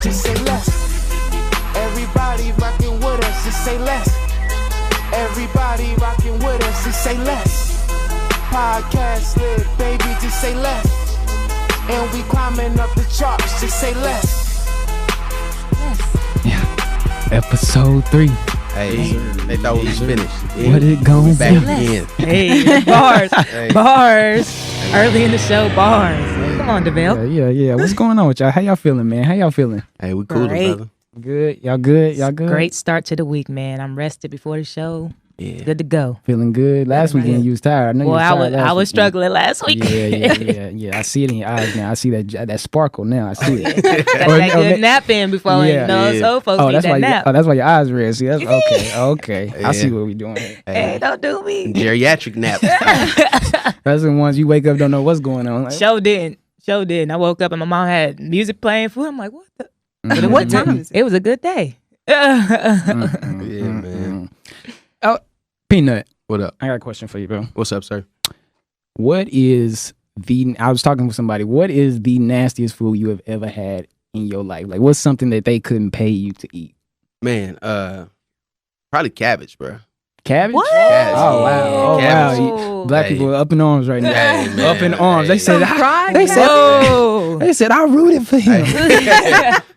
just say less. Everybody rocking with us, just say less. Everybody rocking with us, just say less. Podcast lit, baby, just say less. And we climbing up the charts, just say less. Yeah. Episode 3. Hey, they thought we was finished. What it gonna Back be? again. Hey, bars, bars. Early in the show, bars. Come on, Davell. Yeah. What's going on with y'all? How y'all feeling, man? How y'all feeling? Hey, we coolin', Great. brother. Good. Y'all good? Y'all good? Great start to the week, man. I'm rested before the show. Yeah. Good to go. Feeling good. Last weekend you was tired. I know you Well, was tired I was last struggling last week. weekend. Yeah. I see it in your eyes now. I see that sparkle now. I see it. Got that good nap in before so folks need that nap. That's why your eyes red. See, that's okay. I see what we doing here. Hey, don't do me. Geriatric nap. That's the ones you wake up don't know what's going on. Like, Show didn't. I woke up and my mom had music playing for. I'm like, what the? mm-hmm. What time is it? It was a good day. Yeah, man. Oh, Peanut. What up? I got a question for you, bro. What's up, sir? What is I was talking with somebody. What is the nastiest food you have ever had in your life? Like, what's something that they couldn't pay you to eat? Man, probably cabbage, bro. Cabbage? What? Cabbage. Oh, wow. Yeah, Oh, cabbage. wow. Black people are up in arms right now. Hey, man. Up in arms. They said, Whoa. they said, I rooted for him.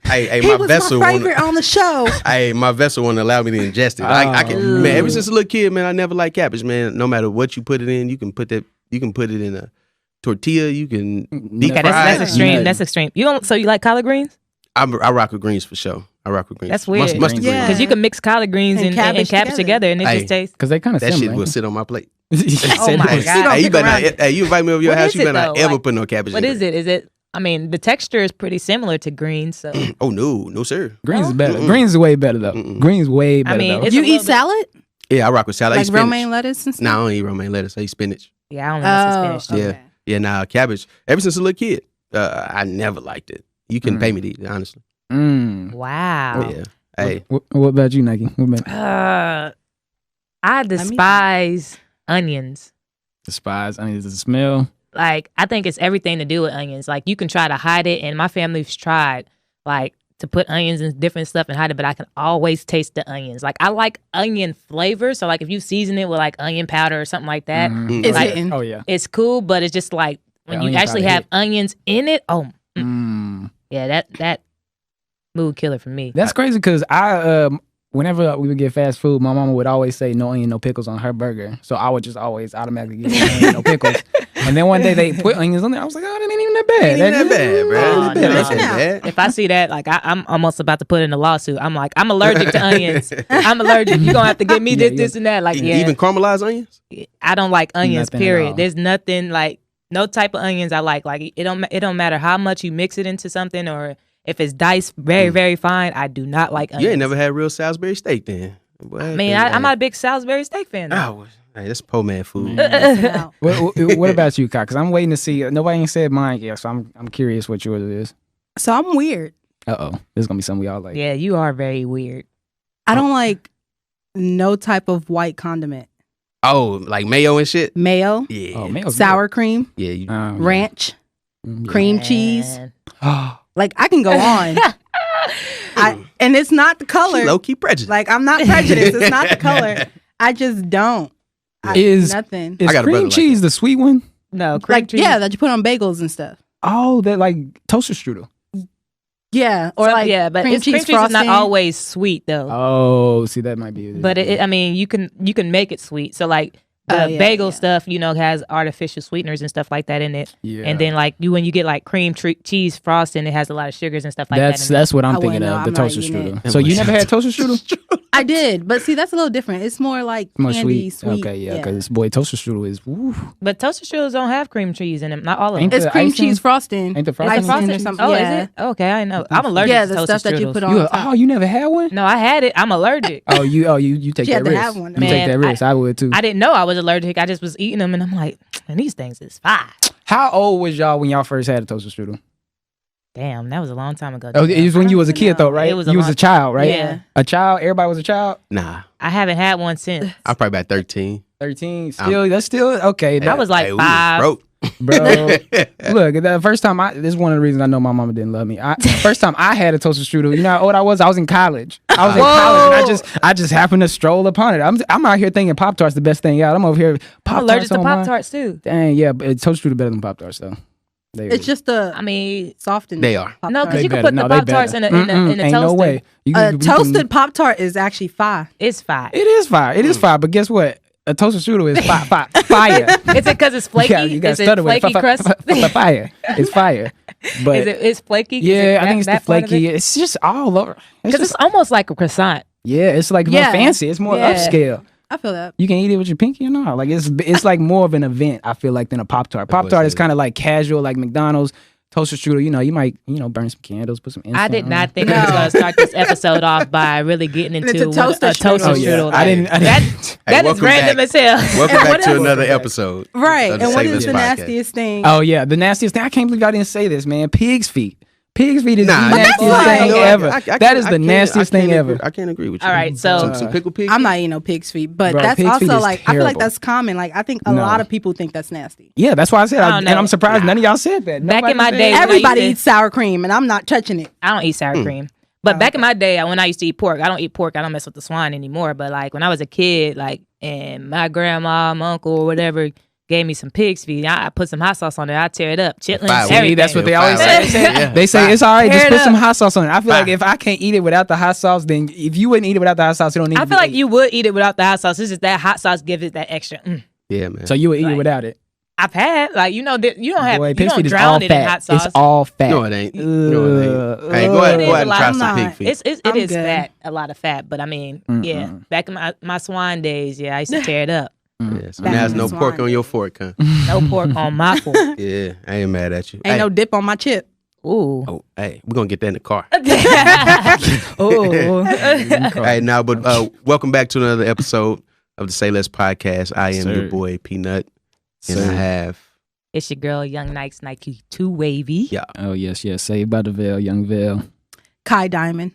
Hey, my vessel my favorite on the show. Hey, my vessel won't allow me to ingest it. I can, man. Ever since a little kid, man, I never liked cabbage, man. No matter what you put it in, you can put it in a tortilla. You can deep Okay, fry that's it. extreme. Yeah. That's extreme. You don't. So you like collard greens? I rock with greens for sure. I rock with greens. That's weird. Mustard Yeah. greens. Because you can mix collard greens and cabbage together, and it Hey. just tastes. Because they kind of That similar. shit will sit on my plate. Oh my Hey, God. Hey, you better not, hey, you invite me over your What house. is You it, better not though? ever Like, put no cabbage What in is it. it? Is it? I mean, the texture is pretty similar to greens. So Oh no, sir. Greens is better. Mm-mm. Greens is way better, though. Greens way better, mean, though. it's You a little eat bit- salad? Yeah, I rock with salad. I eat Like spinach. romaine lettuce and stuff? No, I don't eat romaine lettuce. I eat spinach. yeah, I don't like spinach. Yeah. Yeah, nah, cabbage. Ever since a little kid, I never liked it. You couldn't pay me to eat it, honestly. Wow. Yeah. Hey. What about you, Nike? What about I despise onions. despise? I mean, does it smell? Like, I think it's everything to do with onions. Like, you can try to hide it, and my family's tried, like, to put onions and different stuff and hide it, but I can always taste the onions. Like, I like onion flavor, so, like, if you season it with, like, onion powder or something like that, It's like, hitting. Oh, yeah. it's cool, but it's just, like, when The you onion actually powder have hit. onions in it, Mm. yeah, that mood killer for me. That's crazy because whenever we would get fast food, my mama would always say no onion, no pickles on her burger. So I would just always automatically get no onion, no pickles. And then one day they put onions on there. I was like, oh, that ain't even that bad. Ain't even that bad, bro. Oh, Ain't no. that Listen bad. If I see that, like, I'm almost about to put in a lawsuit. I'm like, I'm allergic to onions. I'm allergic. You're going to have to give me this and that. Like, Even caramelized onions? I don't like onions, Nothing at all. period. There's nothing, like, no type of onions I like. Like, it don't matter how much you mix it into something or if it's diced very, very fine, I do not like onions. You ain't never had real Salisbury steak then. I mean, I'm not a big Salisbury steak fan, though. Oh, hey, that's poor man food. What about you, Kai? Because I'm waiting to see. Nobody ain't said mine yet, so I'm curious what yours is. So I'm weird. Uh-oh. This is going to be something we all like. Yeah, you are very weird. I don't like no type of white condiment. Oh, like mayo and shit? Mayo, Yeah. Oh, mayo's sour cream, Yeah. You, ranch, good. cream cheese. Man. Like, I can go on. And it's not the color. low key prejudice. Like, I'm not prejudiced. It's not the color. I just don't. Nothing. Is I got a brother cream like cheese the sweet one? No, cream Like, cheese. yeah, that you put on bagels and stuff. Oh, that like toaster strudel. Yeah. Or like but cream cream cheese cheese is frosting. not always sweet, though. Oh, see, that might be it. But I mean, you can make it sweet. So like the bagel stuff, has artificial sweeteners and stuff like that in it. Yeah. And then like when you get like cream cheese frosting, it has a lot of sugars and stuff like that. That's what I'm I thinking wouldn't of, know. the I'm not toaster eating strudel. it. So you never had toaster strudel? I did, but see, that's a little different. It's more like More candy, sweet. Okay, yeah, because boy, toaster strudel is woo. But toaster strudels don't have cream cheese in them. Not all of them. Ain't It's the cream icing? cheese frosting. Ain't the Is frosting? it frosted? or something. Oh, Yeah. is it? Okay, I know. I'm allergic Yeah, to the toaster stuff that you strudels. put on. You never had one? No, I had it. I'm allergic. You take She that had to risk. have one. You take Man, that risk. I would too. I didn't know I was allergic. I just was eating them, and I'm like, man, these things is fine. How old was y'all when y'all first had a toaster strudel? Damn, that was a long time ago. Oh, it was when you was a kid though, right? It was you was a child, right? Yeah. A child. Everybody was a child. Nah. I haven't had one since. I'm probably about 13. 13. That's still okay. I was like Hey, we 5. broke. Bro, look, the first time this is one of the reasons I know my mama didn't love me. First time I had a toaster strudel, you know how old I was? I was in college. And I just happened to stroll upon it. I'm out here thinking Pop-Tarts the best thing out. I'm over here I'm allergic to Pop-Tarts too. Dang, yeah, but toaster strudel better than Pop-Tarts though. It's just softened. They are. No, because you can put the Pop-Tarts in the toaster. Ain't no way. Toasted Pop-Tart is actually fire. It's fire. It is fire. It is fire, but guess what? A toaster strudel is fire. Is it because it's flaky? You got is it stutter with flaky crust? Fire. It's fire. But it's flaky? Yeah, I think it's the flaky. It's just all over. Because it's almost like a croissant. Yeah, it's like more fancy. It's more upscale. I feel that. You can eat it with your pinky or not. Like it's like more of an event, I feel like, than a Pop-Tart. Pop-Tart is kind of like casual, like McDonald's. Toaster strudel, you might, burn some candles, put some incense. I did not think I was going to start this episode off by really getting into a toaster strudel. I didn't. That is random as hell. Welcome back to another episode. Right. And what is the podcast. nastiest thing? Oh, yeah. The nastiest thing. I can't believe I didn't say this, man. Pig's feet. Pig's feet is the nastiest thing ever. That is the nastiest thing ever. I can't agree with you. All right, so some pickled pig. I'm not eating no pig's feet, but Bro, that's pig's feet also is like I feel like terrible. that's common. Like I think a lot of people think that's nasty. Yeah, that's why I said. I don't And know. I'm surprised none of y'all said that. Back in my day, Everybody eats sour cream, and I'm not touching it. I don't eat sour cream. But back in my day, when I used to eat pork, I don't eat pork. I don't mess with the swine anymore. But like when I was a kid, like, and my grandma, my uncle, or whatever gave me some pig's feet, I put some hot sauce on it. I tear it up, chitlins, everything. That's what they always say. They say it's all right. Just put some hot sauce on it. I feel like if I can't eat it without the hot sauce, then if you wouldn't eat it without the hot sauce, you don't need. I feel like you would eat it without the hot sauce. It's just that hot sauce gives it that extra. Yeah, man. So you would eat it without it. I've had you don't have Boy, you pig's don't feet is drown all it in hot fat. sauce. It's all fat. No, it ain't. No, it ain't. Hey, go ahead and try some pig feet. It is good. fat, a lot of fat. But I mean, yeah, back in my swine days, I used to tear it up. Yeah, so now there's no pork on your fork, huh? No pork on my fork. Yeah, I ain't mad at you. Ain't no dip on my chip. Ooh. Oh, hey, we're gonna get that in the car. Ooh. Hey, now, but welcome back to another episode of the Say Less podcast. I am your boy Peanut, and I have It's your girl, Young Nikes, Nike 2 Wavy. yeah, Oh yes. Saved by Davell, Young Veil. Kai Diamond.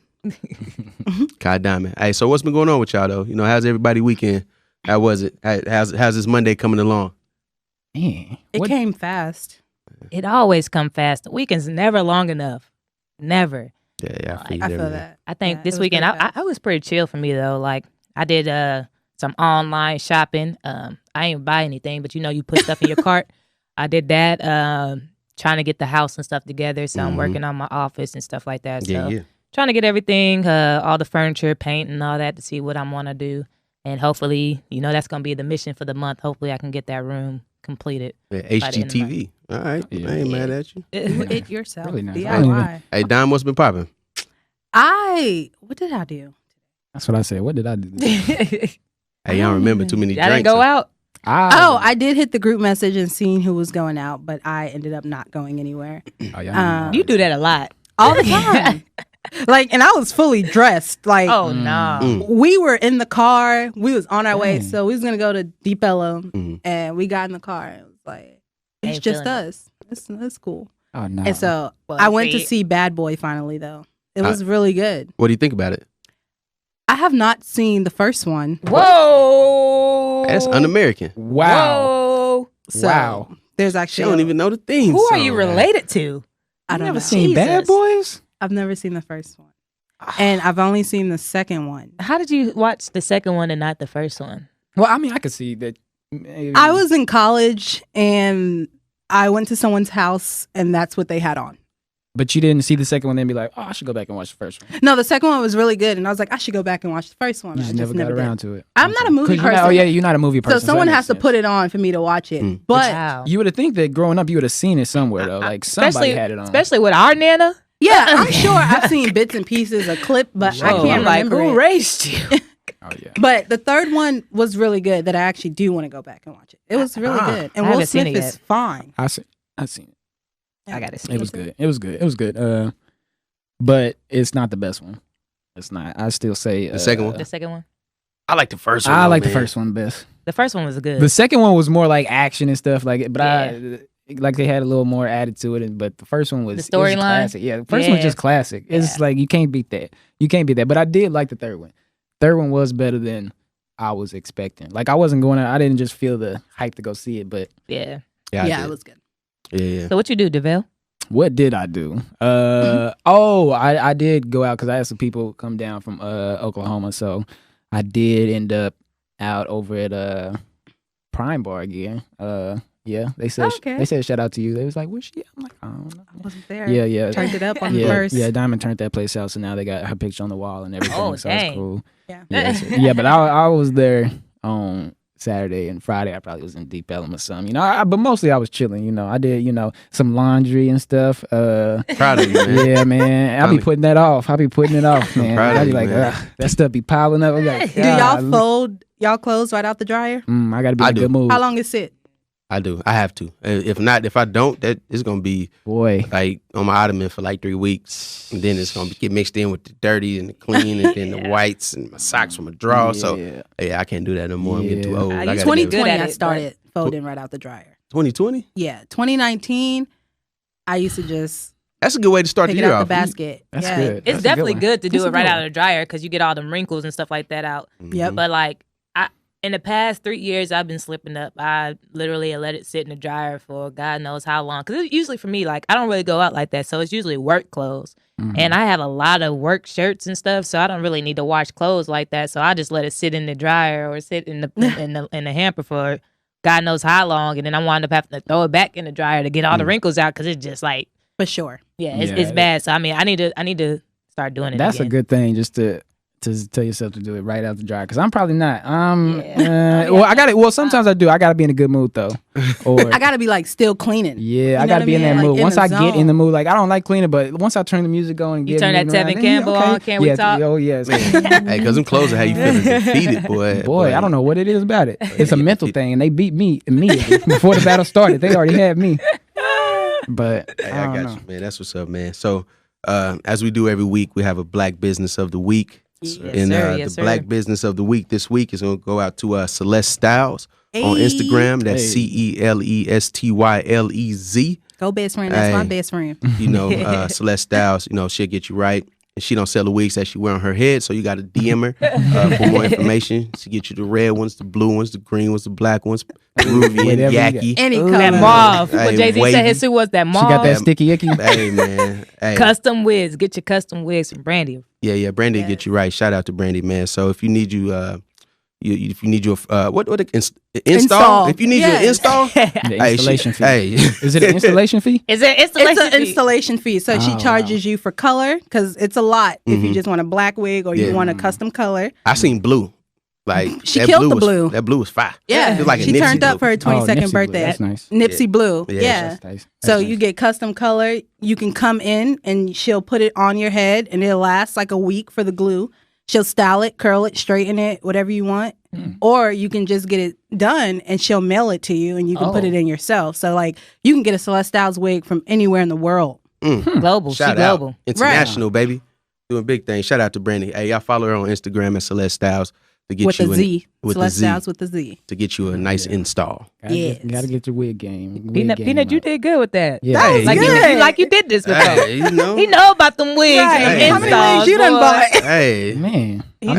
Kai Diamond. Hey, so what's been going on with y'all though? How's everybody weekend? How was it? How's this Monday coming along? Man, It came fast. It always come fast. The weekend's never long enough. Never. Yeah, I feel that. I think Yeah, this it was weekend, pretty I was pretty chill for me though. Like I did some online shopping. I ain't buy anything, but you put stuff in your cart. I did that. Trying to get the house and stuff together. So I'm working on my office and stuff like that. So trying to get everything, all the furniture, paint and all that to see what I want to do. And hopefully, that's going to be the mission for the month. Hopefully I can get that room completed. Yeah, HGTV. All right, Yeah. I ain't mad at you. Do it yourself. Really nice. DIY. Hey, Don, what's been popping? What did I do? that's what I said. What did I do? Hey, y'all remember too many I drinks. didn't go out. I did hit the group message and seen who was going out, but I ended up not going anywhere. You do that a lot. All the time. And I was fully dressed. Like, Oh, no. we were in the car. We was on our way. So we was going to go to Deep Ellum. And we got in the car. And it was like, it's Ain't just feeling it. us. It's cool. Oh no. And so Well, I went to see- see Bad Boy finally, though. It was really good. What do you think about it? I have not seen the first one. Whoa. That's un-American. Wow. Whoa. So Wow. there's She actually. don't even know the theme Who are song. you related to? I don't Never know. seen Bad Jesus. Boys? I've never seen the first one. And I've only seen the second one. How did you watch the second one and not the first one? Well, I mean, I could see that. Maybe. I was in college and I went to someone's house and that's what they had on. But you didn't see the second one, then be like, oh, I should go back and watch the first one. No, the second one was really good, and I was like, I should go back and watch the first one. You I just never got did. around to it. I'm not a movie 'Cause you're person. not- you're not a movie person. So someone that has to makes put sense. it on for me to watch it. But Wow. You would have think that growing up, you would have seen it somewhere though. Like somebody especially, had it on. Especially with our Nana. yeah, I'm sure I've seen bits and pieces, a clip, but I Whoa, can't I'm like, remember who it. raised you? Oh yeah. But the third one was really good that I actually do want to go back and watch it. It was really good. And I Will haven't seen Smith it is yet. fine. I seen it. I gotta see It was good. It was good. It was good. But it's not the best one. It's not. I still say The second one? The second one. I like the first one. I though, like the man. first one best. The first one was good. The second one was more like action and stuff like it, but like they had a little more added to it. But the first one was The storyline? classic. Yeah, the first one's just classic. It's like you can't beat that. You can't beat that. But I did like the third one. Third one was better than I was expecting. Like I wasn't going. I didn't just feel the hype to go see it, but Yeah. Yeah, it was good. Yeah. So what you do, Davell? What did I do? I did go out because I had some people come down from Oklahoma, so I did end up out over at Prime Bar again. Yeah, they said they said shout out to you. They was like, "Where's she?" I'm like, "I don't know." I wasn't there. Yeah. Turned it up on the first. Yeah, Diamond turned that place out, so now they got her picture on the wall and everything. Oh, so dang. it's cool. Yeah. But I was there on Saturday and Friday. I probably was in Deep Ellum or something, but mostly I was chilling. I did some laundry and stuff. Proud of you, man. Yeah, man. I'll be putting that off. I'll be putting it off, man. I'll be like, that stuff be piling up. I'm like, Do y'all fold y'all clothes right out the dryer? I gotta be in a good mood. How long it sit? I do. I have to. If I don't, that it's gonna be like on my ottoman for like 3 weeks, and then it's gonna get mixed in with the dirty and the clean, and then the whites and my socks from a drawer. So I can't do that no more. I'm getting too old. 2020, I started folding right out the dryer. 2020? Yeah, 2019. I used to just. That's a good way to start the year year off. off. The basket. That's good. It's definitely good to do it right out of the dryer because you get all the wrinkles and stuff like that out. Yep. But like in the past 3 years, I've been slipping up. I literally let it sit in the dryer for God knows how long. Because usually for me, like I don't really go out like that, so it's usually work clothes. And I have a lot of work shirts and stuff, so I don't really need to wash clothes like that. So I just let it sit in the dryer or sit in the in the hamper for God knows how long, and then I wind up having to throw it back in the dryer to get all the wrinkles out because it's just like for sure. Yeah, it's bad. So I mean, I need to start doing it. That's again. a good thing, just to tell yourself to do it right out the dryer. Because I'm probably not. Well, I got it. Well, sometimes I do. I got to be in a good mood though. Or I got to be like still cleaning. Yeah, I got to be in that mood. Once I get in the mood, like I don't like cleaning, but once I turn the music on and you turn that Tevin Campbell on, can we talk? Oh yes. Hey, because them clothes are how you feeling defeated, boy. Boy, I don't know what it is about it. It's a mental thing, and they beat me immediately before the battle started. They already had me. But hey, I got you, man. That's what's up, man. So, as we do every week, we have a Black Business of the Week. The Black Business of the Week this week is going to go out to Celestestylesz on Instagram. That's CELESTYLEZ. Go best friend. That's my best friend. Celestestylesz, she'll get you right. And she don't sell the wigs that she wear on her head, so you got to DM her for more information. She get you the red ones, the blue ones, the green ones, the black ones, Peruvian, Yaki. Any color. That mauve. What Jay-Z said his suit was that mauve. She got that sticky icky. Hey, man. Hey. Custom wigs. Get your custom wigs from Brandy. Yeah, Brandy get you right. Shout out to Brandy, man. So if you need your install, if you need your install, the installation fee. Hey, is it an installation fee? Is it installation? It's an installation fee. So she charges you for color because it's a lot. If you just want a black wig or you want a custom color. I seen blue. Like she killed the blue. That blue was fire. Yeah, like she turned up for her 22nd birthday. That's nice. Nipsey Blue. Yeah. That's nice. So you get custom color. You can come in and she'll put it on your head and it'll last like a week for the glue. She'll style it, curl it, straighten it, whatever you want. Or you can just get it done and she'll mail it to you and you can put it in yourself. So like you can get a Celestestylesz wig from anywhere in the world. Global. Shout she out. global. International, baby. Doing big things. Shout out to Brandy. Hey, y'all follow her on Instagram at Celestestylesz to get with you the Z. with Celestestylesz with the Z. to get you a nice install. Gotta get your wig game. Peanut, you did good with that. Yeah. That was Like good. you did this before. Hey, He know about them wigs and Hey, them How many wigs you done boy. bought? Hey, Man. don't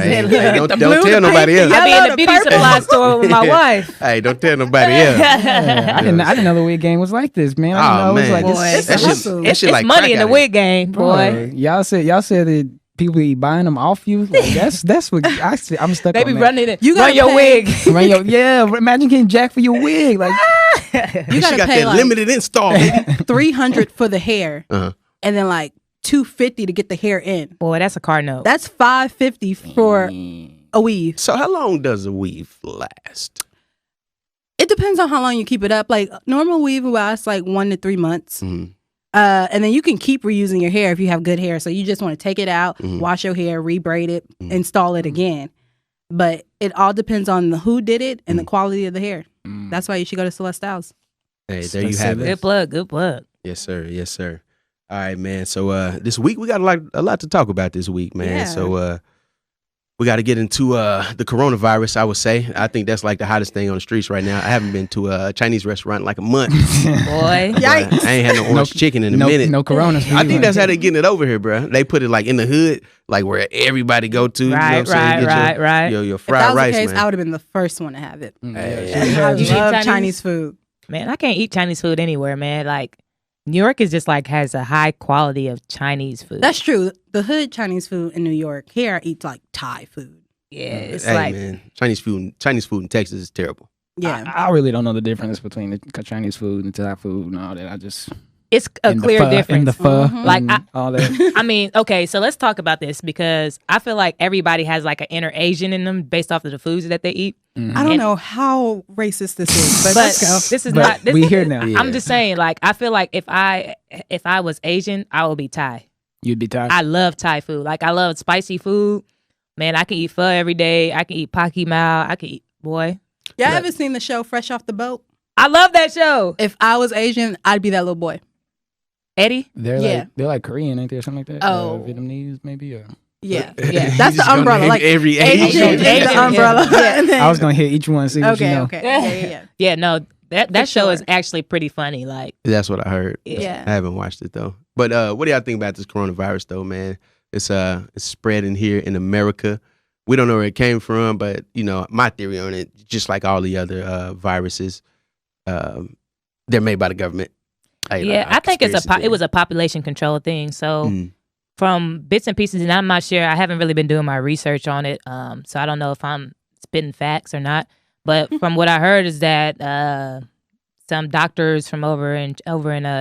blue, tell the nobody pink, else. the I be in yellow, the the beauty purple. supply store with my wife. Hey, don't tell nobody else. I didn't know the wig game was like this, man. I didn't know it was like Boy, this. That shit- hustle. that shit It's like money crack in the out wig game, boy. Y'all said that people be buying them off you. Like, that's what I'm stuck They on be that. running it. You Run gotta your pay- wig. Imagine getting jacked for your wig. Like You She gotta got pay that like limited install, baby. $300 for the hair, Uh-huh. and then like $250 to get the hair in. Boy, that's a car note. That's $550 for a weave. So how long does a weave last? It depends on how long you keep it up. Like normal weave will last like 1 to 3 months. And then you can keep reusing your hair if you have good hair. So you just want to take it out, wash your hair, rebraid it, install it again. But it all depends on who did it and the quality of the hair. That's why you should go to Celestestylesz. Hey, there you have it. Good plug. Good plug. Yes, sir. Yes, sir. All right, man. So this week we got a lot to talk about this week, man. Yeah. So we got to get into the coronavirus, I would say. I think that's like the hottest thing on the streets right now. I haven't been to a Chinese restaurant in like a month. Boy. Yikes. I ain't had no orange chicken in a minute. No coronas. for I you, think huh? that's how they getting it over here, bro. They put it like in the hood, like where everybody go to. You know what I'm saying? Get Right. Your If fried that was rice, the case, man. I would have been the first one to have it. Hey, I You eat love Chinese? Chinese food. Man, I can't eat Chinese food anywhere, man. Like, New York is just like has a high quality of Chinese food. That's true. The hood Chinese food in New York. Here I eat like Thai food. Yeah, it's hey, like man, Chinese food in Texas is terrible. Yeah. I really don't know the difference between the Chinese food and Thai food and all that. I just it's a clear difference. In the pho, like all that. I mean, okay, so let's talk about this because I feel like everybody has like an inner Asian in them based off of the foods that they eat. I don't know how racist this is, but let's go. This is not. This, we here now. I'm just saying, like, I feel like if I was Asian, I would be Thai. You'd be Thai. I love Thai food. Like, I love spicy food. Man, I can eat pho every day. I can eat Paki Mao. I can eat boy. Y'all ever seen the show Fresh Off the Boat? I love that show. If I was Asian, I'd be that little boy. Eddie? They're like Korean, ain't they, or something like that? Oh. Vietnamese, maybe. Or... Yeah. That's the umbrella. Like every Asian is the umbrella. Yeah. I was gonna hit each one. See what you know. Okay. Yeah. No, that show is actually pretty funny. Like that's what I heard. Yeah. I haven't watched it though. But what do y'all think about this coronavirus though, man? It's spreading here in America. We don't know where it came from, but you know, my theory on it, just like all the other viruses, they're made by the government. I think it was a population control thing. So from bits and pieces, and I'm not sure. I haven't really been doing my research on it, so I don't know if I'm spitting facts or not. But from what I heard is that some doctors from over in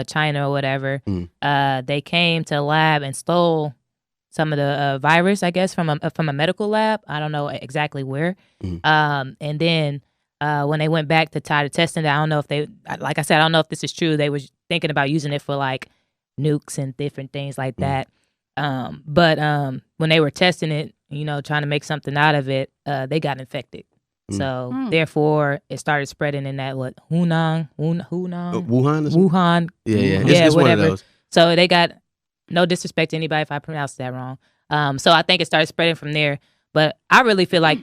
China or whatever, they came to a lab and stole some of the virus, I guess, from a medical lab. I don't know exactly where. And then when they went back to try to test it, I don't know if they, like I said, I don't know if this is true. They were thinking about using it for like nukes and different things like that. But when they were testing it, you know, trying to make something out of it, they got infected. So therefore, it started spreading in that Wuhan, It's whatever. one of those. So they got, no disrespect to anybody if I pronounced that wrong. So I think it started spreading from there. But I really feel like,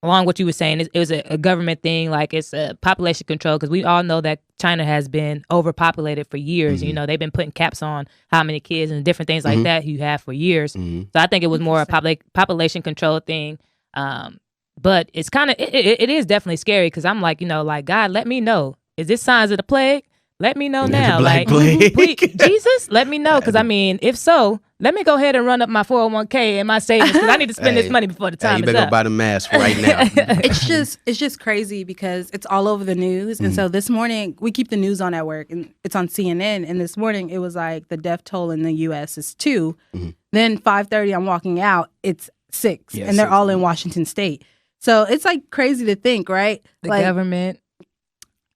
along what you were saying, it was a government thing. Like it's a population control because we all know that China has been overpopulated for years. You know, they've been putting caps on how many kids and different things like that you have for years. So I think it was more a population control thing. But it's kind of, it is definitely scary because I'm like, you know, like, God, let me know. Is this signs of the plague? Let me know now. Like, please, Jesus, let me know. Because, I mean, if so, let me go ahead and run up my 401k and my savings because I need to spend this money before the time you is better up. go buy the mask right now. It's just crazy because it's all over the news. And so this morning, we keep the news on at work, and it's on CNN. And this morning, it was like the death toll in the U.S. is 2. Then 5:30, I'm walking out, it's 6. And they're all in Washington State. So it's like crazy to think, right? The like, government.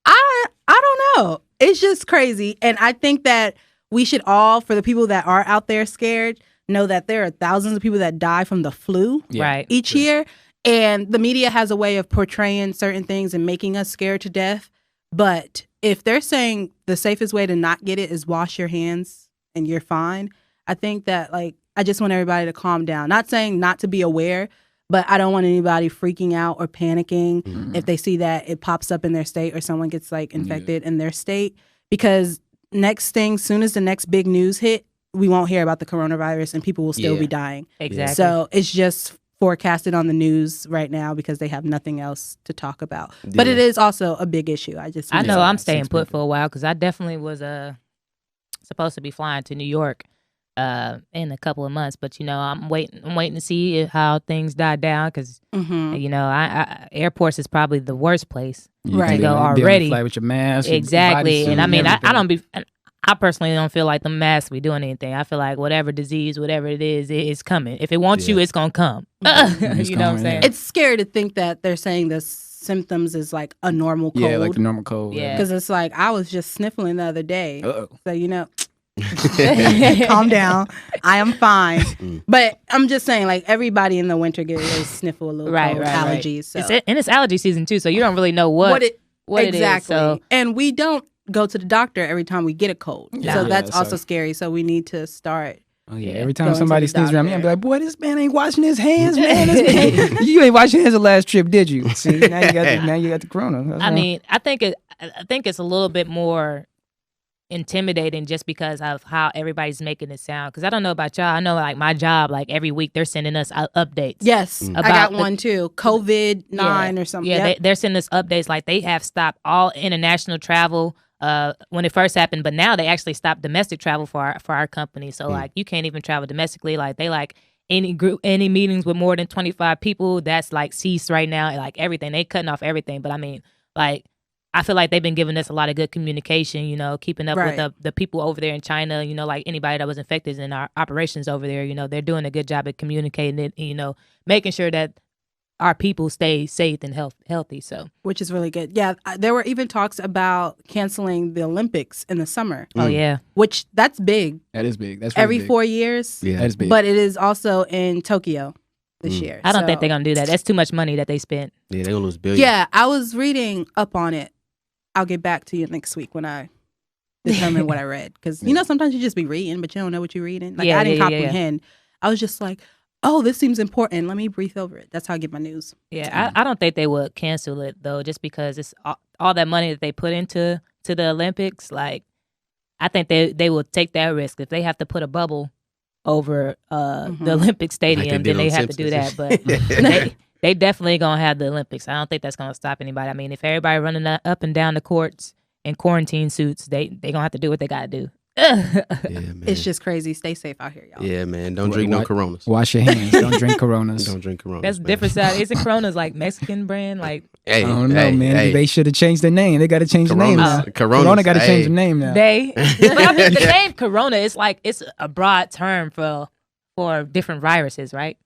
I don't know. It's just crazy. And I think that we should all, for the people that are out there scared, know that there are thousands of people that die from the flu each year. And the media has a way of portraying certain things and making us scared to death. But if they're saying the safest way to not get it is wash your hands and you're fine, I think that, like, I just want everybody to calm down. Not saying not to be aware, but I don't want anybody freaking out or panicking if they see that it pops up in their state or someone gets like infected in their state. Because soon as the next big news hit, we won't hear about the coronavirus and people will still be dying. Exactly. So it's just forecasted on the news right now because they have nothing else to talk about. But it is also a big issue. I know I'm staying put for a while because I definitely was supposed to be flying to New York in a couple of months, but you know, I'm waiting to see how things die down because you know, airports is probably the worst place to go already. Fly with your mask, exactly, and I mean, I personally don't feel like the mask be doing anything. I feel like whatever disease, whatever it is coming. If it wants you, it's gonna come. You know what I'm saying? It's scary to think that they're saying the symptoms is like a normal cold. Yeah, like the normal cold. Yeah, because it's like I was just sniffling the other day. So you know. Calm down. I am fine. But I'm just saying, like, everybody in the winter gets a sniffle a little cold, allergies. So. It's allergy season too, so you don't really know what it is. So. And we don't go to the doctor every time we get a cold. So that's also scary. So we need to start. Oh yeah! Every time somebody sneezes around me, I'm like, "Boy, this man ain't washing his hands, man. You ain't washing your hands the last trip, did you?" See, now you got the corona. I mean, I think it's a little bit more intimidating just because of how everybody's making it sound. Because I don't know about y'all. I know like my job, like every week they're sending us updates. Yes, I got one too. COVID-9 or something. Yeah, they're sending us updates. Like they have stopped all international travel when it first happened, but now they actually stopped domestic travel for our company. So like you can't even travel domestically. Like they like any meetings with more than 25 people, that's like ceased right now. Like everything, they cutting off everything. But I mean, like I feel like they've been giving us a lot of good communication, you know, keeping up with the people over there in China, you know, like anybody that was infected in our operations over there, you know, they're doing a good job at communicating it, you know, making sure that our people stay safe and healthy. So, which is really good. Yeah, there were even talks about canceling the Olympics in the summer. Oh yeah, which that's big. That is big. That's really every big. 4 years. Yeah, that is big. But it is also in Tokyo this year. I don't think they're gonna do that. That's too much money that they spent. Yeah, they're gonna lose billions. Yeah, I was reading up on it. I'll get back to you next week when I determine what I read. Because, you know, sometimes you just be reading, but you don't know what you're reading. Like, I didn't comprehend. I was just like, oh, this seems important. Let me brief over it. That's how I get my news. Yeah, I don't think they would cancel it, though, just because it's all that money that they put into the Olympics. Like, I think they will take that risk. If they have to put a bubble over the Olympic Stadium, like then they have to do that. But they definitely gonna have the Olympics. I don't think that's gonna stop anybody. I mean, if everybody running up and down the courts in quarantine suits, they gonna have to do what they gotta do. Yeah, man. It's just crazy. Stay safe out here, y'all. Yeah, man. Don't drink no Coronas. Wash your hands. Don't drink Coronas. Don't drink Coronas. That's different side. Isn't Coronas like Mexican brand? Like hey, I don't know, man. Hey. They should have changed their name. They got to change the name now. Corona got to change the name now. But I mean, the name Corona is like it's a broad term for different viruses, right?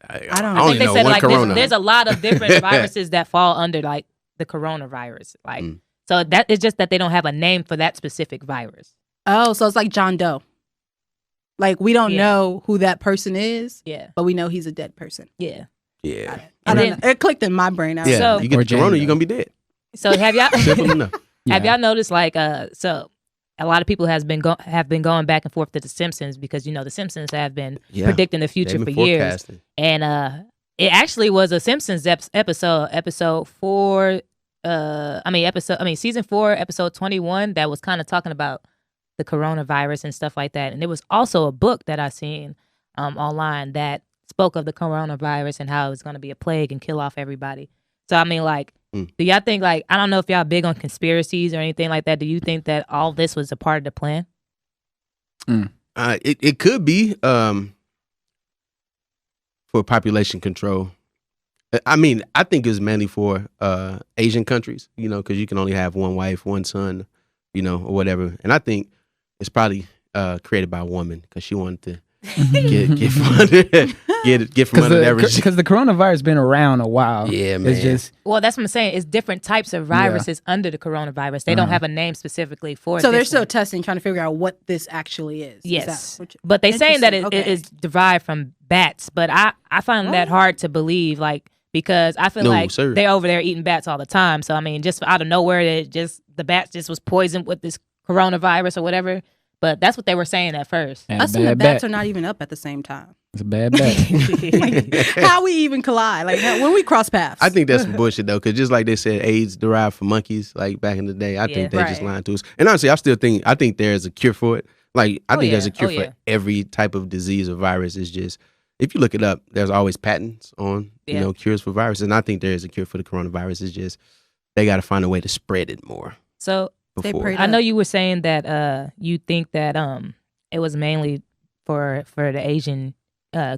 I don't I think they know said one like Corona. there's a lot of different viruses that fall under like the coronavirus. Like so that it's just that they don't have a name for that specific virus. Oh, so it's like John Doe. Like we don't know who that person is. Yeah. But we know he's a dead person. Yeah. Yeah. I don't know. It clicked in my brain. Yeah. So, you get the Corona, you're gonna be dead. So have y'all Simple enough. Have y'all noticed like so a lot of people have been going back and forth to The Simpsons because you know The Simpsons have been predicting the future for years, and it actually was a Simpsons episode 4. Season 4, episode 21 that was kind of talking about the coronavirus and stuff like that, and there was also a book that I seen online that spoke of the coronavirus and how it was going to be a plague and kill off everybody. So I mean, like. Do y'all think, like, I don't know if y'all big on conspiracies or anything like that. Do you think that all this was a part of the plan? It could be for population control. I mean, I think it's mainly for Asian countries, you know, because you can only have one wife, one son, you know, or whatever. And I think it's probably created by a woman because she wanted to get from under that regime. Because the coronavirus been around a while. Yeah, man. It's just that's what I'm saying. It's different types of viruses under the coronavirus. They don't have a name specifically for it. So they're still testing, trying to figure out what this actually is. Yes, but they're saying that it is derived from bats. But I find that hard to believe, like because I feel like they're over there eating bats all the time. So I mean, just out of nowhere, the bats just was poisoned with this coronavirus or whatever. But that's what they were saying at first. Us and the bats are not even up at the same time. It's a bad bet. How we even collide? Like when we cross paths? I think that's some bullshit though, because just like they said, AIDS derived from monkeys, like back in the day. I think they just lying to us. And honestly, I think there's a cure for it. Like I think there's a cure for every type of disease or virus. It's just if you look it up, there's always patents on you know cures for viruses. And I think there is a cure for the coronavirus. It's just they got to find a way to spread it more. So. I know you were saying that you think that it was mainly for the Asian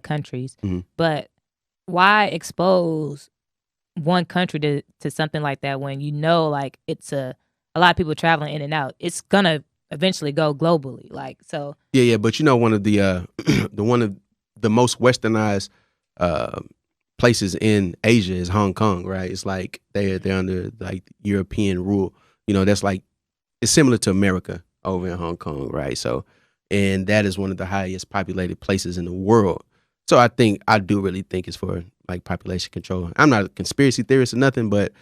countries, but why expose one country to something like that when you know like it's a lot of people traveling in and out? It's gonna eventually go globally, like so. Yeah, but you know one of the most westernized places in Asia is Hong Kong, right? It's like they're under like European rule. You know, that's like. It's similar to America over in Hong Kong, right? So, and that is one of the highest populated places in the world. So I do really think it's for like population control. I'm not a conspiracy theorist or nothing, but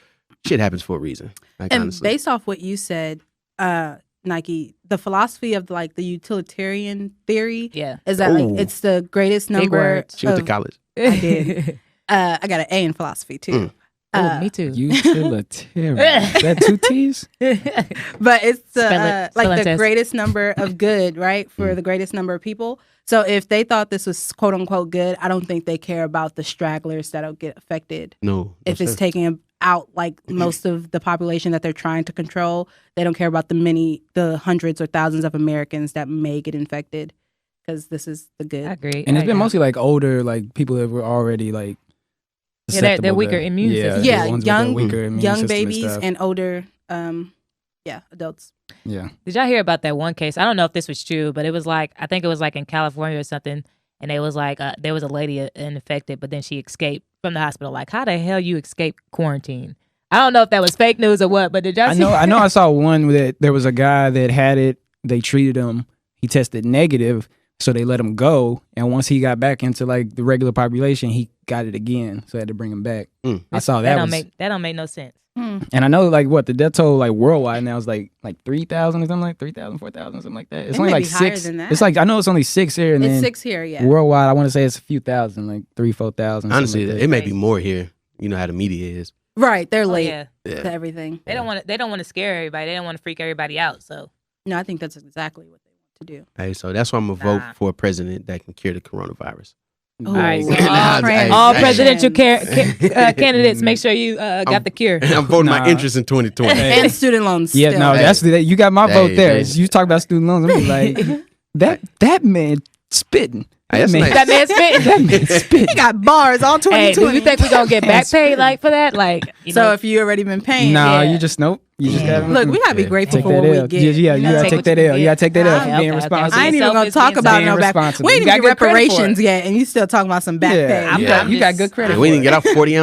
shit happens for a reason. Like, and honestly. Based off what you said, Nike, the philosophy of like the utilitarian theory, is that like it's the greatest number. She went to college. I did. I got an A in philosophy too. Me too. Utilitarian. Is that 2 T's? But it's like the greatest number of good, right? For the greatest number of people. So if they thought this was quote unquote good, I don't think they care about the stragglers that'll get affected. No. If it's taking out like most of the population that they're trying to control, they don't care about the hundreds or thousands of Americans that may get infected, because this is the good. I agree. And it's been mostly like older, like people that were already like. Yeah, they're weaker immune system. Yeah, young babies and older, adults. Yeah. Did y'all hear about that one case? I don't know if this was true, but it was like, I think it was like in California or something, and it was like there was a lady infected, but then she escaped from the hospital. Like, how the hell you escape quarantine? I don't know if that was fake news or what, but did y'all see? I know I saw one that there was a guy that had it. They treated him. He tested negative, so they let him go. And once he got back into like the regular population, he got it again. So they had to bring him back. I saw that. That don't make no sense. And I know like what the death toll like worldwide now is like 3,000 or something, like 3,000, 4,000, something like that. It's only like 6. It's like, I know it's only 6 here, and it's then 6 here. Yeah. Worldwide, I want to say it's a few thousand, like 3,000-4,000. Honestly, like it may be more here. You know how the media is. Right, they're late to everything. They don't want to scare everybody. They don't want to freak everybody out. So no, I think that's exactly what they want to do. Hey, so that's why I'm gonna vote for a president that can cure the coronavirus. All right, so all presidential candidates, make sure you got the cure. I'm voting my interest in 2020 and student loans. Yeah, still. no, that's you got my vote there. You talk about student loans, I'm like that man spitting. That man spitting. He got bars all 2020. Hey, do you think we're gonna get back paid like for that? Like, so if you already been paying, you just nope. You just gotta look. We gotta be grateful for what we get. Yeah, you gotta take that L. You gotta take that L for being responsible. I ain't even gonna talk about no back. We ain't even get reparations yet, and you still talking about some back pay. You got good credit. We didn't get our 40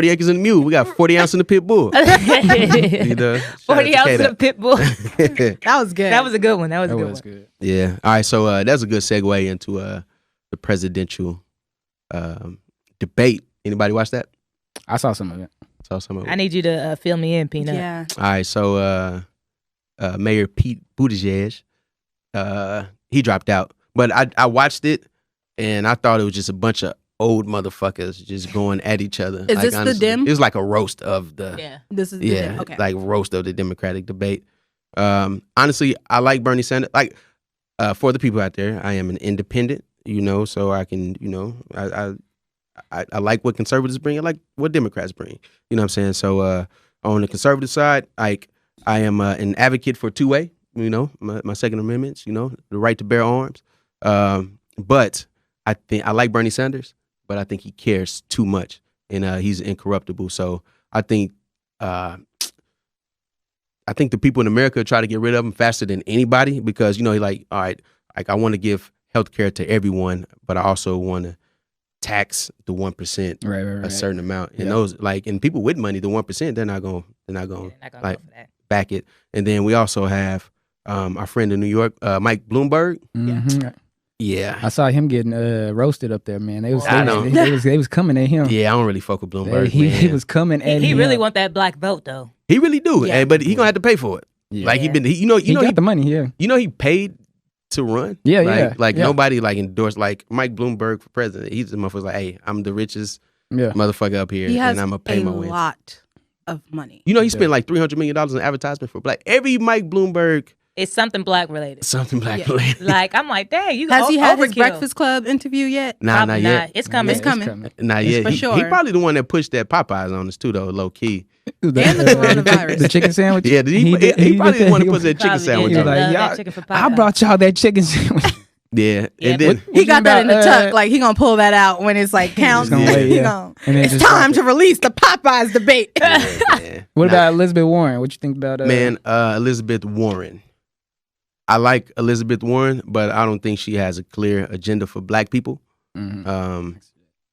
acres in the mule. We got 40 ounces in the pit bull. 40 ounces of pit bull. That was good. That was a good one. That was good. Yeah. All right. So that's a good segue into the presidential debate. Anybody watch that? I saw some of it. I need you to fill me in, Peanut. Yeah. All right. So Mayor Pete Buttigieg, he dropped out, but I watched it and I thought it was just a bunch of old motherfuckers just going at each other. Is this the Dem? It was like a roast of the. Yeah. This is the Dem. Okay. Like roast of the Democratic debate. Honestly, I like Bernie Sanders. Like for the people out there, I am an independent. So I can, I like what conservatives bring. I like what Democrats bring. You know what I'm saying? So on the conservative side, I am an advocate for two-way. My Second Amendments. The right to bear arms. But I think I like Bernie Sanders, but I think he cares too much, and he's incorruptible. So I think the people in America try to get rid of him faster than anybody because he like, all right, like I want to give healthcare to everyone, but I also want to tax the 1% right. a certain amount. And those and people with money, the 1%, they're not going like back it. And then we also have our friend in New York, Mike Bloomberg. Mm-hmm. Yeah, I saw him getting roasted up there, man. They was coming at him. Yeah, I don't really fuck with Bloomberg. He was coming at him. He really want that black vote though. He really do, but he gonna have to pay for it. Yeah. Like he got the money. Yeah, he paid to run. Nobody like endorsed like Mike Bloomberg for president. He's the motherfucker like, hey, I'm the richest motherfucker up here, and I'm gonna pay my way. A lot of money. He spent like $300 million in advertisement for black. Every Mike Bloomberg. It's something black related. Related. Like I'm like, dang, you has he had his Breakfast Club interview yet? Nah, not yet. It's coming. It's coming. Not yet. For sure. He probably the one that pushed that Popeyes on us too, though, low key. And the coronavirus. The chicken sandwich. Yeah, he probably the one that put that chicken sandwich on. I brought y'all that chicken sandwich. Yeah, and then he got that in the tuck. Like he gonna pull that out when it's like counts. It's time to release the Popeyes debate. What about Elizabeth Warren? What you think about Elizabeth Warren? I like Elizabeth Warren, but I don't think she has a clear agenda for black people. Mm-hmm.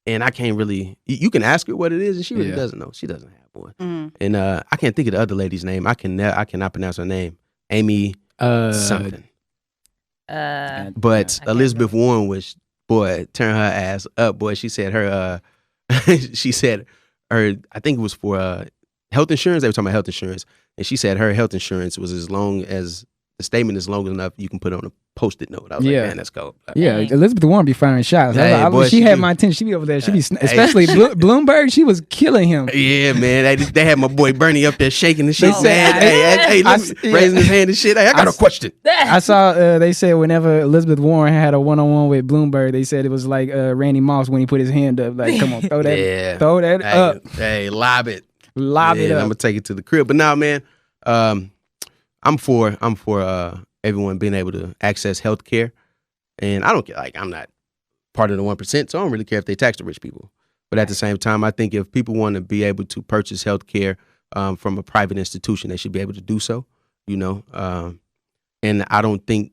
And I can't really. You can ask her what it is, and she really doesn't know. She doesn't have one. Mm-hmm. And I can't think of the other lady's name. I cannot pronounce her name. Amy something. But Elizabeth Warren was turn her ass up, boy. She said her. She said her. I think it was for health insurance. They were talking about health insurance, and she said her health insurance was as long as the statement is long enough, you can put it on a Post-it note. I was like, man, that's cool. Yeah, Elizabeth Warren be firing shots. Hey, boy, she had my attention. She be over there. She be especially Bloomberg. She was killing him. Yeah, man. They had my boy Bernie up there shaking the shit. Raising his hand and shit. Hey, I got a question. I saw they said whenever Elizabeth Warren had a one-on-one with Bloomberg, they said it was like Randy Moss when he put his hand up. Like, come on, throw that up. Hey, lob it. Lob it up. I'm gonna take it to the crib. But now, man, I'm for everyone being able to access health care. And I don't care, like, I'm not part of the 1%, so I don't really care if they tax the rich people. But at the same time, I think if people want to be able to purchase health care from a private institution, they should be able to do so, you know. And I don't think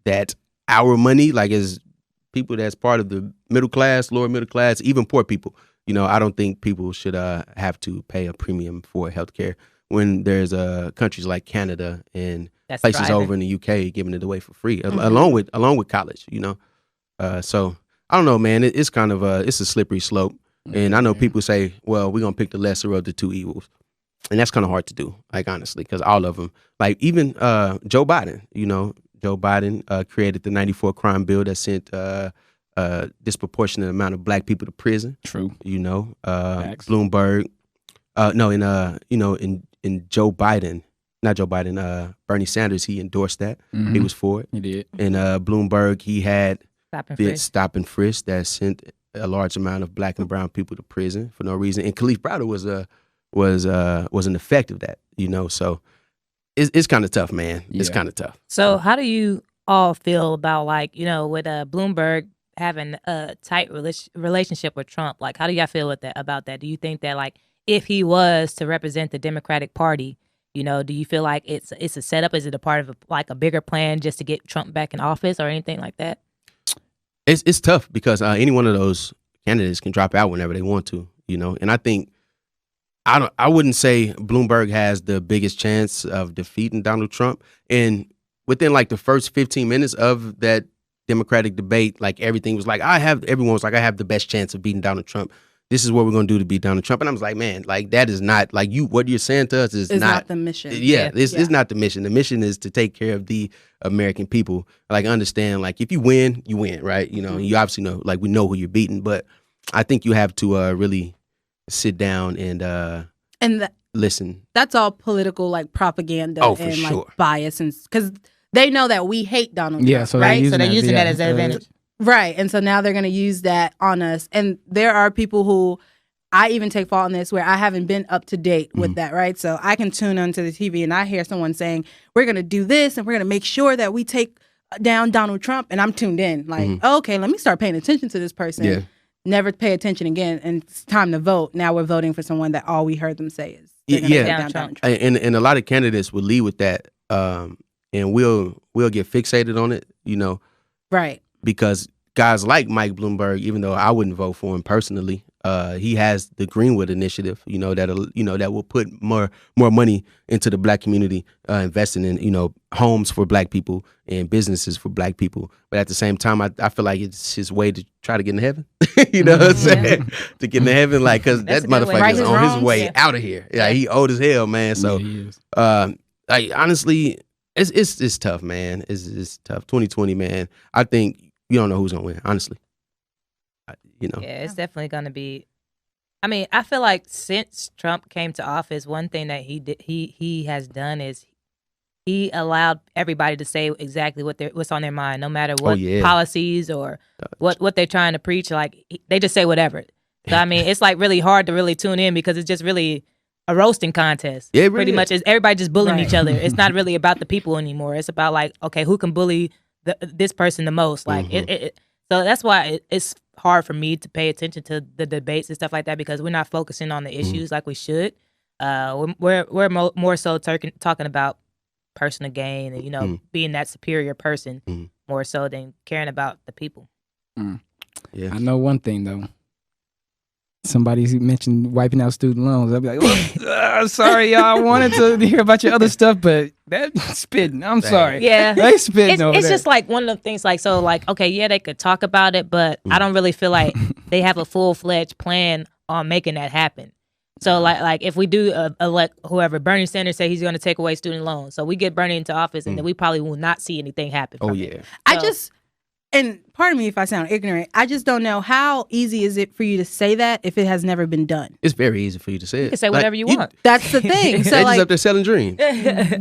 that our money, like as people that's part of the middle class, lower middle class, even poor people, you know, I don't think people should have to pay a premium for health care when there's countries like Canada and places over in the UK giving it away for free, along with college, you know. So I don't know, man. It's kind of it's a slippery slope, and I know people say, well, we're gonna pick the lesser of the two evils, and that's kind of hard to do, like honestly, because all of them, like even Joe Biden, you know, created the '94 crime bill that sent disproportionate amount of black people to prison. True, you know, Bloomberg, in Joe Biden. Not Joe Biden, Bernie Sanders, he endorsed that. He was for it. He did. And Bloomberg, he had stop and frisk that sent a large amount of black and brown people to prison for no reason. And Khalif Browder was an effect of that, you know. So it's kind of tough, man. Yeah. It's kind of tough. So how do you all feel about, like, you know, with Bloomberg having a tight relationship with Trump? Like, how do y'all feel about that? Do you think that, like, if he was to represent the Democratic Party, you know, do you feel like it's a setup? Is it a part of a bigger plan just to get Trump back in office or anything like that? It's tough because any one of those candidates can drop out whenever they want to, you know. And I think I wouldn't say Bloomberg has the biggest chance of defeating Donald Trump. And within like the first 15 minutes of that Democratic debate, like everyone was like, I have the best chance of beating Donald Trump. This is what we're going to do to beat Donald Trump. And I was like, man, like that is not, like what you're saying to us is not the mission. Yeah, it's not the mission. The mission is to take care of the American people. Like, understand, like if you win, right? You know, you obviously know, like we know who you're beating, but I think you have to really sit down and listen. That's all political, like propaganda and like bias, and because they know that we hate Donald Trump, so right? They're using that as an advantage. Right. And so now they're going to use that on us. And there are people who, I even take fault in this, where I haven't been up to date with that, right? So I can tune onto the TV and I hear someone saying, we're going to do this and we're going to make sure that we take down Donald Trump. And I'm tuned in like, okay, let me start paying attention to this person. Yeah. Never pay attention again. And it's time to vote. Now we're voting for someone that all we heard them say is down Trump. And a lot of candidates will lead with that. And we'll get fixated on it, you know. Right. Because guys like Mike Bloomberg, even though I wouldn't vote for him personally, he has the Greenwood Initiative, you know, that will put more money into the black community, investing in, you know, homes for black people and businesses for black people. But at the same time, I feel like it's his way to try to get into heaven. You know what I'm saying? To get into heaven, like, because that motherfucker is on his way out of here. Yeah, he old as hell, man. So, like, honestly, it's tough, man. It's tough. 2020, man. I think you don't know who's gonna win, honestly. You know. Yeah, it's definitely gonna be. I mean, I feel like since Trump came to office, one thing that he has done is he allowed everybody to say exactly what's on their mind, no matter what policies or what they're trying to preach. Like, they just say whatever. So I mean, it's like really hard to really tune in because it's just really a roasting contest. Yeah, really pretty much. It's everybody just bullying each other. It's not really about the people anymore. It's about like, okay, who can bully this person the most? Like so that's why it's hard for me to pay attention to the debates and stuff like that, because we're not focusing on the issues like we should. We're more so talking about personal gain and, you know, being that superior person more so than caring about the people. Yeah, I know one thing though. Somebody mentioned wiping out student loans. I'd be like, sorry, y'all. I wanted to hear about your other stuff, but that spitting. I'm sorry. Yeah. They spitting over It's just like one of the things, like, so like, okay, yeah, they could talk about it, but I don't really feel like they have a full-fledged plan on making that happen. So like if we do elect whoever, Bernie Sanders say he's going to take away student loans. So we get Bernie into office, and then we probably will not see anything happen. Oh yeah. And pardon me if I sound ignorant, I just don't know how easy is it for you to say that if it has never been done. It's very easy for you to say it. You can say whatever you want. That's the thing. So They like, just up there selling dreams.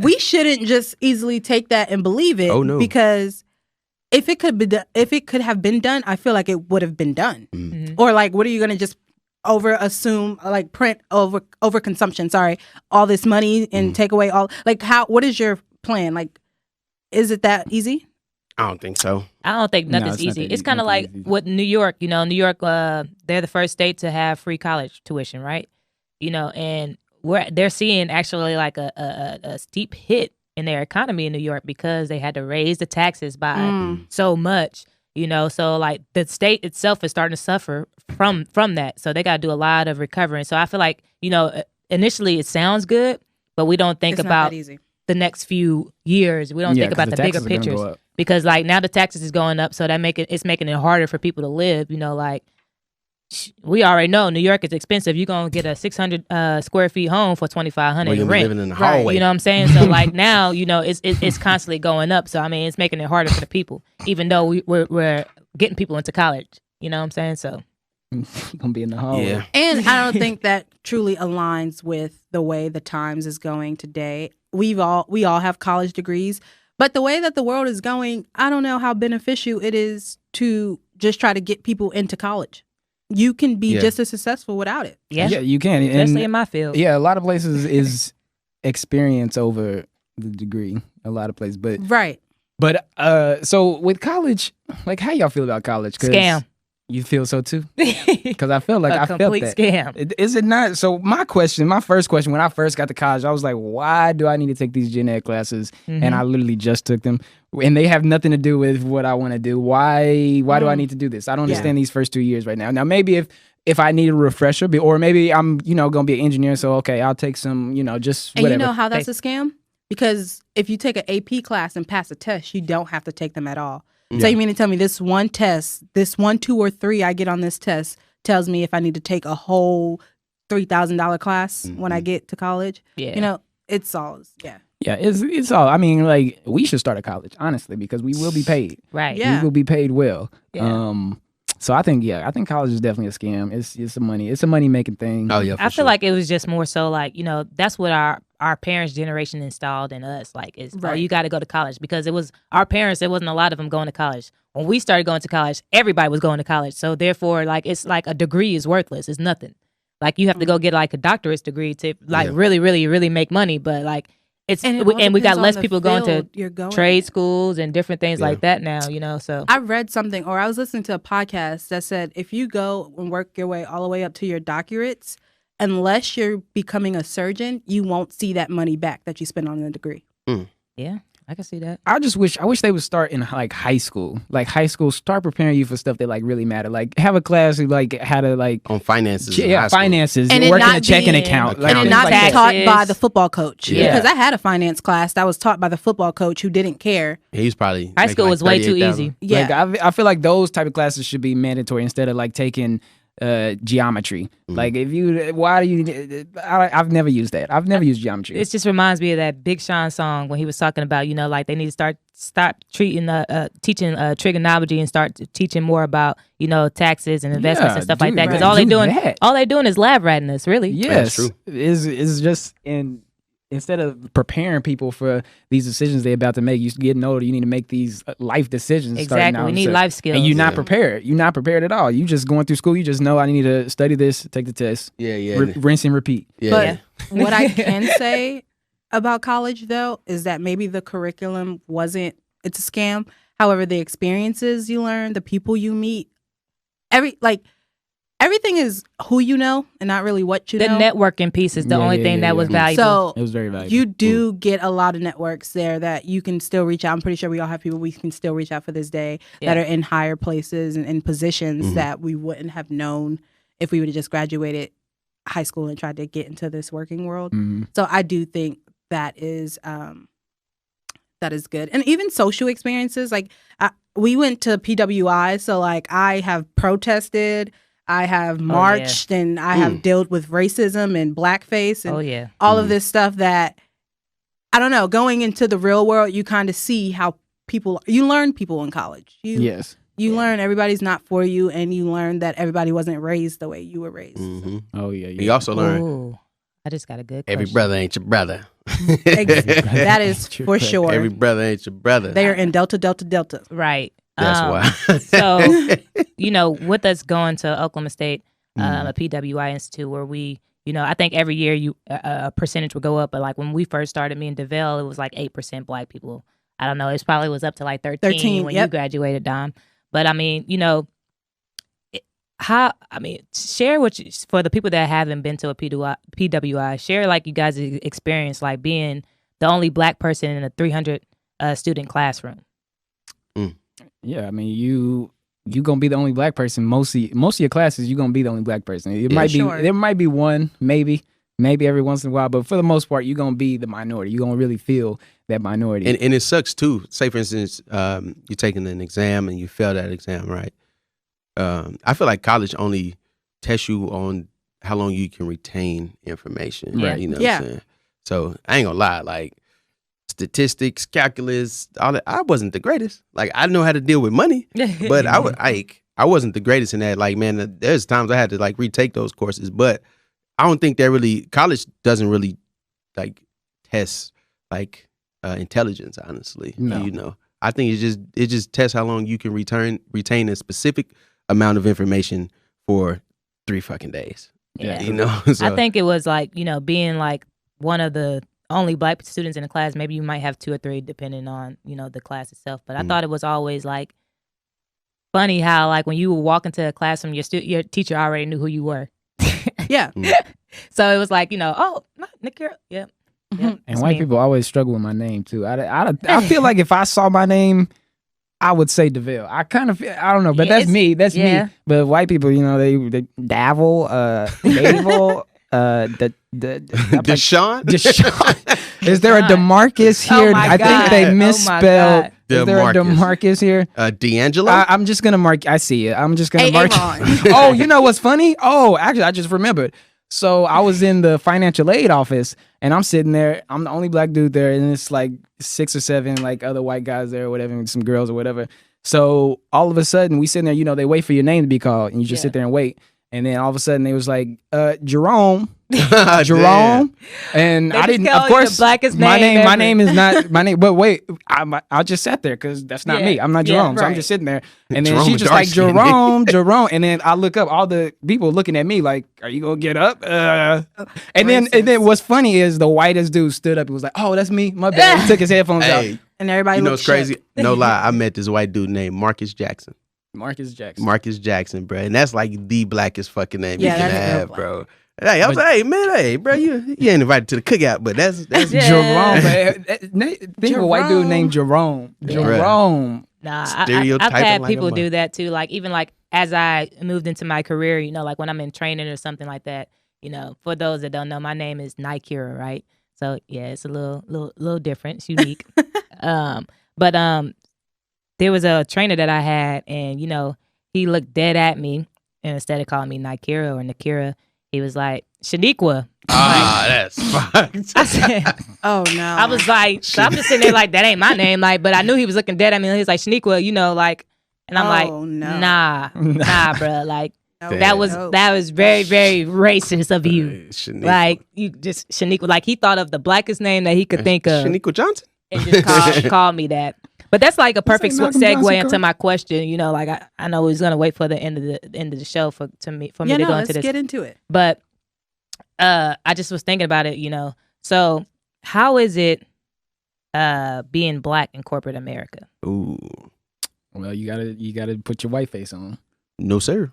we shouldn't just easily take that and believe it. Oh, no. Because if it could have been done, I feel like it would have been done. Mm-hmm. Or like, what are you going to just print over consumption? Sorry, all this money and take away all like how? What is your plan? Like, is it that easy? I don't think so. I don't think nothing's easy. It's kind of like with New York. You know, New York, they're the first state to have free college tuition, right? You know, and they're seeing actually like a steep hit in their economy in New York because they had to raise the taxes by so much. You know, so like the state itself is starting to suffer from that. So they got to do a lot of recovering. So I feel like, you know, initially it sounds good, but we don't think about the next few years. We don't think about the bigger pictures. Because like now the taxes is going up, so it's making it harder for people to live. You know, like we already know New York is expensive. You're gonna get a 600 square feet home for $2,500 rent. Living in the hallway. You know what I'm saying? So like now, you know, it's constantly going up. So I mean, it's making it harder for the people, even though we're getting people into college. You know what I'm saying? So you're gonna be in the hallway. Yeah. And I don't think that truly aligns with the way the Times is going today. We all have college degrees. But the way that the world is going, I don't know how beneficial it is to just try to get people into college. You can be just as successful without it. Yeah, you can. Especially in my field. Yeah, a lot of places is experience over the degree. A lot of places. Right. But so with college, like how y'all feel about college? Scam. You feel so too? Because I feel like I felt that. Complete scam. Is it not? So my first question when I first got to college, I was like, why do I need to take these gen ed classes? And I literally just took them. And they have nothing to do with what I want to do. Why do I need to do this? I don't understand these first 2 years right now. Now, maybe if I need a refresher, or maybe I'm, going to be an engineer, so okay, I'll take some, just whatever. And you know how that's a scam? Because if you take an AP class and pass a test, you don't have to take them at all. Yeah. So you mean to tell me this one test, this 1, 2, or 3 I get on this test tells me if I need to take a whole $3,000 class when I get to college? Yeah. It's all, Yeah, it's all. I mean, like we should start a college, honestly, because we will be paid. Right. Yeah. We will be paid well. Yeah. So I think college is definitely a scam. It's a money making thing. Oh yeah. I feel like it was just more so like, that's what our parents' generation installed in us. Like, you got to go to college, because it was our parents. There wasn't a lot of them going to college. When we started going to college, everybody was going to college. So therefore, like, it's like a degree is worthless. It's nothing. Like, you have to go get like a doctorate's degree to like really, really, really make money. But like, and we got less people going to trade schools and different things like that now, so. I read something, or I was listening to a podcast that said if you go and work your way all the way up to your doctorates, unless you're becoming a surgeon, you won't see that money back that you spent on the degree. Yeah, I can see that. I wish they would start in like high school. Like high school, start preparing you for stuff that like really matter. Like have a class like how to like on finances. Finances, and working a checking account. Like, and it not be taught by the football coach. Yeah. Because I had a finance class that was taught by the football coach who didn't care. He's probably high school was way too easy. Yeah, like, I feel like those type of classes should be mandatory instead of like taking geometry. Like I've never used that. I've never used geometry. It just reminds me of that Big Sean song when he was talking about, like they need to stop teaching trigonometry and start teaching more about, taxes and investments and stuff like that. Because all they doing is lab ratting us, really. Yes, is just instead of preparing people for these decisions they're about to make, you getting older, you need to make these life decisions. Exactly, we need life skills. And you're not prepared. You're not prepared at all. You just going through school. You just know I need to study this, take the test. Rinse and repeat. But what I can say about college, though, is that maybe the curriculum it's a scam. However, the experiences you learn, the people you meet, everything is who you know and not really what you know. The networking piece is the only thing that was valuable. So it was very valuable. You do get a lot of networks there that you can still reach out. I'm pretty sure we all have people we can still reach out for this day that are in higher places and in positions that we wouldn't have known if we would have just graduated high school and tried to get into this working world. So I do think that is good. And even social experiences, like we went to PWI, so like I have protested. I have marched and I have dealt with racism and blackface and all of this stuff that, I don't know, going into the real world, you kind of see how you learn people in college. You learn everybody's not for you, and you learn that everybody wasn't raised the way you were raised. Mm-hmm. Oh, yeah. You also learn. Ooh, I just got a good Every question. brother ain't your brother. That is for sure. Every brother ain't your brother. They are in Delta, Delta, Delta. Right. That's why. So, with us going to Oklahoma State, a PWI institute where we, I think every year a percentage would go up. But like when we first started, me and Davell, it was like 8% Black people. I don't know. It probably was up to like 13 when you graduated, Dom. But I mean, share for the people that haven't been to a PWI, share like you guys' experience, like being the only Black person in a 300 student classroom. Yeah, I mean, you gonna be the only Black person. Most of your classes, you gonna be the only Black person. It might be there might be one, maybe every once in a while, but for the most part, you're gonna be the minority. You're gonna really feel that minority. And it sucks too. Say for instance, you're taking an exam and you fail that exam, right? I feel like college only tests you on how long you can retain information, right? You know what I'm saying? So I ain't gonna lie, like statistics, calculus, all that. I wasn't the greatest. Like I know how to deal with money, but I wasn't the greatest in that. Like, man, there's times I had to like retake those courses, but I don't think college doesn't really like test like intelligence, honestly. No. I think it just tests how long you can retain a specific amount of information for 3 fucking days. Yeah. So, I think it was like, being like one of the only Black students in the class, maybe you might have 2 or 3 depending on, the class itself. But I thought it was always like funny how like when you would walk into a classroom, your teacher already knew who you were. Yeah. So it was like, Nikira, yeah. And white people always struggle with my name too. I feel like if I saw my name, I would say Davell. I kind of I don't know, but that's me. That's me. But white people, they Davell, Davell, Deshaun. Is there a DeMarcus here? I think they misspelled. Is there a DeMarcus here? D'Angelo? I'm just gonna mark. I see it. I'm just gonna mark. Oh, you know what's funny? Oh, actually, I just remembered. So I was in the financial aid office, and I'm sitting there. I'm the only Black dude there, and it's like 6 or 7 like other white guys there, or whatever, and some girls or whatever. So all of a sudden, we sitting there. They wait for your name to be called, and you just sit there and wait. And then all of a sudden, they was like, Jerome. Jerome, and I didn't. Of course, my name is not my name. But wait, I just sat there because that's not me. I'm not Jerome, so I'm just sitting there. And then she's just like Jerome, and then I look up, all the people looking at me like, "Are you gonna get up?" And then what's funny is the whitest dude stood up and was like, "Oh, that's me. My bad." He took his headphones out, and everybody. What's crazy? No lie, I met this white dude named Marcus Jackson. Marcus Jackson, bro, and that's like the blackest fucking name you can have, bro. Hey, I was like, hey, man, bro, you ain't invited to the cookout, but that's Jerome. Think of a white dude named Jerome. Jerome. Nah, I've had people do that too. Like even like as I moved into my career, like when I'm in training or something like that. For those that don't know, my name is Nikira, right? So yeah, it's a little different, it's unique. But there was a trainer that I had, and he looked dead at me, and instead of calling me Nikira or Nikira, he was like, Shaniqua. That's fucked. I said, oh no. I was like, so I'm just sitting there like, that ain't my name. Like, but I knew he was looking dead at me. And he was like, Shaniqua, like, and I'm like, nah, bro. Like, that was very, very racist of you. Like, you just, Shaniqua, like he thought of the blackest name that he could think of. Shaniqua Johnson? And just called me that. But that's like a perfect segue into my question. Like I know he's gonna wait for the end of the show for me to go into this. Let's get into it. But I just was thinking about it. So how is it being Black in corporate America? Ooh, well, you gotta put your white face on. No, sir,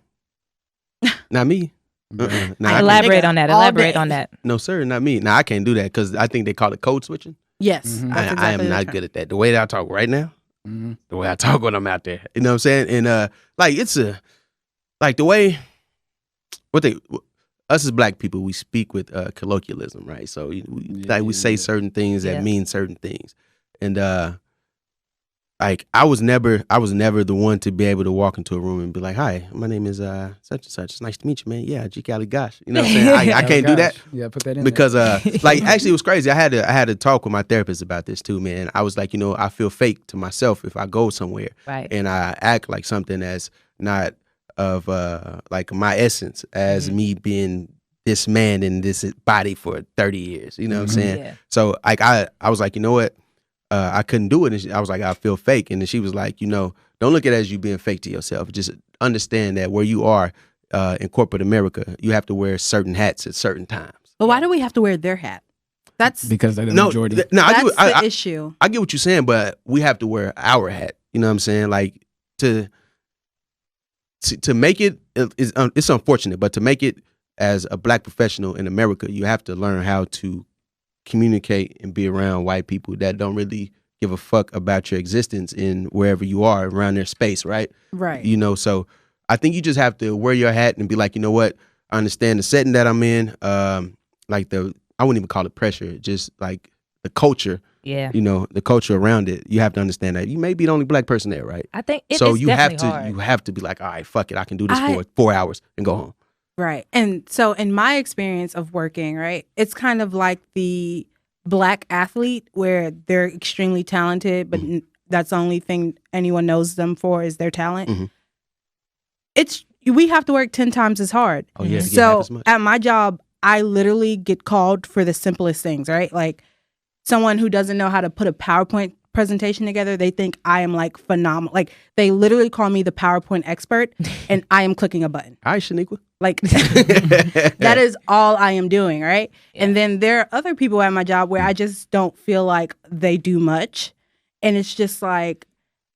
not me. Elaborate on that. No, sir, not me. Nah, I can't do that because I think they call it code switching. Yes, I am not good at that. The way that I talk right now, the way I talk when I'm out there, you know what I'm saying? And like it's the way us as Black people, we speak with colloquialism, right? So we say certain things that mean certain things, and like I was never the one to be able to walk into a room and be like, "Hi, my name is such and such. It's nice to meet you, man. Yeah, G Cali gosh." You know what I'm saying? I can't do that. Yeah, put that in because like actually it was crazy. I had to talk with my therapist about this too, man. I was like, I feel fake to myself if I go somewhere and I act like something that's not of like my essence as me being this man in this body for 30 years. You know what I'm saying? Yeah. So like I was like, you know what? I couldn't do it. And I was like, I feel fake. And then she was like, don't look at it as you being fake to yourself. Just understand that where you are in corporate America, you have to wear certain hats at certain times. But why do we have to wear their hat? That's because they're the majority. That's the issue. I get what you're saying, but we have to wear our hat. You know what I'm saying? Like to make it, it's unfortunate, but to make it as a black professional in America, you have to learn how to communicate and be around white people that don't really give a fuck about your existence in wherever you are around their space, right? Right. So I think you just have to wear your hat and be like, you know what? I understand the setting that I'm in. Like I wouldn't even call it pressure, just like the culture. Yeah. The culture around it. You have to understand that you may be the only black person there, right? I think so. It's You have to. hard. You have to be like, all right, fuck it. I can do this for 4 hours and go home. Right. And so in my experience of working, right, it's kind of like the black athlete where they're extremely talented, but that's the only thing anyone knows them for is their talent. We have to work 10 times as hard. Oh, yeah. So at my job, I literally get called for the simplest things, right? Like someone who doesn't know how to put a PowerPoint presentation together, they think I am like phenomenal. Like they literally call me the PowerPoint expert and I am clicking a button. All right, Shaniqua. Like that is all I am doing, right? Yeah. And then there are other people at my job where I just don't feel like they do much. And it's just like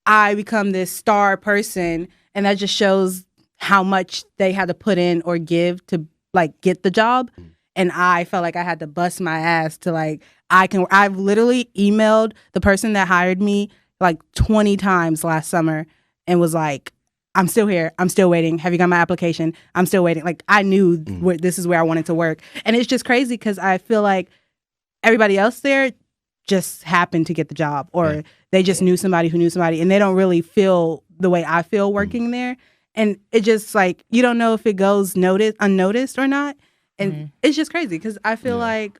I become this star person and that just shows how much they had to put in or give to like get the job. And I felt like I had to bust my ass to like, I've literally emailed the person that hired me like 20 times last summer and was like, I'm still here. I'm still waiting. Have you got my application? I'm still waiting. Like I knew this is where I wanted to work. And it's just crazy because I feel like everybody else there just happened to get the job or they just knew somebody who knew somebody and they don't really feel the way I feel working there. And it just like, you don't know if it goes unnoticed or not. And it's just crazy because I feel like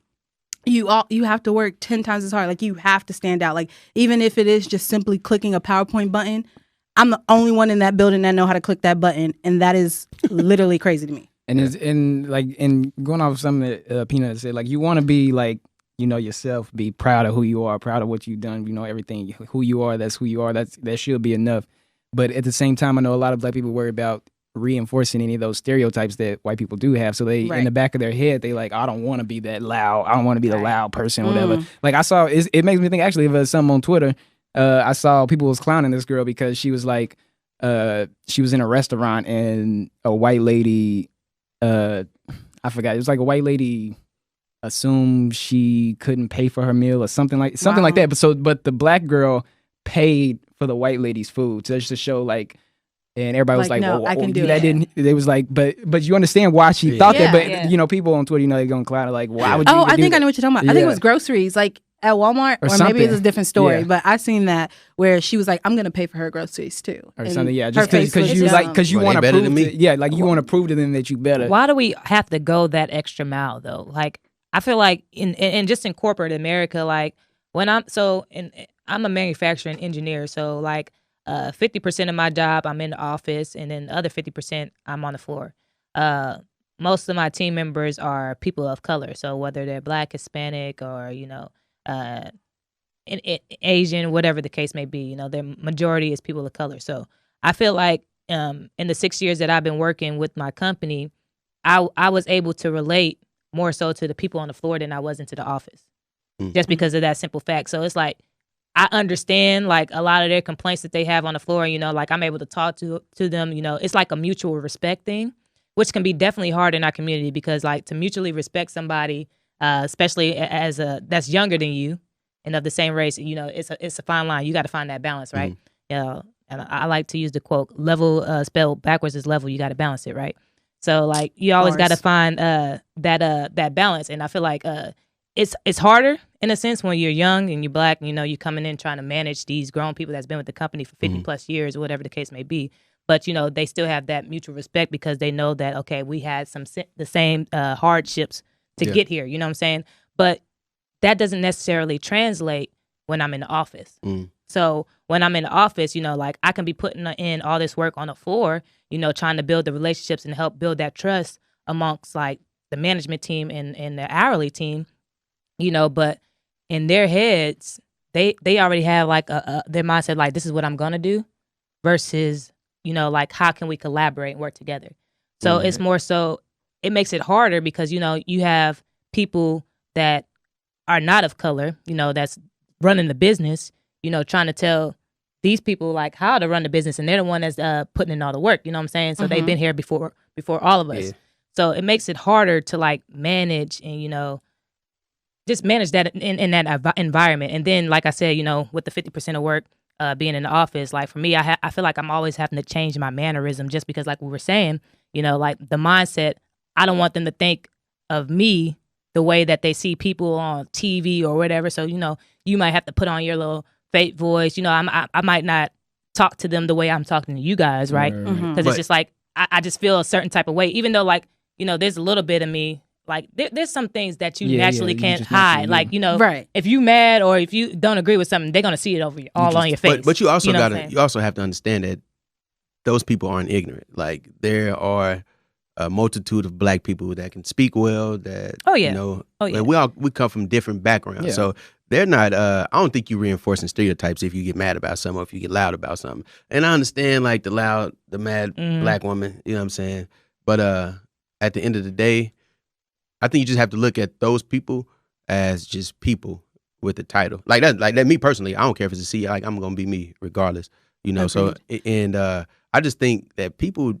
you have to work 10 times as hard. Like you have to stand out. Like even if it is just simply clicking a PowerPoint button, I'm the only one in that building that know how to click that button, and that is literally crazy to me. And it's in going off of something that Peanut said, like you want to be like yourself, be proud of who you are, proud of what you've done. Everything who you are, that's who you are. That should be enough. But at the same time, I know a lot of black people worry about reinforcing any of those stereotypes that white people do have. So they in the back of their head, they like, I don't want to be that loud. I don't want to be the loud person, or whatever. Like I saw, it makes me think actually of something on Twitter. I saw people was clowning this girl because she was like, she was in a restaurant and a white lady, I forgot, it was like a white lady assumed she couldn't pay for her meal or something like that. But the black girl paid for the white lady's food just to show like, and everybody was like, no, well, I can do that it. Didn't. They was like, but you understand why she thought that. But people on Twitter, they're gonna clown her like, why would you? Oh, I think that? I know what you're talking about. I think it was groceries, like at Walmart, or maybe it's a different story. But I seen that where she was like, I'm gonna pay for her groceries too, or and something. Yeah, just because you want to prove to me. Yeah, like you want to prove to them that you better. Why do we have to go that extra mile though? Like I feel like in just in corporate America, like when I'm a manufacturing engineer, so like. 50% of my job, I'm in the office, and then the other 50%, I'm on the floor. Most of my team members are people of color, so whether they're Black, Hispanic, or Asian, whatever the case may be, their majority is people of color. So I feel like in the 6 years that I've been working with my company, I was able to relate more so to the people on the floor than I was into the office, just because of that simple fact. So it's like, I understand like a lot of their complaints that they have on the floor, like I'm able to talk to them, it's like a mutual respect thing, which can be definitely hard in our community because like to mutually respect somebody, especially as that's younger than you and of the same race, it's a fine line. You got to find that balance, right? And I like to use the quote, level spelled backwards is level. You got to balance it, right? So like you always got to find that balance. And I feel like it's harder in a sense when you're young and you're black, and, you're coming in trying to manage these grown people that's been with the company for 50 plus years or whatever the case may be. But, they still have that mutual respect because they know that, okay, we had the same hardships to get here. You know what I'm saying? But that doesn't necessarily translate when I'm in the office. So when I'm in the office, like I can be putting in all this work on the floor, trying to build the relationships and help build that trust amongst like the management team and the hourly team, but in their heads, they already have like their mindset, like this is what I'm going to do versus, like how can we collaborate and work together? So it's more so, it makes it harder because, you have people that are not of color, that's running the business, trying to tell these people like how to run the business, and they're the one that's putting in all the work, you know what I'm saying? So they've been here before all of us. Yeah. So it makes it harder to like manage and, just manage that in that environment. And then, like I said, with the 50% of work being in the office, like for me, I feel like I'm always having to change my mannerism just because, like we were saying, like the mindset, I don't want them to think of me the way that they see people on TV or whatever. So, you might have to put on your little fake voice. I might not talk to them the way I'm talking to you guys, right? Because it's just like, I just feel a certain type of way, even though like, there's a little bit of me, like there's some things that you naturally can't hide. Like, right. If you mad or if you don't agree with something, they're going to see it over on your face. But you also you also have to understand that those people aren't ignorant. Like there are a multitude of black people that can speak well, that, we come from different backgrounds. Yeah. So they're not, I don't think you're reinforcing stereotypes if you get mad about something or if you get loud about something. And I understand like the mad black woman, you know what I'm saying? But at the end of the day, I think you just have to look at those people as just people with a title. Like that, me personally, I don't care if it's a CEO, like I'm going to be me regardless, Okay. So, and I just think that people,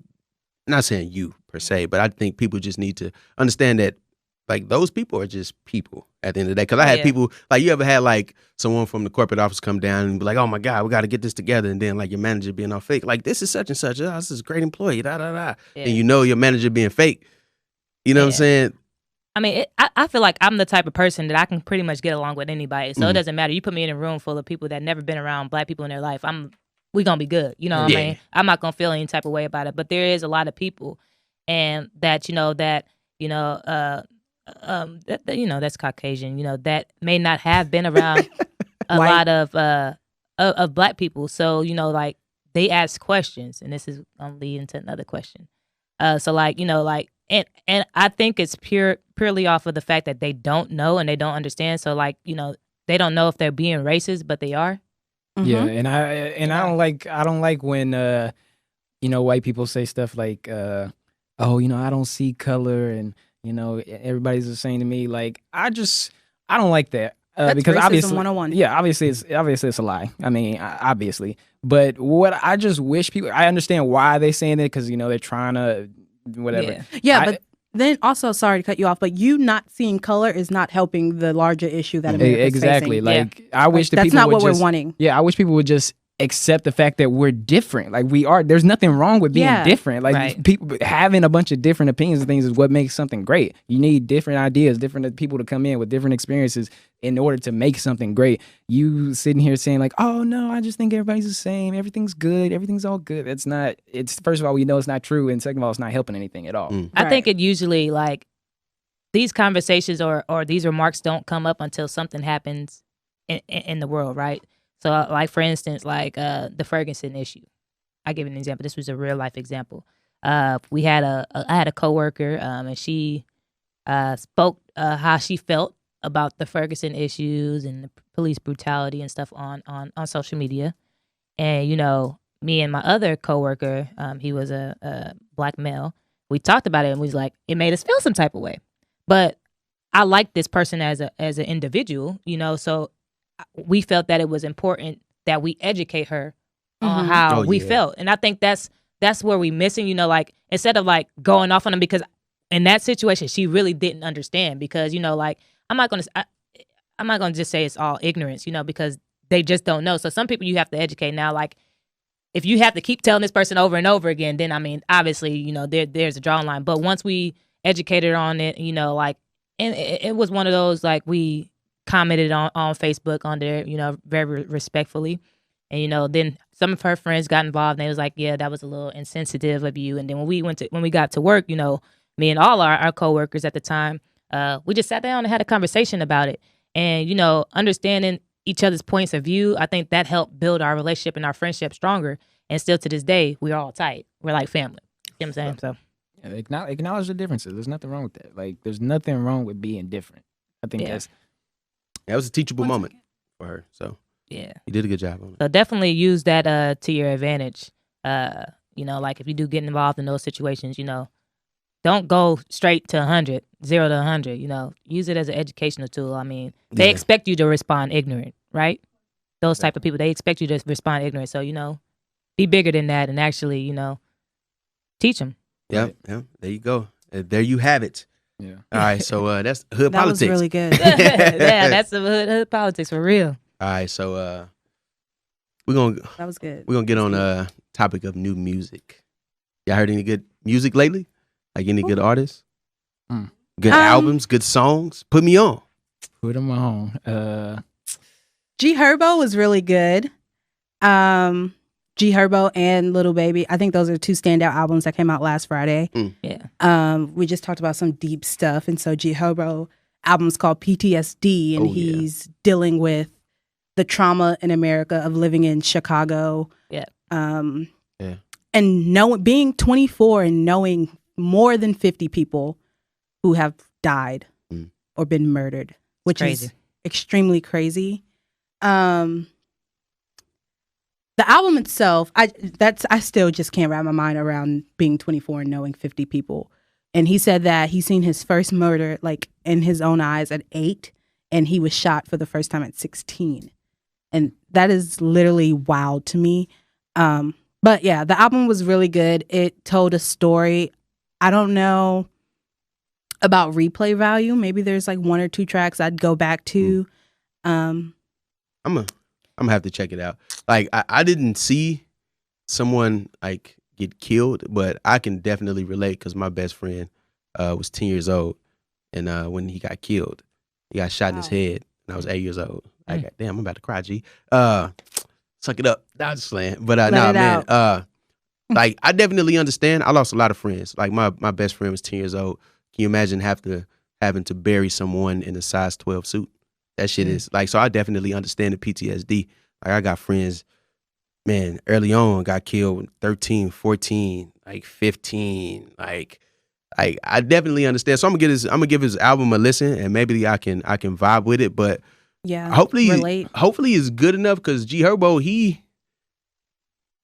not saying you per se, but I think people just need to understand that like those people are just people at the end of the day. Because I had people, like you ever had like someone from the corporate office come down and be like, oh my God, we got to get this together. And then like your manager being all fake. Like this is such and such. Oh, this is a great employee. And your manager being fake. You know what I'm saying? I mean, I feel like I'm the type of person that I can pretty much get along with anybody. So it doesn't matter. You put me in a room full of people that never been around black people in their life. We going to be good. You know what I mean? I'm not going to feel any type of way about it. But there is a lot of people and that, that's Caucasian, that may not have been around a lot of black people. So, like they ask questions, and this is going to lead into another question. So like, and I think it's purely off of the fact that they don't know and they don't understand. So like, they don't know if they're being racist, but they are. Yeah, and I don't like when white people say stuff like I don't see color, and everybody's the same to me. Like I don't like that. Because obviously 101. Yeah, obviously it's a lie. I mean, obviously. But what I just wish people, I understand why they saying it, because they're trying to whatever. Yeah, but then also, sorry to cut you off, but you not seeing color is not helping the larger issue that America's exactly. facing. Like I wish that's not what we're wanting. Yeah, I wish people would just accept the fact that we're different. Like we are. There's nothing wrong with being different. Like people having a bunch of different opinions and things is what makes something great. You need different ideas, different people to come in with different experiences in order to make something great. You sitting here saying like, oh no, I just think everybody's the same. Everything's good. Everything's all good. It's not. It's first of all, we know it's not true, and second of all, it's not helping anything at all. I think it usually like these conversations or these remarks don't come up until something happens in the world, right? So, like for instance, like the Ferguson issue. I give an example. This was a real life example. I had a coworker, and she spoke how she felt about the Ferguson issues and the police brutality and stuff on social media. And me and my other coworker, he was a black male. We talked about it, and we was like, it made us feel some type of way. But I liked this person as an individual, so we felt that it was important that we educate her on how we felt. And I think that's where we missing, like instead of like going off on them, because in that situation, she really didn't understand, because, like, I'm not going to just say it's all ignorance, because they just don't know. So some people you have to educate. Now, like if you have to keep telling this person over and over again, then I mean, obviously, there's a drawing line. But once we educate her on it, like and it was one of those, like, we commented on Facebook on there, you know, very respectfully. And, you know, then some of her friends got involved and they was like, yeah, that was a little insensitive of you. And then when we got to work, you know, me and all our coworkers at the time, we just sat down and had a conversation about it. And, you know, understanding each other's points of view, I think that helped build our relationship and our friendship stronger. And still to this day, we're all tight. We're like family. You know what I'm saying? So yeah, acknowledge the differences. There's nothing wrong with that. Like, there's nothing wrong with being different. I think that was a teachable moment for her. So yeah, you did a good job on it. So definitely use that to your advantage. You know, like if you do get involved in those situations, you know, don't go straight to 100, 0 to 100. You know, use it as an educational tool. I mean, they expect you to respond ignorant, right? Those type of people, they expect you to respond ignorant. So, you know, be bigger than that and actually, you know, teach them. Yeah. There you go. There you have it. Yeah. All right. So that's hood politics. That was really good. Yeah, that's the hood politics for real. All right. So that was good. We're gonna get on the topic of new music. Y'all heard any good music lately? Like any good artists? Good albums, good songs? Put me on. Put them on. G Herbo was really good. G Herbo and Lil Baby. I think those are two standout albums that came out last Friday. Yeah. We just talked about some deep stuff. And so G Herbo album's called PTSD. And he's dealing with the trauma in America of living in Chicago. Yeah. And being 24 and knowing more than 50 people who have died or been murdered, which is extremely crazy. The album itself, I still just can't wrap my mind around being 24 and knowing 50 people. And he said that he seen his first murder like in his own eyes at 8, and he was shot for the first time at 16. And that is literally wild to me. But yeah, the album was really good. It told a story. I don't know about replay value. Maybe there's like 1 or 2 tracks I'd go back to. I'm gonna have to check it out. Like I didn't see someone like get killed, but I can definitely relate because my best friend was 10 years old, and when he got killed, he got shot in his head, and I was 8 years old. I got damn, I'm about to cry. G, suck it up. Nah, just playing. But nah, man. Like I definitely understand. I lost a lot of friends. Like my best friend was 10 years old. Can you imagine having to bury someone in a size 12 suit? That shit is like, so I definitely understand the PTSD. Like I got friends, man, early on got killed 13, 14, like 15. Like I definitely understand. So I'm gonna give his album a listen, and maybe I can vibe with it. But yeah, hopefully it's good enough because G Herbo, he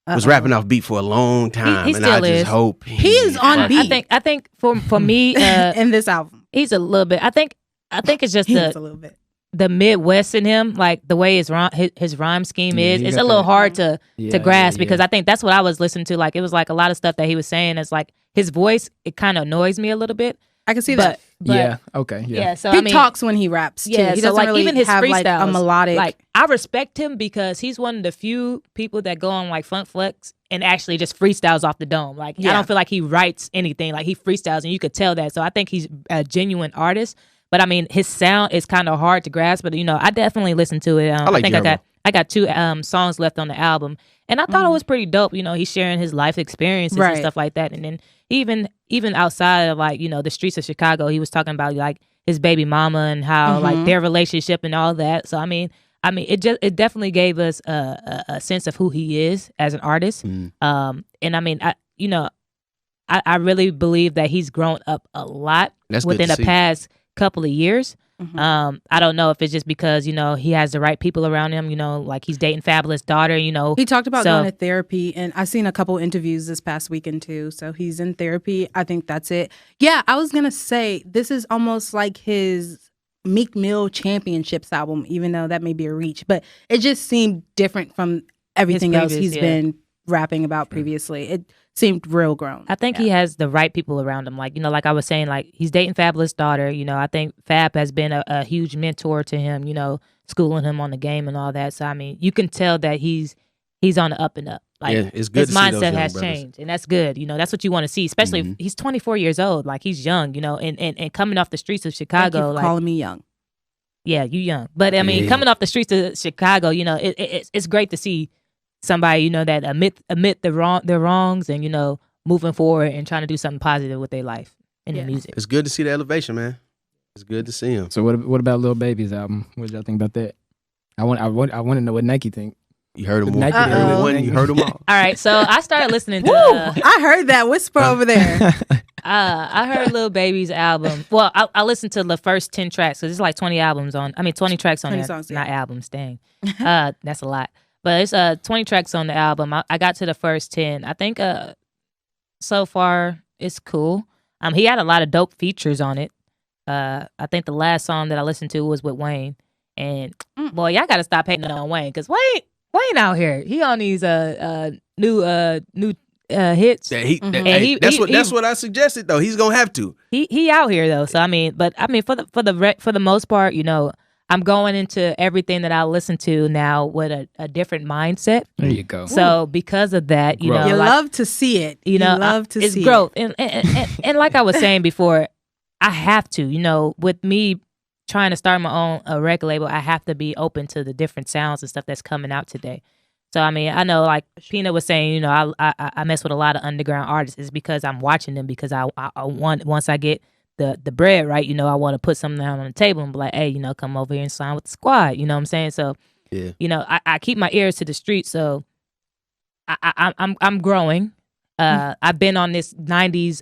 was rapping off beat for a long time. He still is. Just hope he is on beat. I think for me in this album, he's a little bit. I think it's just a little bit. The Midwest in him, like the way his rhyme scheme is, it's a little hard to grasp because I think that's what I was listening to. Like it was like a lot of stuff that he was saying. It's like his voice, it kind of annoys me a little bit. I can see that. But yeah. So he talks when he raps too. Yeah, he so doesn't like really even his have freestyles, like a melodic. Like I respect him because he's one of the few people that go on like Funk Flex and actually just freestyles off the dome. Like I don't feel like he writes anything. Like he freestyles, and you could tell that. So I think he's a genuine artist. But I mean, his sound is kind of hard to grasp. But you know, I definitely listened to it. I think I got 2 songs left on the album, and I thought it was pretty dope. You know, he's sharing his life experiences and stuff like that. And then even outside of like, you know, the streets of Chicago, he was talking about like his baby mama and how like their relationship and all that. So I mean, it definitely gave us a sense of who he is as an artist. And I mean, I really believe that he's grown up a lot within the past couple of years. I don't know if it's just because, you know, he has the right people around him, you know, like he's dating Fabulous daughter, you know. He talked about going to therapy, and I've seen a couple interviews this past weekend too. So he's in therapy. I think that's it. Yeah, I was going to say this is almost like his Meek Mill Championships album, even though that may be a reach, but it just seemed different from everything else he's been rapping about previously. It seemed real grown. I think he has the right people around him. Like, you know, like I was saying, like he's dating Fabulous daughter. You know, I think Fab has been a huge mentor to him, you know, schooling him on the game and all that. So, I mean, you can tell that he's on the up and up. Like it's good his to see those mindset young has brothers. changed, and that's good. You know, that's what you want to see, especially if he's 24 years old. Like he's young, you know, and coming off the streets of Chicago. Thank you for like calling me young. Yeah, you young, but I mean, coming off the streets of Chicago, you know, it's great to see somebody, you know, that admit their wrongs and, you know, moving forward and trying to do something positive with their life in the music. It's good to see the elevation, man. It's good to see him. So what about Lil Baby's album? What y'all think about that? I want to know what Nike think. You heard him all. You heard them all. All right, so I started listening to. I heard that whisper over there. I heard Lil Baby's album. Well, I listened to the first 10 tracks because it's like 20 albums on. I mean, 20 tracks on 20 there, songs, not albums. Dang, that's a lot. But it's 20 tracks on the album. I got to the first 10. I think so far it's cool. He had a lot of dope features on it. I think the last song that I listened to was with Wayne. And boy, y'all gotta stop hating on Wayne because Wayne out here. He on these new hits. That's what I suggested though. He's gonna have to. He out here though. So I mean, for the most part, you know, I'm going into everything that I listen to now with a different mindset. There you go. So because of that, you know, you love to see it. You know, it's growth. And like I was saying before, I have to, you know, with me trying to start my own record label, I have to be open to the different sounds and stuff that's coming out today. So I mean, I know like Peanut was saying, you know, I mess with a lot of underground artists. It's because I'm watching them because I want, once I get the bread right, you know, I want to put something down on the table and be like, hey, you know, come over here and sign with the squad. You know what I'm saying? So you know, I keep my ears to the street. So I'm growing. I've been on this 90s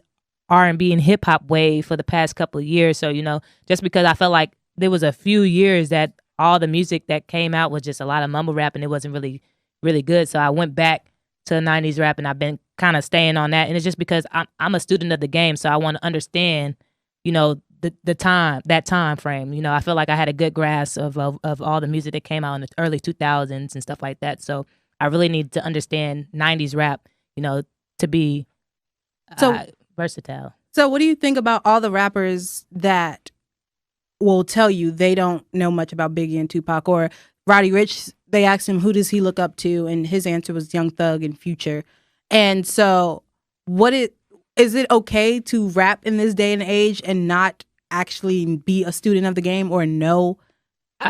R&B and hip hop wave for the past couple of years. So, you know, just because I felt like there was a few years that all the music that came out was just a lot of mumble rap and it wasn't really, really good. So I went back to 90s rap and I've been kind of staying on that. And it's just because I'm a student of the game. So I want to understand, you know, that time frame. You know, I feel like I had a good grasp of all the music that came out in the early 2000s and stuff like that. So I really need to understand 90s rap, you know, to be versatile. So what do you think about all the rappers that will tell you they don't know much about Biggie and Tupac? Or Roddy Ricch, they asked him who does he look up to, and his answer was Young Thug and Future. And so is it okay to rap in this day and age and not actually be a student of the game or know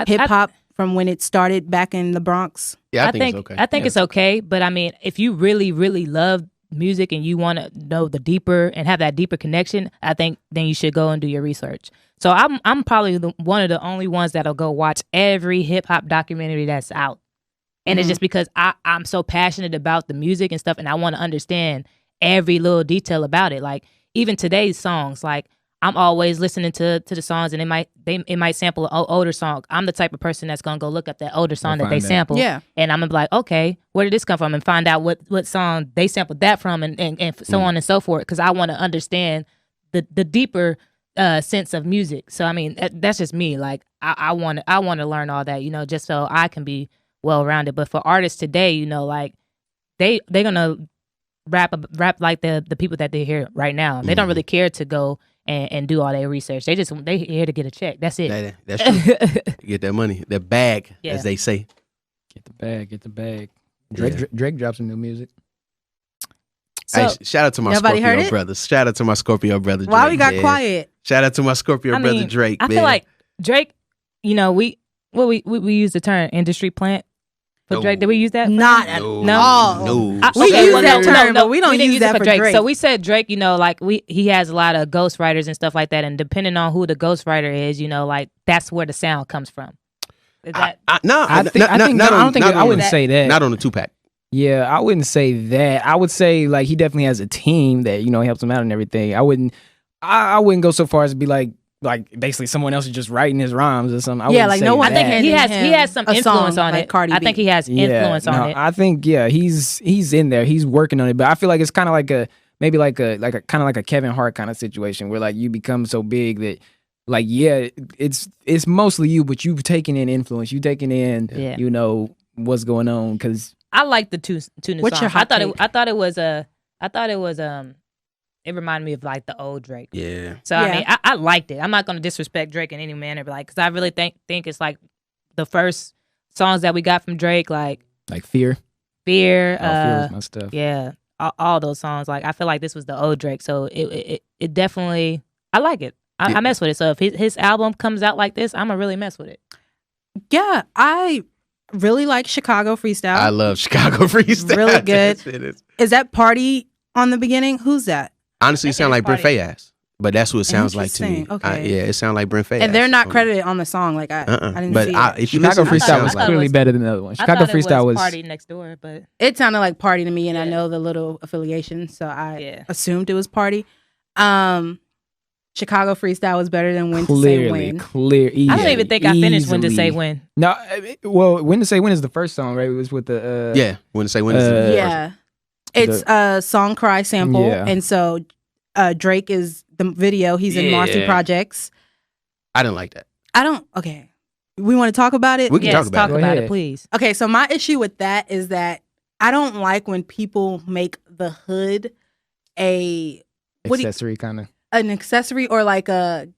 hip hop from when it started back in the Bronx? Yeah, I think it's okay. I think it's okay, but I mean, if you really, really love music and you want to know the deeper and have that deeper connection, I think then you should go and do your research. So I'm probably one of the only ones that'll go watch every hip hop documentary that's out. And it's just because I'm so passionate about the music and stuff, and I want to understand every little detail about it. Like even today's songs, like I'm always listening to the songs, and it might sample an older song. I'm the type of person that's gonna go look up that older song that they sample, and I'm gonna be like, okay, where did this come from, and find out what song they sampled that from, and so on and so forth, because I want to understand the deeper sense of music. So I mean, that's just me. Like I want to learn all that, you know, just so I can be well rounded. But for artists today, you know, like they're gonna rap like the people that they hear right now. They don't really care to go and do all their research. They here to get a check. That's it. That's true. Get that money, that bag, as they say. Get the bag. Drake dropped some new music. So, hey, shout out to my Scorpio brothers. Shout out to my Scorpio brother Drake. Why we got quiet? Shout out to my Scorpio brother Drake. I feel like Drake, you know, we use the term industry plant. For Drake, did we use that? Not at all. No. We use that term, but we don't use that for Drake. So we said Drake, you know, like he has a lot of ghostwriters and stuff like that, and depending on who the ghostwriter is, you know, like that's where the sound comes from. Is that? I wouldn't say that. Not on the Tupac. Yeah, I wouldn't say that. I would say like he definitely has a team that, you know, helps him out and everything. I wouldn't go so far as to be like basically someone else is just writing his rhymes or something. I think he has some influence on it. I think he has influence on it. I think he's in there. He's working on it. But I feel like it's kind of like a kind of like a Kevin Hart kind of situation where like you become so big that like it's mostly you, but you've taken in influence. You've taken in you know what's going on because. I like the two new songs. I thought it was it reminded me of like the old Drake. Yeah. So I mean, I liked it. I'm not gonna disrespect Drake in any manner, but like, cause I really think it's like the first songs that we got from Drake, like Fear. Fear. Fear was my stuff. Yeah, all those songs. Like I feel like this was the old Drake, so it definitely. I like it. I mess with it. So if his album comes out like this, I'm gonna really mess with it. Yeah, I really like Chicago Freestyle. I love Chicago Freestyle. Really good. Is that Party on the beginning? Who's that? Honestly, it sounds like Brent Faiyaz ass. But that's what it sounds like to me. Okay. Yeah, it sounds like Brent Faiyaz. And they're not credited on the song. Like I didn't see it. If you Chicago listen, Freestyle was clearly better than the other one. Chicago Freestyle was Party Next Door, but it sounded like Party to me, and I know the little affiliation, so I assumed it was Party. Chicago Freestyle was better than When to Say When. Easy, I don't even think I finished When to Say When. No, well, When to Say When is the first song, right? It was with the When to Say When. Is it's a Song Cry sample, and so Drake is the video. He's in Marcy Projects. I didn't like that. I don't. Okay, we want to talk about it. We can talk about it, please. Okay, so my issue with that is that I don't like when people make the hood accessory kind of. An accessory or like a,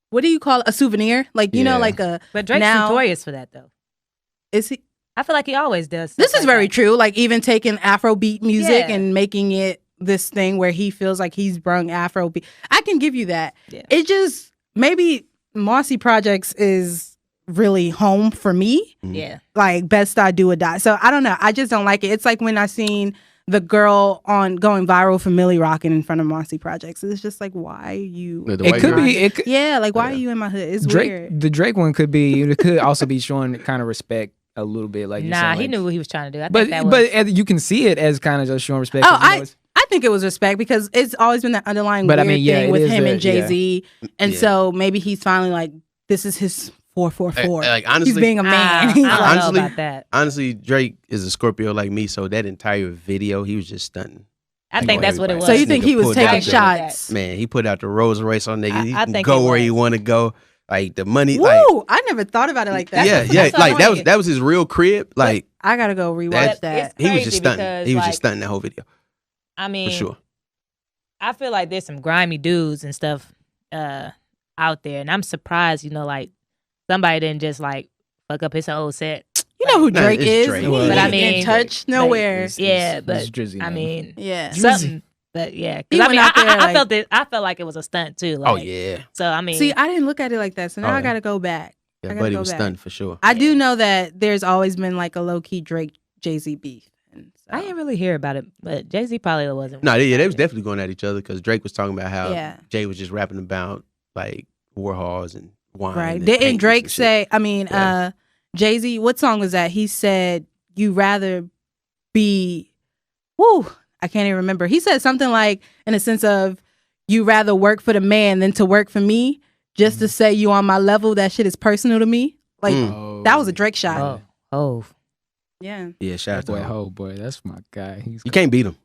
what do you call it? A souvenir? Like, you know, like a. But Drake's notorious for that though. Is he? I feel like he always does. This is very true. Like even taking Afrobeat music and making it this thing where he feels like he's brung Afrobeat. I can give you that. Yeah. It just, maybe Marcy Projects is really home for me. Yeah. Like Best I Do or Die. So I don't know. I just don't like it. It's like when I seen the girl on going viral for Millie rocking in front of Marcy Projects. It's just like, why are you? It could be. Like why are you in my hood? It's Drake, weird. The Drake one could be. It could also be showing kind of respect a little bit. Like he knew what he was trying to do. But you can see it as kind of just showing respect. I think it was respect because it's always been that underlying weird thing with him and Jay-Z, and so maybe he's finally like, this is his 444. Like honestly, he's being a man. I don't know about that. Honestly, Drake is a Scorpio like me, so that entire video, he was just stunting. I think that's what it was. So you think he was taking shots? Man, he put out the Rolls Royce on niggas. He I can think go where he want to go. Like the money. Woo! Like, I never thought about it like that. Yeah. Like that was his real crib. Like I gotta go rewatch that. He was just stunting. He was just stunting that whole video. I mean, for sure. I feel like there's some grimy dudes and stuff out there, and I'm surprised. You know, like somebody didn't just like fuck up his whole set. You know who Drake is, Drake. But I mean, in touch nowhere. But Drizzy, I mean, something. But because I mean, I felt it. I felt like it was a stunt too. Like, oh yeah. So I mean, see, I didn't look at it like that. So now I gotta go back. Yeah, but he was stunned for sure. I do know that there's always been like a low key Drake Jay-Z beef. And so. I didn't really hear about it, but Jay-Z probably wasn't. No, they was definitely going at each other because Drake was talking about how Jay was just rapping about like Warhols and wine. Right? Didn't Drake say? I mean, Jay-Z. What song was that? He said, "You rather be." Woo. I can't even remember. He said something like, in a sense of, you rather work for the man than to work for me, just to say you on my level. That shit is personal to me. Like that was a Drake shot. Oh. Yeah. Yeah, shout out to him. Oh boy, that's my guy. You can't beat him.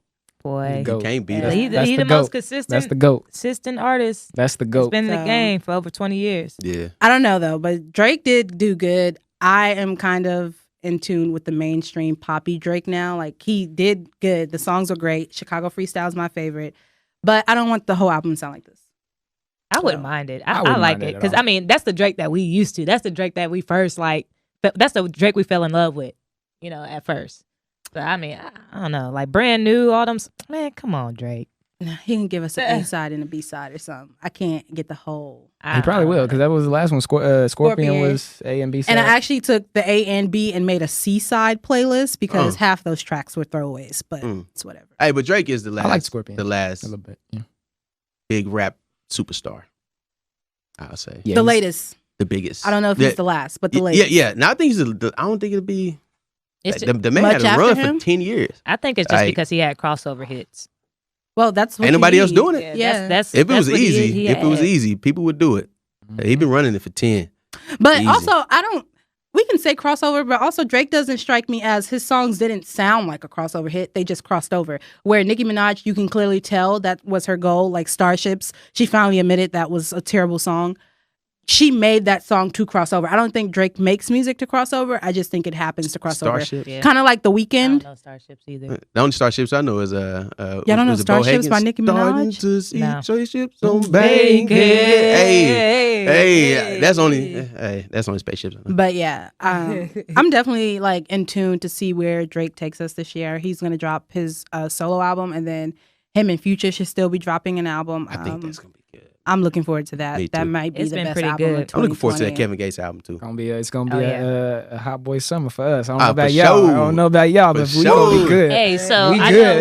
Boy. You can't beat him. He's the most consistent. That's the GOAT. Consistent artist. That's the GOAT. He's been in the game for over 20 years. Yeah. I don't know though, but Drake did do good. I am kind of in tune with the mainstream poppy Drake now. Like he did good. The songs were great. Chicago Freestyle is my favorite, but I don't want the whole album to sound like this. I wouldn't mind it. I like it because I mean that's the Drake that we used to. That's the Drake that we first like. That's the Drake we fell in love with, you know, at first. But I mean, I don't know, like brand new, all them. Man, come on, Drake. He can give us an A side and a B side or something. I can't get the whole. He probably will because that was the last one. Scorpion was A and B side. And I actually took the A and B and made a C side playlist because half those tracks were throwaways. But it's whatever. Hey, but Drake is the last. I like Scorpion. The last a little bit. Yeah. Big rap superstar. I'll say the latest, the biggest. I don't know if he's the last, but the latest. Yeah. Now I think he's. I don't think it'll be. The man had a run for 10 years. I think it's just because he had crossover hits. Well, that's what ain't nobody else doing it. Yeah, that's if it was easy. If it was easy, people would do it. He been running it for 10. But also, we can say crossover, but also Drake doesn't strike me as his songs didn't sound like a crossover hit. They just crossed over. Where Nicki Minaj, you can clearly tell that was her goal. Like Starships, she finally admitted that was a terrible song. She made that song to cross over. I don't think Drake makes music to cross over. I just think it happens to cross over. Yeah. Kind of like The Weeknd. I don't know Starships either. The only Starships I know is y'all don't know Starships by Nicki Minaj? To see No. Starships on Bankhead. Hey, Hey, that's only spaceships. But yeah, I'm definitely like in tune to see where Drake takes us this year. He's gonna drop his solo album, and then him and Future should still be dropping an album. I think that's gonna be good. I'm looking forward to that. That might be It's the been best pretty album. good. I'm looking forward to that Kevin Gates album too. It's gonna be a hot boy summer for us. I don't know about for y'all. sure. I don't know about y'all, but we gonna be good. Hey, so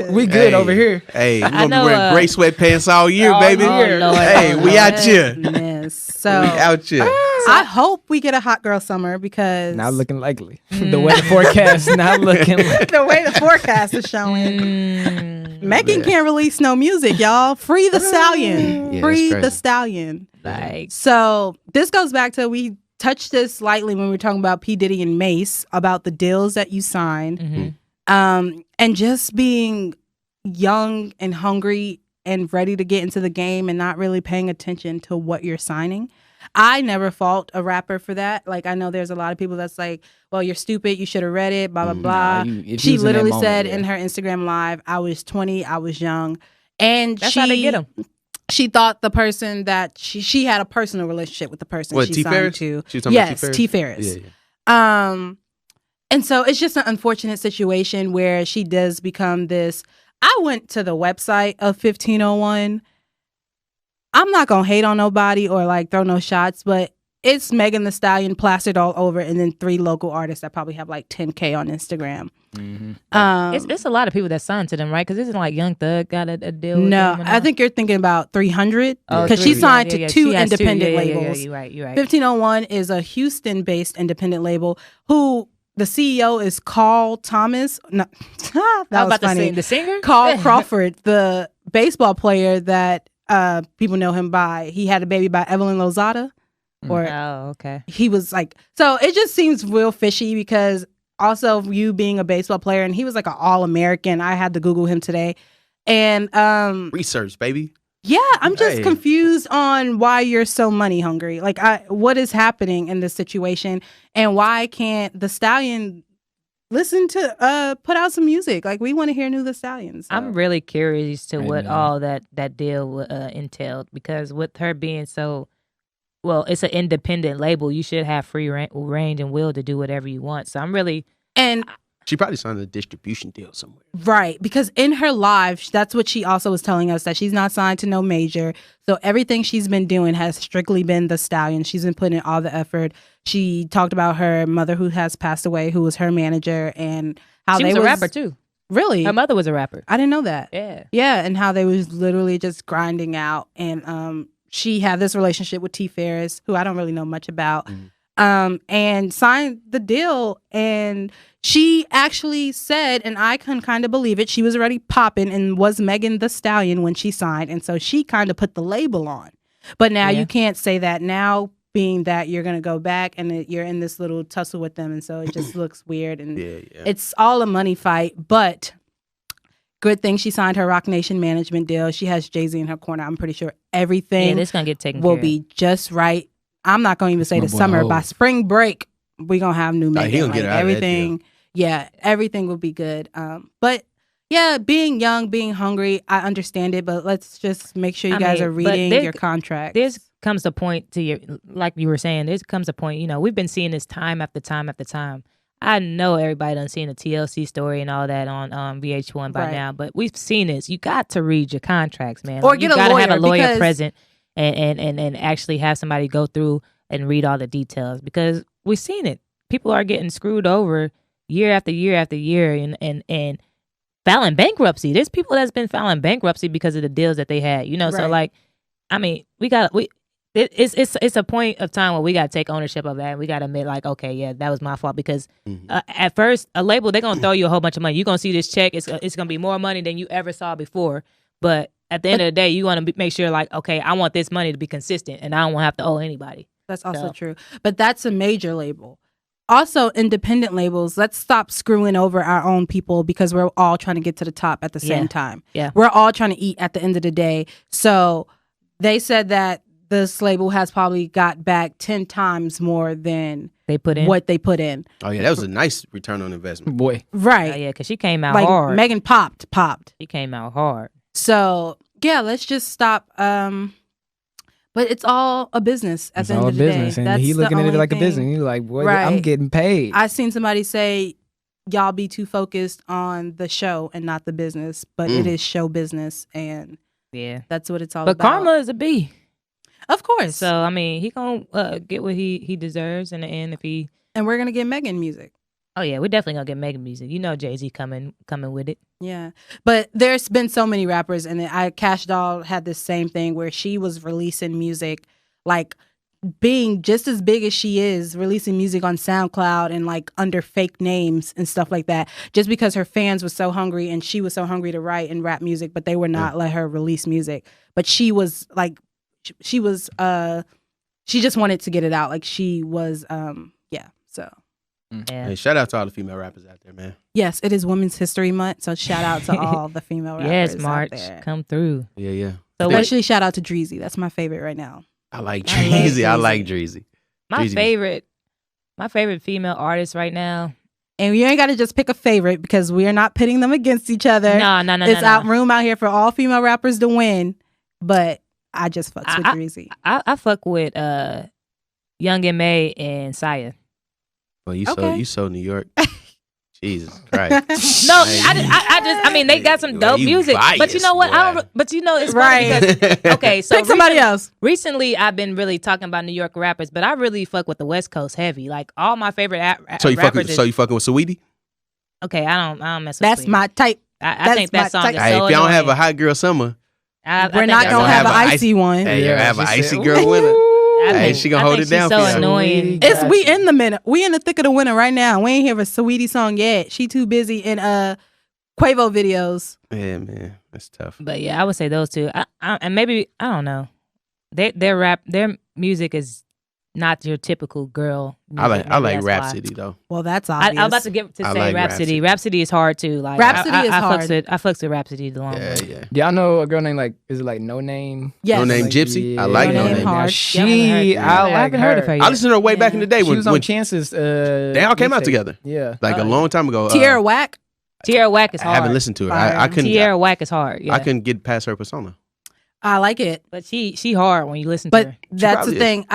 we good over here. Hey, we're gonna be wearing gray sweatpants all year, baby. Hey, we out here. So we out here. I hope we get a hot girl summer because not looking likely. The way the forecast not looking like. The way the forecast is showing. Megan can't release no music, y'all. Free the stallion. Yeah, Free the stallion. Like, so this goes back to, we touched this lightly when we were talking about P. Diddy and Mace, about the deals that you signed. And just being young and hungry and ready to get into the game and not really paying attention to what you're signing. I never fault a rapper for that. Like, I know there's a lot of people that's like, well, you're stupid, you should have read it, blah, blah, blah. She literally said in her Instagram live, I was 20, I was young. And that's how they get them. She thought the person that she had a personal relationship with the person she signed to. Yes, T. Ferris. Yeah. And so it's just an unfortunate situation where she does become this. I went to the website of 1501. I'm not going to hate on nobody or like throw no shots, but it's Megan Thee Stallion plastered all over, and then 3 local artists that probably have like 10K on Instagram. It's a lot of people that signed to them, right? Because isn't like Young Thug got a deal with No, them I think you're thinking about 300 because she signed to 2 independent labels. You're right. 1501 is a Houston-based independent label who the CEO is Carl Thomas. No, that was funny. The singer? Carl Crawford, the baseball player that people know him by. He had a baby by Evelyn Lozada. Okay. He was like, so it just seems real fishy because also you being a baseball player, and he was like an All-American. I had to Google him today. And research, baby. Yeah, I'm just confused on why you're so money hungry. Like, what is happening in this situation, and why can't the Stallion listen to put out some music? Like, we want to hear new The Stallion. So. I'm really curious to what all that deal entailed, because with her being so, well, it's an independent label. You should have free range and will to do whatever you want. So I'm really she probably signed a distribution deal somewhere. Right, because in her live, that's what she also was telling us, that she's not signed to no major. So everything she's been doing has strictly been The Stallion. She's been putting in all the effort. She talked about her mother who has passed away, who was her manager, and how she was a rapper too. Really? Her mother was a rapper. I didn't know that. Yeah. Yeah, and how they was literally just grinding out. And she had this relationship with T. Ferris, who I don't really know much about. And signed the deal, and she actually said, and I can kind of believe it, she was already popping and was Megan Thee Stallion when she signed, and so she kind of put the label on. But now you can't say that now, being that you're going to go back and you're in this little tussle with them, and so it just looks weird, and it's all a money fight. But good thing she signed her Roc Nation management deal. She has Jay-Z in her corner. I'm pretty sure everything it's gonna get taken will care be just right. I'm not going to even say the summer. By spring break, we're going to have new Megan. He'll get out everything. Of that deal. Yeah, everything will be good. But yeah, being young, being hungry, I understand it. But let's just make sure you guys are reading your contract. There's comes a point to your, like you were saying, there comes a point, you know, we've been seeing this time after time after time. I know everybody done seen the TLC story and all that on VH1 by now, but we've seen this. You got to read your contracts, man. Or get a lawyer. You got to have a lawyer present and actually have somebody go through and read all the details, because we've seen it. People are getting screwed over year after year after year and filing bankruptcy. There's people that's been filing bankruptcy because of the deals that they had, you know? So like, I mean, it's a point of time where we got to take ownership of that, and we got to admit, like, okay, yeah, that was my fault, because at first, a label, they're going to throw you a whole bunch of money. You're going to see this check. It's going to be more money than you ever saw before. But at the end of the day, you want to make sure, like, okay, I want this money to be consistent, and I don't want to have to owe anybody. That's also true. But that's a major label. Also, independent labels, let's stop screwing over our own people, because we're all trying to get to the top at the same time. Yeah. We're all trying to eat at the end of the day. So they said that this label has probably got back 10 times more than what they put in. Oh, yeah, that was a nice return on investment. Boy. Right. Yeah, because she came out like, hard. Megan popped. She came out hard. So, yeah, let's just stop. But But it's all a business at the end of the day. And That's he looking the at it only like a thing. business. He's like, boy, Right. I'm getting paid. I seen somebody say, y'all be too focused on the show and not the business. But it is show business, and that's what it's all about. But karma is a B. Of course. So, I mean, he gonna get what he deserves in the end if he... And we're going to get Megan music. Oh, yeah, we're definitely going to get Megan music. You know Jay-Z coming with it. Yeah. But there's been so many rappers, and Cash Doll had this same thing where she was releasing music, like being just as big as she is, releasing music on SoundCloud and like under fake names and stuff like that, just because her fans were so hungry and she was so hungry to write and rap music, but they would not let her release music. But she was like, she just wanted to get it out. Like she was, so. Hey, shout out to all the female rappers out there, man. Yes, it is Women's History Month, so shout out to all the female rappers Yes, out March, there. come through. Yeah. So Especially shout out to Dreezy. That's my favorite right now. I like Dreezy. I like Dreezy. My favorite female artist right now. And you ain't got to just pick a favorite because we are not pitting them against each other. No. It's room out here for all female rappers to win, but I just fucks with Dreezy. I fuck with Young M.A. and Saya. Well, you so New York. Jesus Christ. No, I mean, they got some dope music, biased, but you know what? boy. But you know, it's Right. funny because okay, so Pick somebody else. Recently, I've been really talking about New York rappers, but I really fuck with the West Coast heavy. Like all my favorite So you rappers. fucking with Saweetie? Okay, I don't mess with. That's Saweetie. my type. I think that song is Hey, so if y'all don't have a annoying. hot girl summer, I We're think not that going to song- have an icy one. hey, you have an she icy said, girl winner. I Hey, think- she gonna I hold think it down she's for so you. annoying. It's we in the thick of the winter right now. We ain't hear a Saweetie song yet. She too busy in Quavo videos. Yeah, man, that's tough. But yeah, I would say those two. And maybe I don't know. Their music is not your typical girl. I music. like Maybe that's Rhapsody why. though. Well, that's obvious. I was about to I say like Rhapsody. Rhapsody is hard too. Like Rhapsody is I hard. fucks with Rhapsody the long way. Yeah. Y'all know a girl named is it like No Name? Yes. No Name Like, Gypsy. yeah. I like No No Name Name. hard. Now, I she, haven't I like haven't heard of her her. yet. I listened to her way back Yeah. in the day She when was on Chance's. they all came out mixtape. together, Yeah. like a long time ago. Tierra Whack. Tierra Whack is I hard. haven't listened to her. Fire. I couldn't. Tierra Whack is hard. Yeah. I couldn't get past her persona. I like it. But she hard when you listen to But her. that's the probably thing.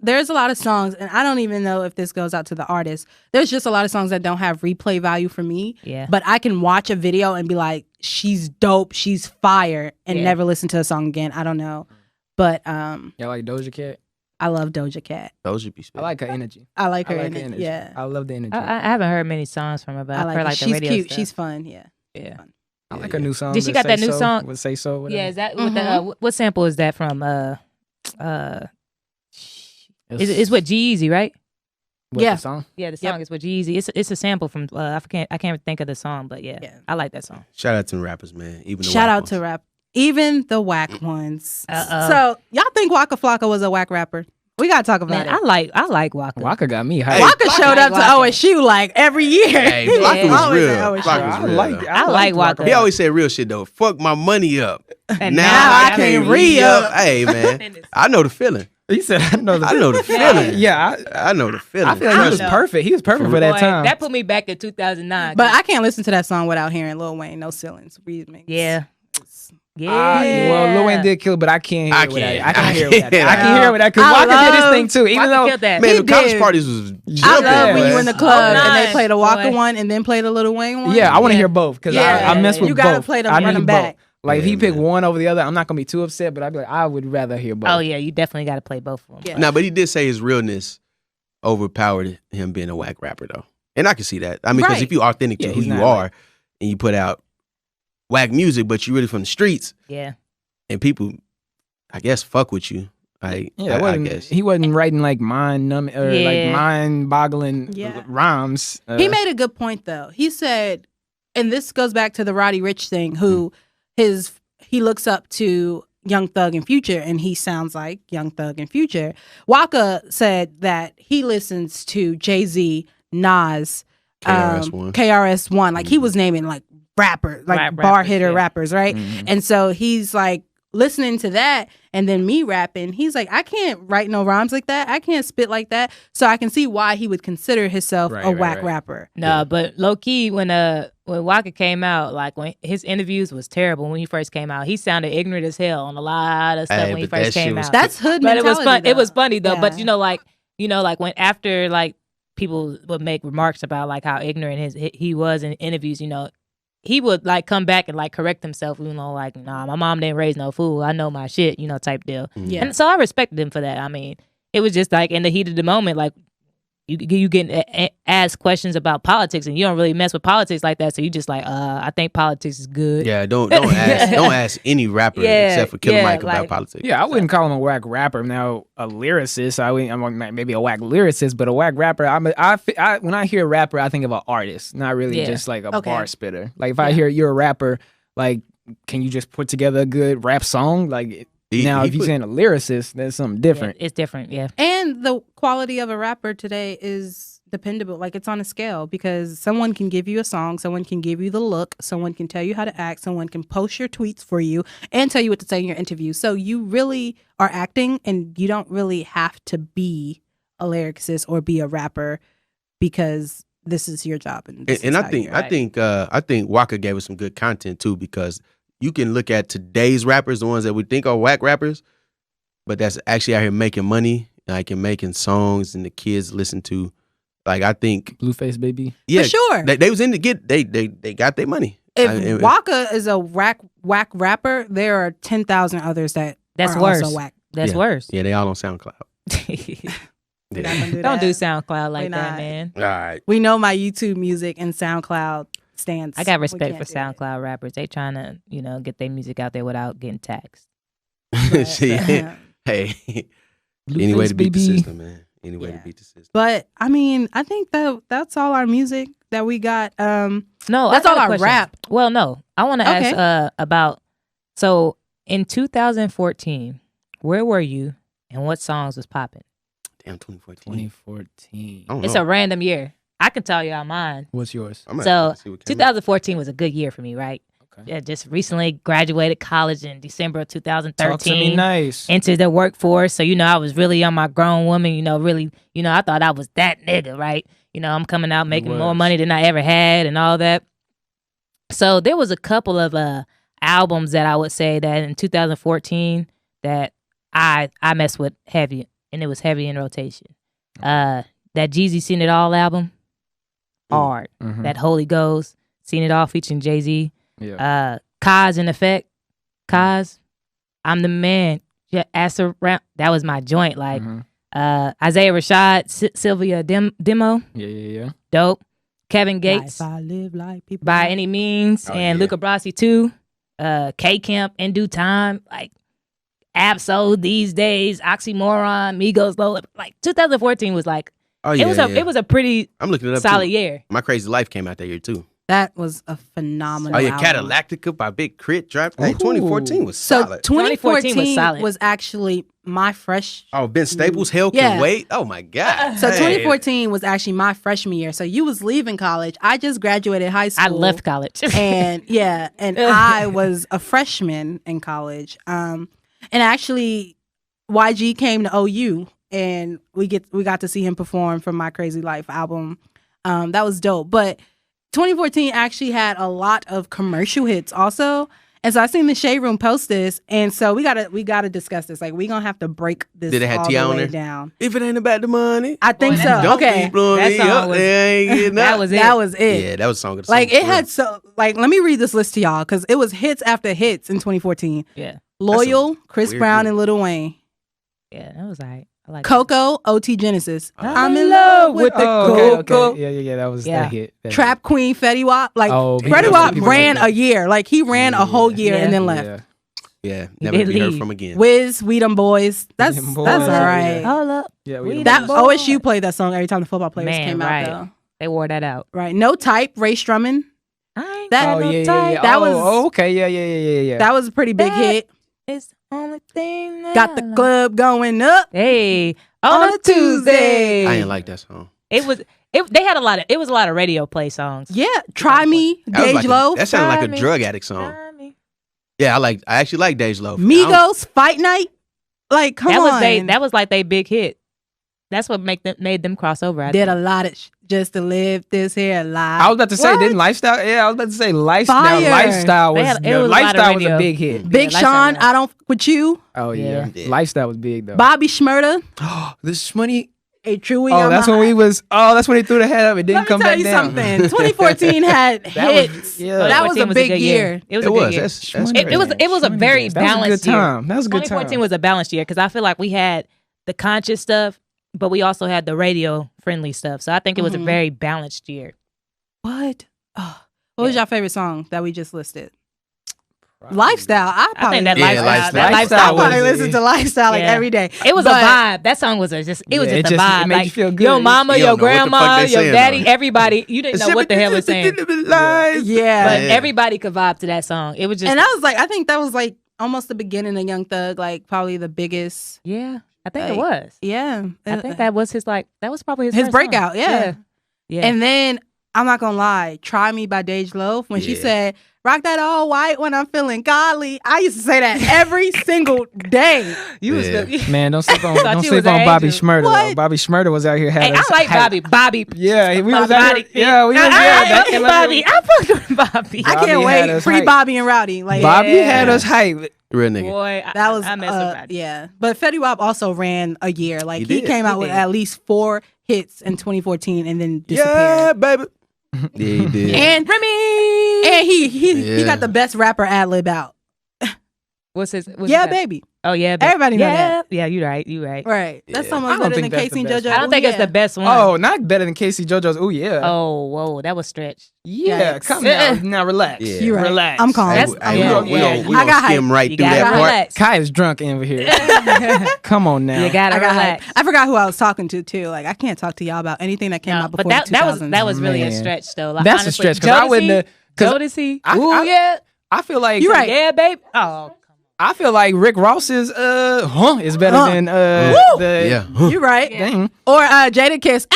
There's a lot of songs, and I don't even know if this goes out to the artist. There's just a lot of songs that don't have replay value for me. Yeah. But I can watch a video and be like, she's dope, she's fire, and Yeah. never listen to a song again. I don't know. But Y'all like Doja Cat? I love Doja Cat. Those should be. I like her energy. I like her I like in her it. energy. Yeah. I love the energy. I haven't heard many songs from her, but I I've like heard her. like the She's radio cute. stuff. She's fun. Yeah. Yeah. I like her new song. Did she the got that Say new So, song? with Say So. Whatever. Yeah, is that with the what sample is that from? It's with G-Eazy, right? What, Yeah. the song? Yeah, the song is with G-Eazy. It's a sample from I can't think of the song, but yeah, Yeah. I like that song. Shout out to rappers, man. Even the Shout whack out ones. to rap. Even the whack ones. Uh-oh. So y'all think Waka Flocka was a whack rapper? We gotta talk about Man, it. I like Waka. Waka got me hyped. Hey, Waka Flocka showed up to like Waka. OSU like every year. Hey, He Flocka was was always real. at OSU. Flocka was I real. like. though. I like Waka. He always said real shit though. Fuck my money up. And Now I can't re-up. Hey man, I know the feeling. He said, "I know the." I know the feeling. Yeah, I know the feeling. I feel like he was know. perfect. He was perfect for that Boy, time. that put me back to 2009. But I can't listen to that song without hearing Lil Wayne, No Ceilings remix. yeah. Well, Lil Wayne did kill it, but I can't hear I it without it. can't. I can hear it without it. can't. I can hear it without it. Because I Waka did his love- thing too. Even Waka though killed that. Man, He the college did. parties was I jumping. love when man. you in the club and they nice, play the Waka boy. one and then play the Lil Wayne one. yeah, I want to Yeah. hear both because Yeah. I mess with You both. gotta play them I run need them both. back. Like if he Yeah, picked man. one over the other, I'm not gonna be too upset. But I'd be like, I would rather hear both. Oh yeah, you definitely got to play both of them. Yeah. No, but he did say his realness overpowered him being a whack rapper though, and I can see that. I mean, because Right. if you're authentic to Yeah, who he's you not are like- and you put out whack music, but you're really from the streets Yeah. and people, I guess, fuck with you. Like, Yeah, I guess. he wasn't writing like mind numbing or like Yeah. mind boggling Yeah. rhymes. He made a good point though. He said, and this goes back to the Roddy Ricch thing, who he looks up to Young Thug and Future, and he sounds like Young Thug and Future. Waka said that he listens to Jay-Z, Nas, KRS-One. KRS-One. Like he was naming like rappers, like bar rappers, hitter yeah. rappers, right? Mhm. And so he's like listening to that, and then me rapping. He's like, I can't write no rhymes like that. I can't spit like that. So I can see why he would consider himself Right, a right, whack right. rapper. No, but low key when when Waka came out, like when his interviews was terrible when he first came out. He sounded ignorant as hell on a lot of stuff when he first came out. That's hood but mentality. it was fun. Though. It was funny though. Yeah. But like when after like people would make remarks about like how ignorant he was in interviews, he would like come back and like correct himself, like, nah, my mom didn't raise no fool. I know my shit, type deal. Yeah. And so I respected him for that. I mean, it was just like in the heat of the moment, like you get asked questions about politics and you don't really mess with politics like that. So you just like, I think politics is good. Yeah, don't ask any rapper except for Killer Mike about politics. Yeah, I wouldn't call him a whack rapper. Now, a lyricist, I'm maybe a whack lyricist, but a whack rapper. When I hear rapper, I think of an artist, not really just like a bar spitter. Like if I hear you're a rapper, like can you just put together a good rap song? Like if you're saying a lyricist, that's something different. Yeah, it's different, yeah. And the quality of a rapper today is dependable. Like it's on a scale because someone can give you a song, someone can give you the look, someone can tell you how to act, someone can post your tweets for you and tell you what to say in your interview. So you really are acting and you don't really have to be a lyricist or be a rapper because this is your job. And I think Waka gave us some good content too, because you can look at today's rappers, the ones that we think are whack rappers, but that's actually out here making money, like and making songs, and the kids listen to. Like I think Blueface Baby. Yeah, for sure. They was in to get they got their money. If Waka is a whack rapper, there are 10,000 others that's are worse. Also whack. That's worse. Yeah, they all on SoundCloud. Don't do SoundCloud like that, man. All right. We know my YouTube music and SoundCloud stance. I got respect for SoundCloud rappers. They trying to, get their music out there without getting taxed. Hey, any way to beat the system, man. Any way to beat the system. But I mean, I think that's all our music that we got. No, that's all our rap. Well, no, I want to ask about. So in 2014, where were you and what songs was popping? Damn, 2014. 2014. It's a random year. I can tell y'all mine. What's yours? So 2014 was a good year for me, right? Okay. Yeah, just recently graduated college in December of 2013. Talk to me nice. Entered the workforce. So, I was really on my grown woman, really, I thought I was that nigga, right? I'm coming out making more money than I ever had and all that. So there was a couple of albums that I would say that in 2014 that I messed with heavy, and it was heavy in rotation. That Jeezy Seen It All album, hard. Mm-hmm. That Holy Ghost, Seen It All featuring Jay-Z. Yeah. Kaz in Effect. Kaz, I'm the man. Yeah, ass around. That was my joint. Like Isaiah Rashad, Sylvia Demo. Yeah. Dope. Kevin Gates. Life I live like people By Any Means. And Luca Brasi too. K Camp, In Due Time. Like Absol, These Days, Oxymoron, Migos Low. Like 2014 was like it was a pretty solid year. My Crazy Life came out that year too. That was a phenomenal album. Catalactica by Big Crit dropped. Hey, 2014 was solid. 2014 was actually my fresh. Oh, Ben Staples, Hell Can Wait. Oh my God. So 2014 was actually my freshman year. So you was leaving college. I just graduated high school. I left college. and I was a freshman in college. And actually, YG came to OU, and we got to see him perform for My Crazy Life album. That was dope. But 2014 actually had a lot of commercial hits also. And so I seen the Shade Room post this, and so we gotta discuss this. Like, we gonna have to break this Did it have all T.I. the on way there? down. If it ain't about the money. I think so. Okay. That was it. That was it. Yeah, that was a song of the Like, song. it had let me read this list to y'all, because it was hits after hits in 2014. Yeah. Loyal, Chris Brown, and Lil Wayne. Yeah, that was all right. I like Coco, OT Genesis. I'm in love with the Coco. Okay. Yeah, that was that hit. Trap Queen, Fetty Wap. Like, Fetty Wap ran a year. Like, he ran a whole year and then left. Yeah, never be heard from again. Wiz, We Them Boys. That's all right. Hold up. Yeah, that OSU played that song every time the football players came out, though. They wore that out. Right. No Type, Ray Strumming. That was okay. Yeah. That was a pretty big hit. It's the only thing that Got the club going up. Hey, on a Tuesday. I didn't like that song. They had a lot of radio play songs. Yeah, Try Me, Dej Loaf. That sounded like a drug addict song. Yeah, I actually like Dej Loaf. Migos, Fight Night. Like, come on. That was like their big hit. That's what made them cross over. I Did think. a lot of just to live this here life. I was about to say, didn't Lifestyle? Yeah, I was about to say Lifestyle. Fire. Lifestyle They was had- it was a lot of Lifestyle was a radio. big hit. Big Yeah, Sean, Lifestyle. I don't with you. Oh yeah. Yeah. Lifestyle was big though. Bobby Shmurda, This money. a true. Oh, that's when we was. Oh, that's when he threw the head up. It didn't Let come me tell back you down. something. 2014 had That was- hits. yeah. That was a 2014 big year. It was It a good was. year. That's It was a very That was a balanced good year. time. That was a good time. 2014 was a balanced year because I feel like we had the conscious stuff, but we also had the radio friendly stuff. So I think it was a very balanced year. What? Oh, what was your favorite song that we just listed? Lifestyle. I think that Yeah, lifestyle. I Lifestyle was- probably listen to Lifestyle like Yeah. every day. It was But- a vibe. That song was just Yeah, a it just- vibe. it made like you feel good. your mama, You your don't know what the fuck grandma, they your saying, daddy, though. everybody. You didn't know what the hell was saying. Yeah. But Yeah. everybody could vibe to that song. It was just And I was like, I think that was like almost the beginning of Young Thug, like probably the biggest. yeah. I think Like, it was. Yeah. I think that was that was probably his his first breakout. song. Yeah. Yeah. And then I'm not gonna lie, "Try Me" by Dej Loaf, when she Yeah. said, "Rock that all white when I'm feeling godly," I used to say that every single day. you was Yeah. the, Man, don't sleep on Thought don't you sleep was on an Bobby angel. Shmurda. What? Though. Bobby Shmurda was out here. Hey, I like Bobby. Bobby. Yeah, we was out Bobby. here. Yeah, we was. I Yeah, fucked with Bobby. I fucked with Bobby. I Bobby can't had wait. us Free hyped. Bobby and Rowdy. Like Bobby Yeah. had us hyped. Real nigga. Boy, that was I mess with Bobby. yeah. But Fetty Wap also ran a year. Like He he did. came out He with did. at least 4 hits in 2014 and then Yeah, disappeared. baby. Yeah, he did. And Remy. and he Yeah. got the best rapper ad lib out. What's his? Yeah, baby. Oh yeah, baby. Everybody know yeah. that. Yeah, you're right. You're right. Right. That's Yeah. so I much don't better than think that's Casey and the best JoJo. I don't think it's the best one. Oh, not better than Casey JoJo's. Oh yeah. Oh, whoa, that was stretch. yeah. Yikes. Come now. Now relax. Yeah. You're right. Relax. I'm calm. That's- Hey, yeah. we gonna I got skim hype. right You through gotta that part. relax. Kai is drunk over here. Come on now. You gotta I got relax. hype. I forgot who I was talking to too. Like I can't talk to y'all about anything that came No, out before but the 2000s. that was really a Man. stretch though. Like, That's a honestly, stretch, 'cause I wouldn't have- 'cause Jodeci. I- Ooh I- yeah. I feel like You right. Yeah, babe. Oh, I feel like Rick Ross's is better than Woo! the Yeah. You right. Dang. Or Jada Kiss.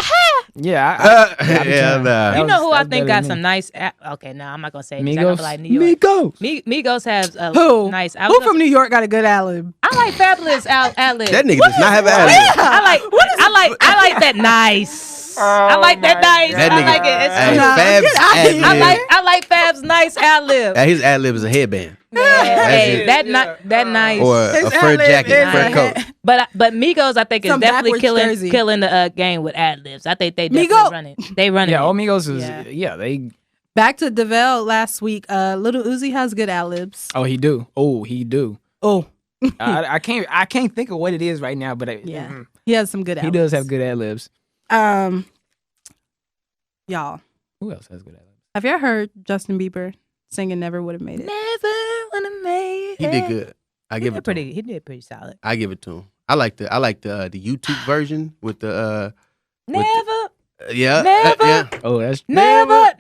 Yeah. Yeah, nah. you know who I that's think better got than some me. nice. Okay, no, I'm not gonna say it 'cause I don't Migos. feel like New York. Migos. Migos has a Who? nice. I, Who was from gonna- New York got a good ad lib? I like Fabulous ad lib. That nigga does not have an ad I like that nice. I like that nice. That I nigga. like it. It's Hey, cute. Nah, Fab's get out of ad here. lib. I like Fab's nice ad lib. His ad lib is a headband Hey, it. that nice. or His a fur ad-lib jacket, is fur a coat. head- But Migos, I think, is Some definitely backwards jersey. killing the game with ad libs. I think they definitely Migo. run it. They run it. Yeah, Migos is Yeah. they Back to Davell last week. Little Uzi has good ad libs. he do. Oh, he do. Oh, I can't think of what it is right now, but yeah. He has some good ad he libs. does have good ad libs. Y'all, Who else has good ad libs? have y'all heard Justin Bieber singing "Never Would Have Made It"? Never wanna make He did good. I give it to him. He did pretty solid. I give it to him. I like the YouTube version with the Never, yeah. Never. Yeah. Oh, that's never.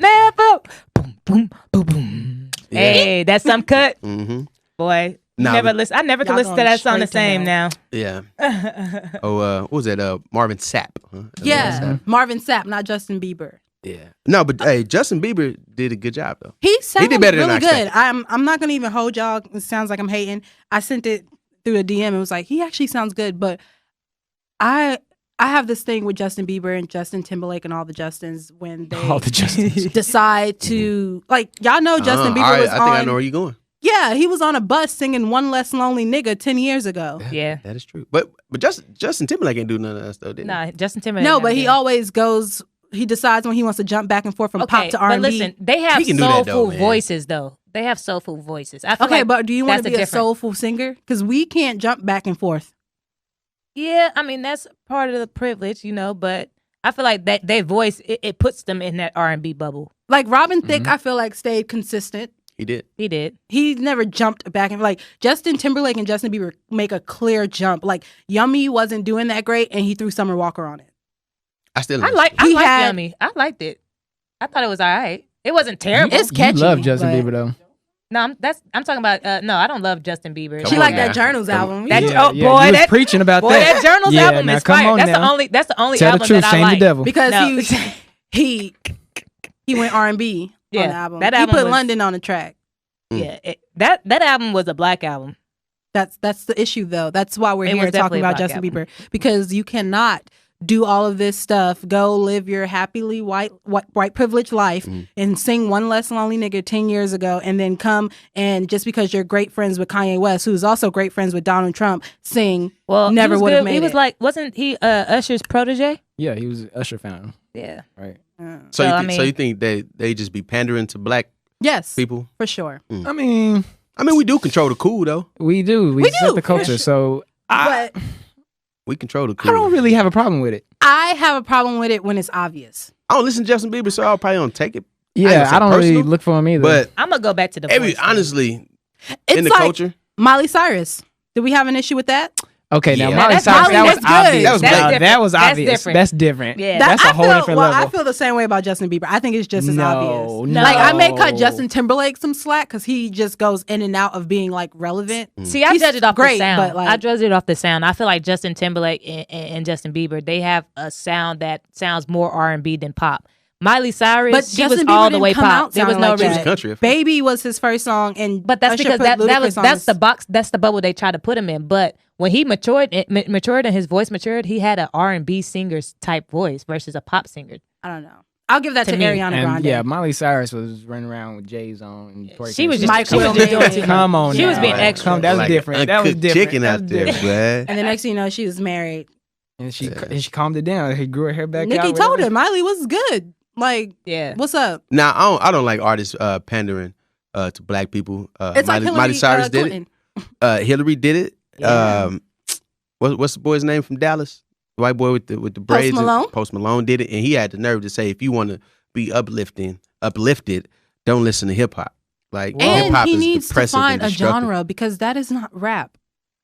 Boom, boom, boom, boom. Yeah. Hey, that's some cut, Mm-hmm. boy. Nah, Never but- listen. I never Y'all can listen to going that song the straight to same now. Yeah. What was that? Marvin Sapp. Huh? Yeah, Marvin Sapp, not Justin Bieber. Yeah. No, but hey, Justin Bieber did a good job though. He sounds did better than really I good. expected. I'm not gonna even hold y'all. It sounds like I'm hating. I sent it through a DM and was like, he actually sounds good. But I have this thing with Justin Bieber and Justin Timberlake and all the Justins when they all the Justins. decide to like y'all know Justin Bieber all right, was I think I on. know where you're going. Yeah, he was on a bus singing "One Less Lonely Nigga" 10 years ago. Yeah. That is true. But Justin Timberlake ain't do none of that stuff, did he? Nah, Justin Timberlake. No, never but he did. always goes. He decides when he wants to jump back and forth from pop to R&B. But listen, they have He can do that, though, soulful man. voices though. They have soulful voices. I feel Okay, like but do you want that's to the be a difference. soulful singer? Because we can't jump back and forth. Yeah, I mean that's part of the privilege, you know. But I feel like that their voice it puts them in that R&B bubble. Like Robin Thicke, I feel like stayed consistent. He did. He did. He never jumped back and like Justin Timberlake and Justin Bieber make a clear jump. Like Yummy wasn't doing that great, and he threw Summer Walker on it. I still I like He had- Yummy. I liked it. I thought it was all right. It wasn't terrible. It's catchy. You love Justin but- Bieber though. No, I'm talking about. No, I don't love Justin Bieber. Come She on like now. that Journals Come album. That- Yeah, oh, yeah, boy, you was that- preaching about Boy, that. that Journals Yeah, album now is come fire. on That's now. the only Tell the album truth, that I shame like. the devil. because No. he went R&B on Yeah, the album. that He album put was- London on the track. Yeah, that album was a black album. That's the issue though. That's why we're It here was talking definitely a about black Justin album. Bieber, because you cannot do all of this stuff, go live your happily white privileged life, and sing One Less Lonely Nigga 10 years ago, and then come and just because you're great friends with Kanye West, who's also great friends with Donald Trump, sing never would have made it. He was like, wasn't he Usher's protege? Yeah, he was Usher fan. Yeah. Right. So you think they just be pandering to black people? For sure. I mean, we do control the cool though. We do. We set the culture. So we control the cool. I don't really have a problem with it. I have a problem with it when it's obvious. I don't listen to Justin Bieber, so I probably don't take it. Yeah, I don't really look for him either. But I'm gonna go back to the honestly, it's in the like culture, Miley Cyrus. Do we have an issue with that? Okay, now Miley Cyrus, that was obvious. That was obvious. That's different. Yeah, that's a whole different level. I feel the same way about Justin Bieber. I think it's just as obvious. No. Like I may cut Justin Timberlake some slack because he just goes in and out of being like relevant. See, I judge it off the sound. But, like, I judge it off the sound. I feel like Justin Timberlake and Justin Bieber, they have a sound that sounds more R&B than pop. Miley Cyrus, but she Justin was all Bieber the way didn't come pop. out There was no like reason. Country. Baby was his first song, and but that's Usher because put that's the box, that's the bubble they tried to put him in. But when he matured and his voice matured, he had an R&B singer's type voice versus a pop singer. I don't know. I'll give that to me. Ariana Grande. Yeah, Miley Cyrus was running around with J's on. And She was just Mike she was just doing too much. Come on, She was being Like, extra. That was like different. That was different. Chicken out there, man. And the next thing you know, she was married. And she calmed it down. He grew her hair back out. Nikki told her Miley was good. Like, Yeah. what's up? Now I don't like artists pandering to black people. It's like Miley Cyrus did Clinton. it. Hillary did it. Yeah. What's the boy's name from Dallas? The white boy with the braids. Malone? Post Malone did it, and he had the nerve to say, "If you want to be uplifted, don't listen to hip hop. Like And hip hop he is needs to depressive find and a destructive." genre because that is not rap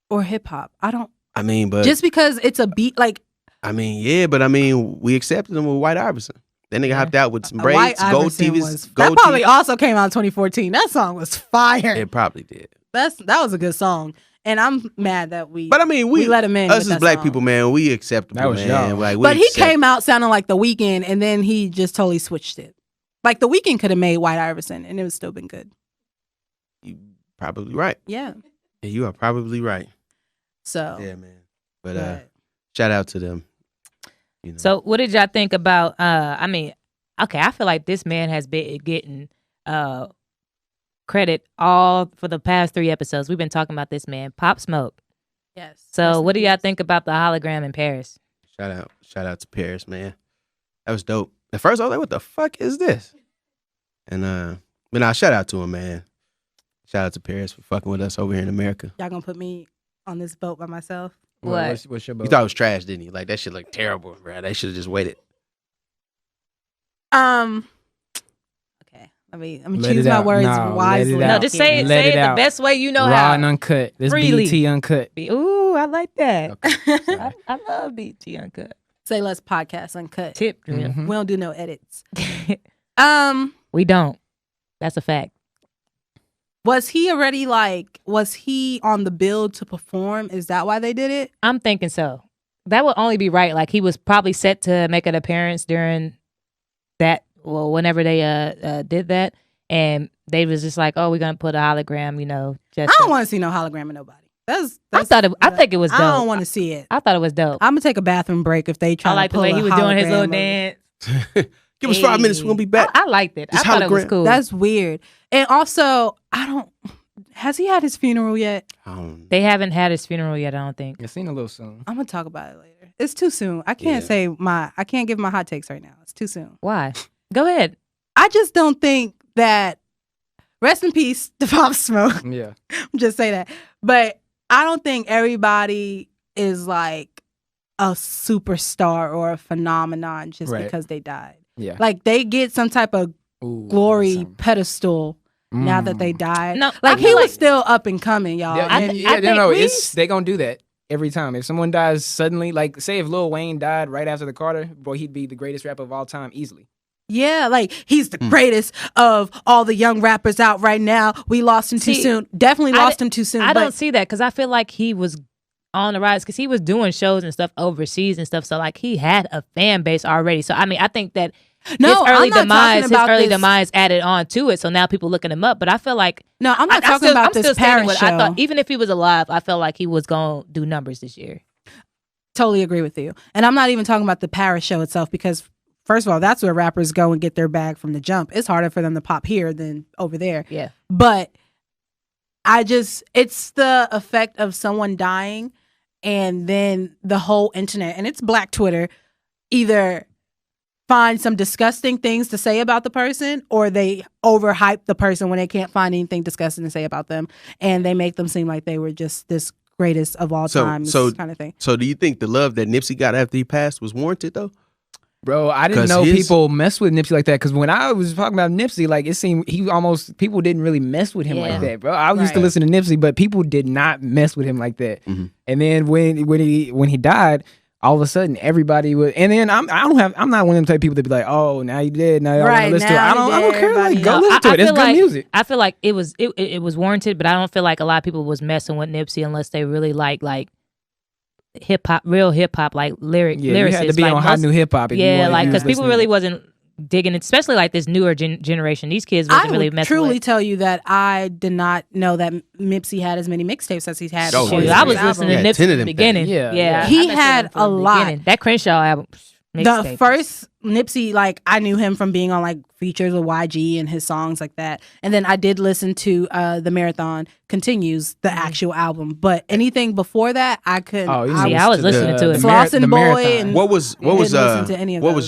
or hip hop. I mean, but Just because it's a beat, like we accepted him with White Iverson. That nigga hopped out with some braids, White gold Iverson TVs, that gold probably teeth. also came out in 2014. That song was fire. It probably did. That was a good song, and I'm mad that we. But I mean, we let him in. Us with as that black song. people, man, we acceptable, That was man. y'all. Like, we But he accept- came out sounding like The Weeknd, and then he just totally switched it. Like The Weeknd could have made White Iverson, and it would still been good. You probably right. Yeah. Yeah, you are probably right. So. Yeah, man. But shout out to them. You know. So what did y'all think about I feel like this man has been getting credit all for the past 3 episodes. We've been talking about this man, Pop Smoke. Yes. So what do y'all think about the hologram in Paris? Shout out to Paris, man. That was dope. At first I was like, what the fuck is this? And but now shout out to him, man. Shout out to Paris for fucking with us over here in America. Y'all gonna put me on this boat by myself? What? What's your You boat? thought it was trash, didn't you? Like that shit looked terrible, bro. They should have just waited. Okay. Let me Let choose it my out. words No, wisely. let it No, out. just say Let it it the out. best way you know Raw how. and uncut. This Freely. BT uncut. Ooh, I like that. Okay. I love BT Uncut. Say Less Podcast Uncut. Tip drill. Mhm. We don't do no edits. We don't. That's a fact. Was he on the build to perform? Is that why they did it? I'm thinking so. That would only be right. Like he was probably set to make an appearance during that. Well, whenever they did that, and they was just like, "Oh, we're gonna put a hologram." Just I don't want to see no hologram of nobody. I think it was dope. I don't want to see it. I thought it was dope. I'm gonna take a bathroom break if they try I like to the pull way he a was doing his little hologram of it. dance. Give us 5 minutes, we're gonna be back. I liked it. It's I thought it was hologram. cool. That's weird. And also, has he had his funeral yet? They haven't had his funeral yet. I don't think. It's seen a little soon. I'm gonna talk about it later. It's too soon. I can't I can't give my hot takes right now. It's too soon. Why? Go ahead. I just don't think that. Rest in peace, the Pop Smoke. Yeah. Just say that. But I don't think everybody is like a superstar or a phenomenon just Right. because they died. Yeah. Like they get some type of Ooh, glory awesome. pedestal now that they died. No, like I he feel was like- still up and coming, y'all. Yeah, And yeah, think no, we- they gonna do that every time. If someone dies suddenly, like say if Lil Wayne died right after the Carter, boy, he'd be the greatest rapper of all time easily. yeah, like he's the greatest of all the young rappers out right now. We lost him too See, soon. Definitely I lost di- him too soon. I but don't see that because I feel like he was on the rise because he was doing shows and stuff overseas and stuff. So like he had a fan base already. So I mean, I think that No, his early I'm not talking about this- demise added on to it. So now people looking him up. But I feel like No, I'm not I talking still, about I'm this still standing Paris with. show. I thought even if he was alive, I felt like he was gonna do numbers this year. totally agree with you. And I'm not even talking about the Paris show itself because, first of all, that's where rappers go and get their bag from the jump. It's harder for them to pop here than over there. Yeah. But it's the effect of someone dying and then the whole internet, and it's Black Twitter, either find some disgusting things to say about the person or they overhype the person when they can't find anything disgusting to say about them. And they make them seem like they were just this greatest of all time kind of thing. So do you think the love that Nipsey got after he passed was warranted though? Bro, I didn't know people mess with Nipsey like that because when I was talking about Nipsey, like it seemed people didn't really mess with him like that, bro. I used to listen to Nipsey, but people did not mess with him like that. Mm-hmm. And then when he died, all of a sudden everybody was, and then I'm not one of them type of people that be like, oh, now you did, now y'all want to listen to it. I don't care. Like, go listen to it. It's good music. I feel like it was warranted, but I don't feel like a lot of people was messing with Nipsey unless they really like hip hop, real hip hop, like lyricists. You had to be on hot new hip hop. Yeah, like because people really wasn't digging it, especially like this newer generation. These kids wasn't really messing with. I truly tell you that I did not know that Nipsey had as many mixtapes as he's had. I was listening to Nipsey in the beginning. Yeah. He had a lot. That Crenshaw album. The first Nipsey, like I knew him from being on like features with YG and his songs like that. And then I did listen to The Marathon Continues, the actual album. But anything before that, I couldn't. I was listening to it. Flossin' Boy. And what was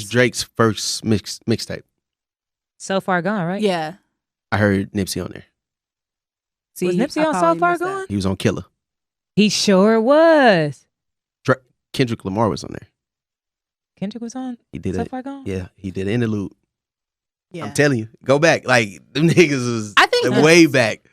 Drake's first mixtape? So Far Gone, right? Yeah. I heard Nipsey on there. Was Nipsey on So Far Gone? He was on Killer. He sure was. Kendrick Lamar was on there. Kendrick was on? He did So Far Gone? Yeah, he did an interlude. Yeah. I'm telling you, go back. Like them niggas was way back.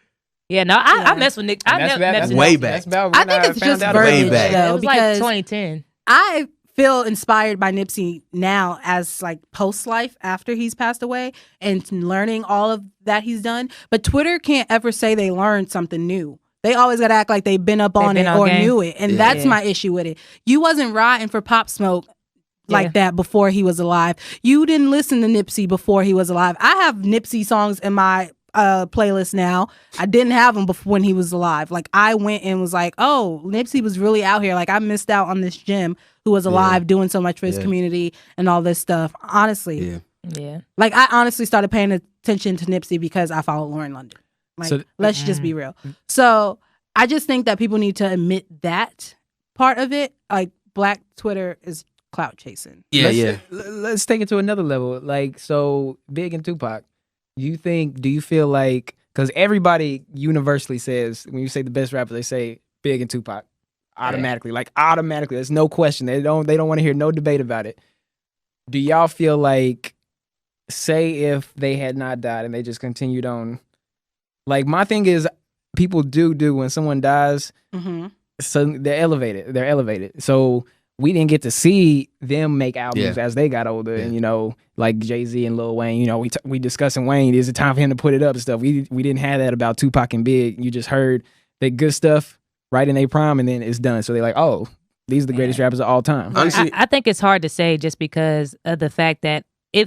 Yeah, no, I mess with Nick. That's way back. I think it's just verbiage though, it was like 2010. I feel inspired by Nipsey now as like post life after he's passed away and learning all of that he's done. But Twitter can't ever say they learned something new. They always got to act like they've been up on it or knew it. And that's my issue with it. You wasn't riding for Pop Smoke like that before he was alive. You didn't listen to Nipsey before he was alive. I have Nipsey songs in my playlist now. I didn't have them before when he was alive. Like I went and was like, oh, Nipsey was really out here. Like I missed out on this gem who was alive doing so much for his community and all this stuff. Honestly. Yeah. Like I honestly started paying attention to Nipsey because I followed Lauren London. Like let's just be real. So I just think that people need to admit that part of it. Like Black Twitter is clout chasing. Let's take it to another level. Like, so Big and Tupac, do you feel like, because everybody universally says, when you say the best rapper, they say Big and Tupac automatically. Like automatically. There's no question. They don't want to hear no debate about it. Do y'all feel like, say if they had not died and they just continued on, like my thing is people do when someone dies, so they're elevated. So we didn't get to see them make albums as they got older, and like Jay-Z and Lil Wayne. We discussing Wayne. Is it time for him to put it up and stuff? We didn't have that about Tupac and Big. You just heard the good stuff right in their prime, and then it's done. So they're like, oh, these are the greatest rappers of all time. Honestly, I think it's hard to say just because of the fact that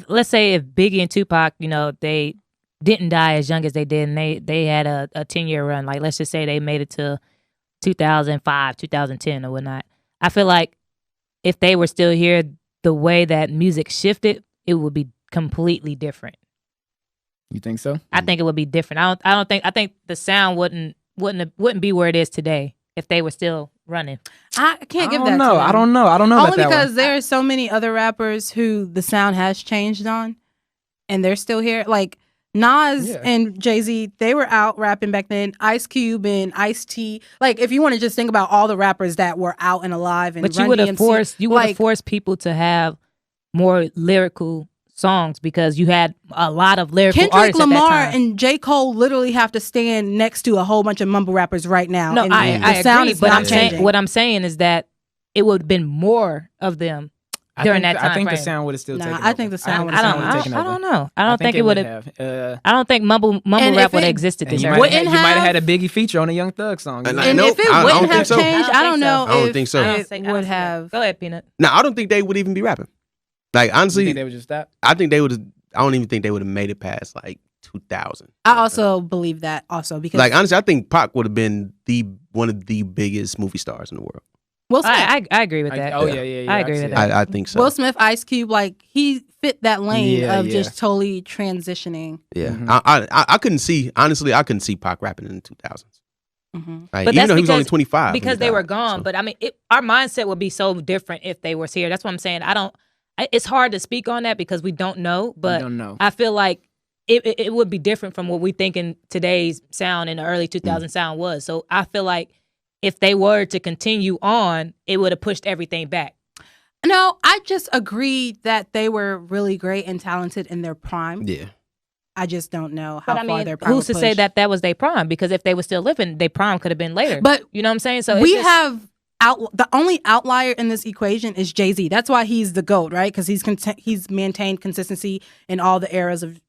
let's say if Biggie and Tupac, they didn't die as young as they did, and they had a 10-year run. Like let's just say they made it to 2005, 2010, or whatnot. I feel like if they were still here, the way that music shifted, it would be completely different. You think so? I think it would be different. I think the sound wouldn't be where it is today if they were still running. I can't give that. I don't know. Only because there are so many other rappers who the sound has changed on, and they're still here. Like Nas and Jay-Z, they were out rapping back then. Ice Cube and Ice-T. Like, if you want to just think about all the rappers that were out and alive, and but you would have forced people to have more lyrical songs because you had a lot of lyrical artists Kendrick Lamar at that time. and J. Cole literally have to stand next to a whole bunch of mumble rappers right now. No, and I sound agree, is but not changing. what I'm saying is that it would have been more of them during that time I think frame. the sound would have still taken over. I think the sound would have taken over. I don't know. I don't think it would have. I don't think mumble rap would have existed this you early. might have had a Biggie feature on a Young Thug song. And if it wouldn't have changed, I don't know. I don't think so. It would have. Go ahead, Peanut. No, I don't think they would even be rapping. Like honestly, you think they would just stop? I think they would. I don't even think they would have made it past like 2000. I also believe that also because like honestly, I think Pac would have been one of the biggest movie stars in the world. Will Smith. I agree with that. Yeah. I agree with that. I think so. Will Smith, Ice Cube, like he fit that lane Yeah, of yeah. just totally transitioning. Yeah, Mhm. I couldn't see, honestly, I couldn't see Pac rapping in the 2000s. Mm-hmm. Like, But even that's though he was only because- 25 because when he they were died, gone. so. But I mean, our mindset would be so different if they was here. That's what I'm saying. It's hard to speak on that because we don't know. But don't know. I feel like it would be different from what we think in today's sound in the early 2000 sound was. So I feel like if they were to continue on, it would have pushed everything back. No, I just agree that they were really great and talented in their prime. Yeah. I just don't know how But I far mean, their prime who's to would say push. that was their prime? Because if they were still living, their prime could have been later. But you know what I'm saying? So we it's just, have the only outlier in this equation is Jay-Z. That's why he's the GOAT, right? Because he's maintained consistency in all the eras of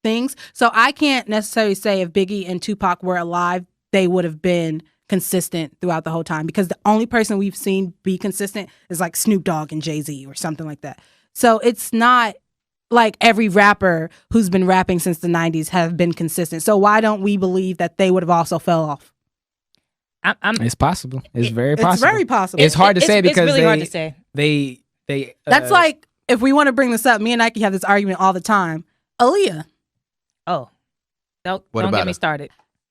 things. So I can't necessarily say if Biggie and Tupac were alive, they would have been consistent throughout the whole time, because the only person we've seen be consistent is like Snoop Dogg and Jay-Z or something like that. So it's not like every rapper who's been rapping since the 90s have been consistent. So why don't we believe that they would have also fell off? It's possible. It's very possible. It's very possible. It's hard to say because it's really hard to say. They That's like, if we want to bring this up, me and Nike have this argument all the time. Aaliyah. Oh, don't about get me her? started.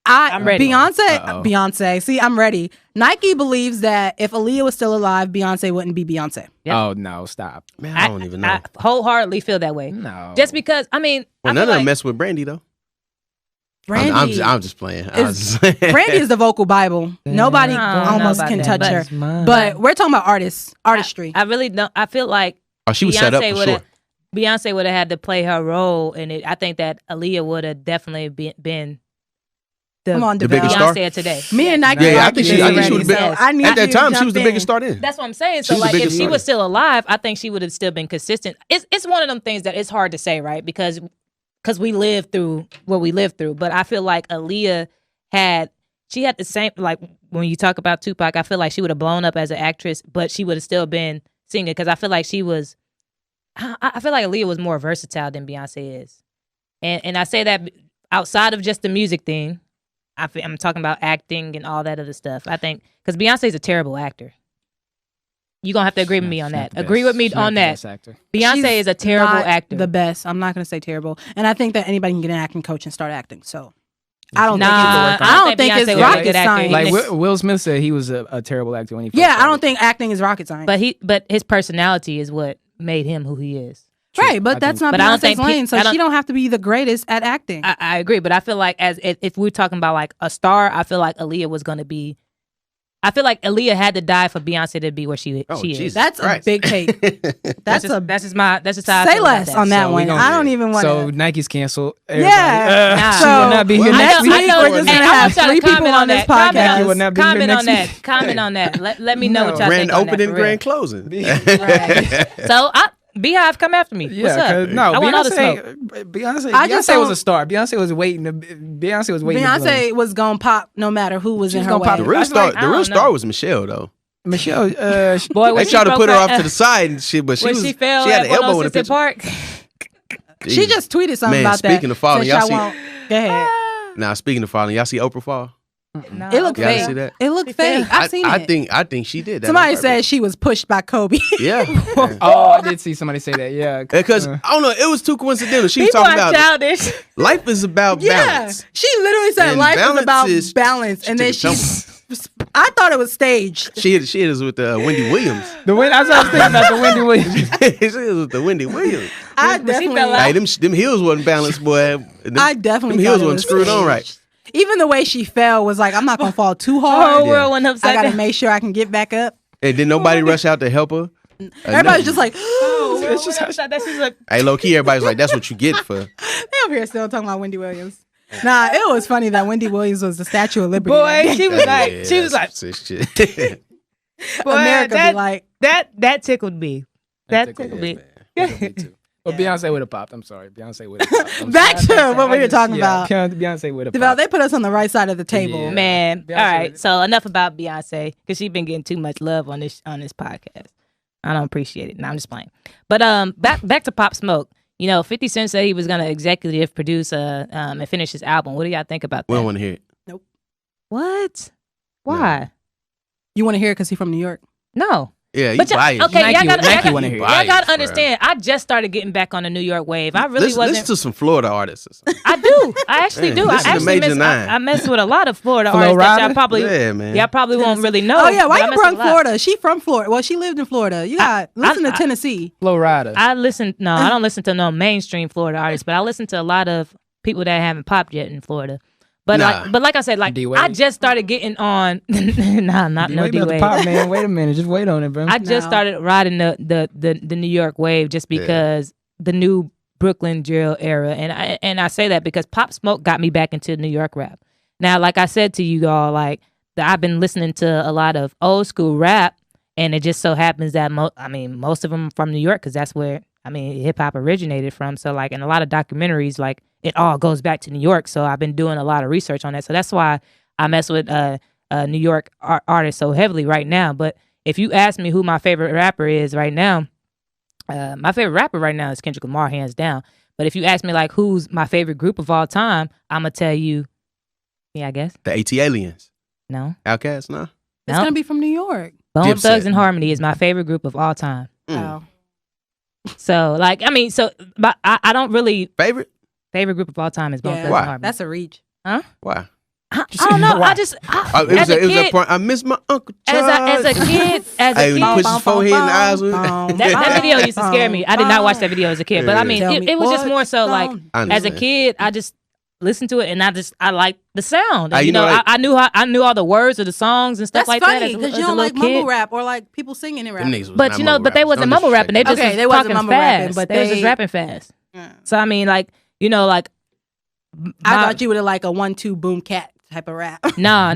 I'm ready. Uh-oh. Beyonce. See, I'm ready. Nike believes that if Aaliyah was still alive, Beyonce wouldn't be Beyonce. Yep. Oh no, stop. Man, I don't even know. I wholeheartedly feel that way. No. Just because, I mean, Well, I none feel of them like, mess with Brandy though. Brandy, I'm just playing. Brandy is the vocal Bible. Nobody I don't know almost about can that, touch but- her. But we're talking about artistry. I really don't. I feel like Oh, she was set up for sure. Beyonce would have had to play her role, and I think that Aaliyah would have definitely been Come on, the Davell. biggest star? Beyonce of today. Me and Nike. Yeah, I argue think she this would have already, been. so I need At that you to time, she jump was the in. biggest star then. That's what I'm saying. She So was the like, if biggest she star. was still alive, I think she would have still been consistent. It's one of them things that it's hard to say, right? Because we lived through what we lived through. But I feel like Aaliyah had the same, like when you talk about Tupac, I feel like she would have blown up as an actress, but she would have still been singing, because I feel like I feel like Aaliyah was more versatile than Beyonce is. And I say that outside of just the music thing. I'm talking about acting and all that other stuff. I think because Beyonce's a terrible actor. You're going to have to agree with me on that. Agree with me on that. Beyonce She's is a terrible not actor. The best. I'm not going to say terrible. And I think that anybody can get an acting coach and start acting. So I don't Nah, think I don't think Beyonce it's would be a rocket good actor. science. Like Will Smith said, he was a terrible actor when he. First Yeah, I started. don't think acting is rocket science. But his personality is what made him who he is. Right, but that's not But I don't Beyonce's think lane, so she don't have to be the greatest at acting. I agree, but I feel like if we're talking about like a star, I feel like Aaliyah was going to be. I feel like Aaliyah had to die for Beyonce to be where she Jesus. is. That's a big take. That's just how I say feel less about on that So we one. gonna- I don't even want So to. Nike's canceled. Yeah. Nah. She will not be Well, here I next Next week. week we're just Hey, gonna I have want y'all to 3 people comment on this that. Comment podcast. Nike will not be here Comment next on that. week. Comment on that. Let me know what y'all Grand think on that, opening, for real. grand closing. So BeyHive, come after me. What's up? Yeah, no, I want all the Beyonce. smoke. Beyonce was a star. Beyonce was waiting. Beyonce was waiting. to bloom. Beyonce was gonna pop no matter who was She in was her gonna way. pop The I real was star, like, the I real don't star know. was Michelle though. Michelle. Boy, when They tried to broke put her off to the side and shit, but she when was she fell she had at an elbow in the 106 picture. Park. She just tweeted something Man, about that. speaking of falling, since y'all see- won't- Go ahead. Now speaking of falling, y'all see Oprah fall? No, It looked Y'all fake. see that? It looked fake. I've seen it. I think she did that. Somebody on said purpose. she was pushed by Kobe. Yeah. Oh, I did see somebody say that. Yeah, Because I don't know, it was too coincidental. She was People talking are about childish. life is about Yeah, balance. she literally said And life is balance about is- balance, and then took she. a I thought it was staged. She hit us with Wendy Williams. I was thinking about the Wendy Williams. She hit us with the Wendy Williams. I But she definitely. fell out. Hey, them heels wasn't balanced, boy. I definitely. Them heels thought it wasn't was screwed on right. staged. Even the way she fell was like, I'm not gonna fall too The hard. whole world went I upside gotta down. make sure I can get back up. And then nobody rush out to help her. Everybody's just like, Oh, they world went upside down. She's like, Hey, low key, everybody's like, that's what you get for. over here still talking about Wendy Williams. Nah, it was funny that Wendy Williams was the Statue of Liberty. boy, she was like, shit. boy, America that, be like, that tickled me. That tickled me. But Beyonce would have popped. I'm sorry, Beyonce would have popped. I'm back sorry. to what we were talking about. Beyonce would have Devell, popped. they put us on the right side of the table. Yeah. Man, Beyonce all right. was- So enough about Beyonce because she's been getting too much love on this podcast. I don't appreciate it. No, I'm just playing. But back to Pop Smoke. You know, 50 Cent said he was gonna executive produce and finish his album. What do y'all think about that? We don't want to hear it. What? Why? You want to hear it because he's from New York? No. Yeah, you But biased. okay, y'all gotta Biased, understand. I just started getting back on the New York wave. I really wasn't. Listen to some Florida artists. Or something. I do. I actually do. I actually mess with a lot of Florida artists that y'all probably, y'all probably won't really know. Oh yeah, why you brung Florida? She from Florida. Well, she lived in Florida. You got listen to Tennessee. Florida. I don't listen to no mainstream Florida artists, but I listen to a lot of people that haven't popped yet in Florida. But like I said, like D-Wade. I just started getting on. Nah, not no D-Wade. Pop, man. Wait a minute, just wait on it, bro. I just started riding the New York wave just because the new Brooklyn drill era, and I say that because Pop Smoke got me back into New York rap. Now, like I said to you all, like I've been listening to a lot of old school rap, and it just so happens that most of them from New York because that's where hip hop originated from. So like in a lot of documentaries, like it all goes back to New York. So I've been doing a lot of research on that. So that's why I mess with New York artists so heavily right now. But if you ask me who my favorite rapper is right now, my favorite rapper right now is Kendrick Lamar, hands down. But if you ask me like who's my favorite group of all time, I'm gonna tell you, I guess the AT-Aliens. No. Outkast, no. It's gonna be from New York. Bone Thugs and Harmony is my favorite group of all time. Oh. So like but I don't really favorite group of all time is Bone Thugs and Harmony. That's a reach. Huh? Why? I don't know. Why? It was a point. I miss my Uncle Charles. As a kid, he pushed his forehead in the eyes. That video used to scare me. I did not watch that video as a kid, but I mean, it was just more so like as a kid, I just listened to it and I liked the sound. And, I knew all the words of the songs and stuff like that. That's funny because you don't like mumble rap or like people singing in rap. But they wasn't mumble rapping. They just was talking fast. But they was just rapping fast. So I mean, like I thought you would have like a 1-2 boom cat type of rap. No,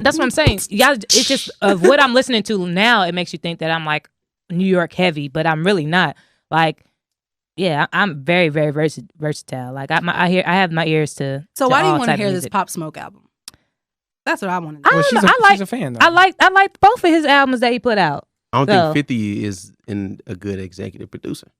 that's what I'm saying. It's just of what I'm listening to now. It makes you think that I'm like New York heavy, but I'm really not. Like, yeah, I'm very, very versatile. Like I have my ears to. So why do you want to hear this Pop Smoke album? That's what I want to know. She's a fan, though. I like both of his albums that he put out. I don't think 50 is a good executive producer.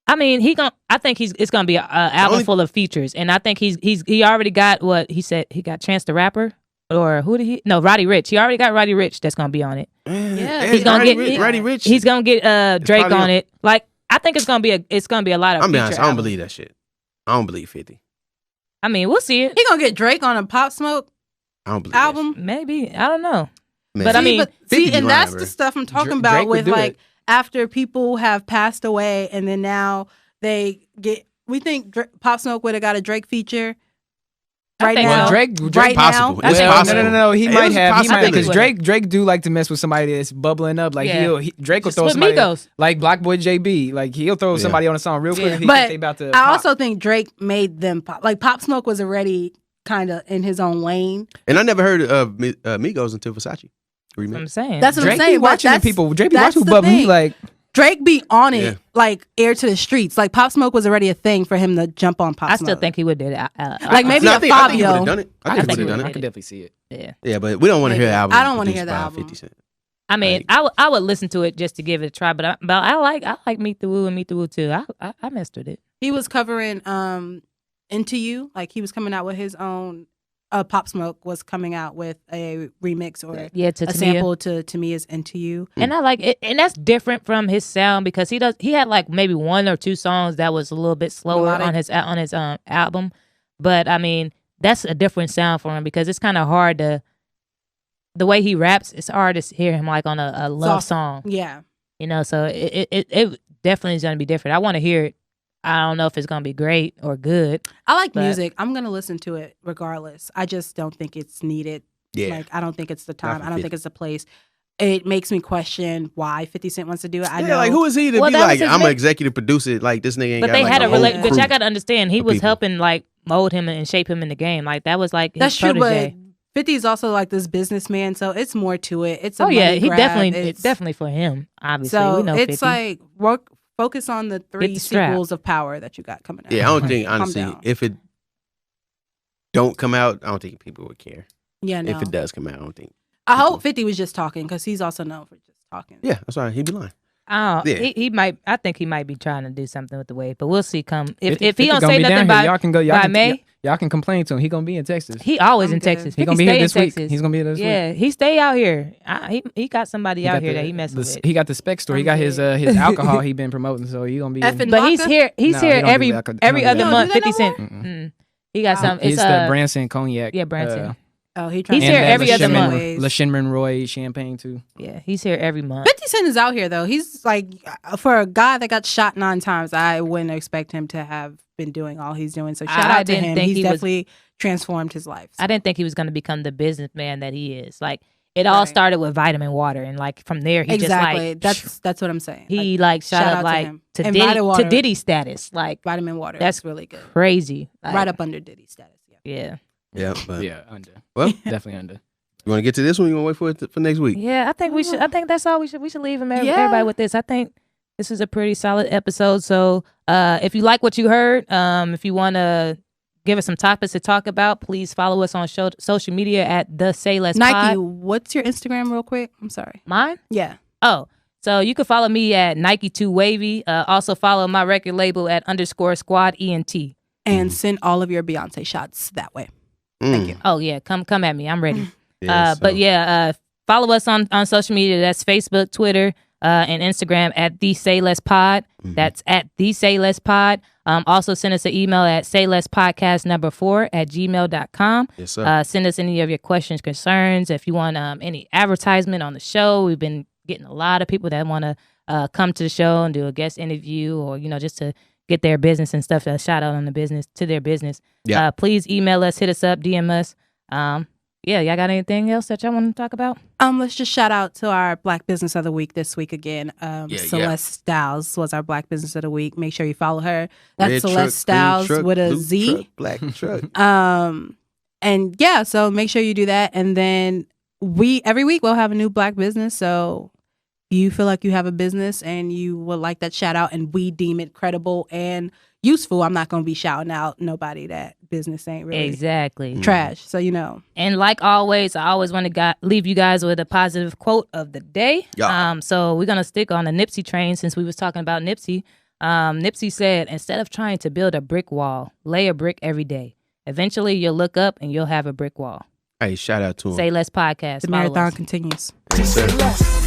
I mean, I think it's gonna be an album full of features, and I think he already got what he said. He got Chance the Rapper, or Roddy Ricch. He already got Roddy Ricch. That's gonna be on it. Yeah, he's gonna Roddy Ricch. He's gonna get Drake on it. Like I think it's gonna be a lot of. I'm be honest. I don't believe that shit. I don't believe 50. I mean, we'll see it. He gonna get Drake on a Pop Smoke album? Maybe, I don't know. Man. But I mean, and that's the stuff I'm talking about Drake with like. It. After people have passed away and then now we think Pop Smoke would have got a Drake feature right now. Drake right possible. now. It's possible. No. He might have because possible. Drake do like to mess with somebody that's bubbling up. Like Drake will Just throw with somebody Migos. like Block Boy JB. Like he'll throw somebody on a song real quick. But I also think Drake made them pop. Like Pop Smoke was already kind of in his own lane. And I never heard of Migos until Versace. Remix. I'm saying that's what Drake I'm saying. Be watching people. Drake be watching the He like Drake be on it like air to the streets. Like Pop Smoke was already a thing for him to jump on Pop Smoke. I still think he would do it. Like maybe I think he would Fabio. have done it. I think he would have done I it. could definitely see it. Yeah, but we don't want to hear the album. I don't want to hear the album. 50 Cent. I mean, I would listen to it just to give it a try, but I like Meet the Woo and Meet the Woo too. I messed with it. He was covering Into You, like he was coming out with his own. Pop Smoke was coming out with a remix or to a sample to Tamia's Into You, and I like it, and that's different from his sound because he had like maybe 1 or 2 songs that was a little bit slower on his album, but I mean that's a different sound for him because it's kind of hard to the way he raps. It's hard to hear him like on a love song, so it definitely is gonna be different. I want to hear it. I don't know if it's gonna be great or good. I like music. I'm gonna listen to it regardless. I just don't think it's needed. Yeah. Like I don't think it's the time. I don't think it's the place. It makes me question why 50 Cent wants to do it. I know. Like who is he to be like? I'm an executive producer. Like this nigga ain't. But got, they like, had a relationship. But y'all gotta understand, he was helping like mold him and shape him in the game. Like that was like his that's true. protege. But 50 is also like this businessman, so it's more to it. It's a he money grab. it's definitely for him. Obviously, so we know it's 50. like focus on the 3 sequels of Power that you got coming out. Yeah, I don't think honestly if it don't come out, I don't think people would care. Yeah, no. If it does come out, I don't think. I hope 50 was just talking because he's also known for just talking. Yeah, that's right. He'd be lying. He might. I think he might be trying to do something with the wave, but we'll see. If he don't say nothing by May, Y'all can complain to him. He gonna be in Texas. He always in Texas. He gonna be here this week. He's gonna be here this week. Yeah, he stay out here. He got somebody out here that he messing with. He got the spec store. He got his alcohol he been promoting. So he gonna be. But he's here. He's here every other month. 50 Cent. He got some. It's the Branson cognac. Yeah, Branson. He's here every other month. Le Chemin champagne too. Yeah, he's here every month. 50 Cent is out here though. He's like, for a guy that got shot 9 times, I wouldn't expect him to have been doing all he's doing. So shout out to him. He's definitely transformed his life. I didn't think he was going to become the businessman that he is. Like it all started with vitamin water, and like from there he just like that's what I'm saying. He like shot up like to Diddy status. Like vitamin water. That's really good. Crazy. Like, right up under Diddy status. Yeah. Yeah, under. Well, definitely under. You want to get to this one? You want to wait for next week? Yeah, I think we should. I think that's all we should. We should leave everybody with this. I think this is a pretty solid episode. So, if you like what you heard, if you want to give us some topics to talk about, please follow us on social media at the Celestestylesz Nike, Pod. what's your Instagram, real quick? I'm sorry. Mine? Yeah. Oh, so you can follow me at Nike2Wavy. Also follow my record label at _SquadENT. And send all of your Beyonce shots that way. Thank you. Oh yeah, come at me. I'm ready. But follow us on social media. That's Facebook, Twitter, and Instagram at the Celestestylesz Pod. That's at the Celestestylesz Pod. Also send us an email at celestpodcast4@gmail.com. Yes, sir. Send us any of your questions, concerns. If you want any advertisement on the show, we've been getting a lot of people that want to come to the show and do a guest interview, or just to get their business and stuff, a shout out on the business to their business. Yeah. Please email us, hit us up, DM us. Y'all got anything else that y'all want to talk about? Let's just shout out to our Black Business of the Week this week again. Celestestylesz was our Black Business of the Week. Make sure you follow her. That's Celestestylesz with a Z. Truck, black truck. And yeah, so make sure you do that. And then every week we'll have a new Black business. So you feel like you have a business and you would like that shout out and we deem it credible and useful, I'm not going to be shouting out nobody that business ain't really exactly trash. So, And like always, I always want to leave you guys with a positive quote of the day. Yeah. So we're going to stick on the Nipsey train since we was talking about Nipsey. Nipsey said, instead of trying to build a brick wall, lay a brick every day. Eventually, you'll look up and you'll have a brick wall. Hey, shout out to him. Say Less Podcast. The marathon continues. Just say less.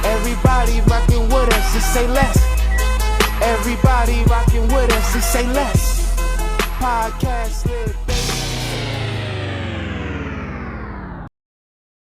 Everybody rocking with us, just say less. Everybody rocking with us, just say less. Podcast.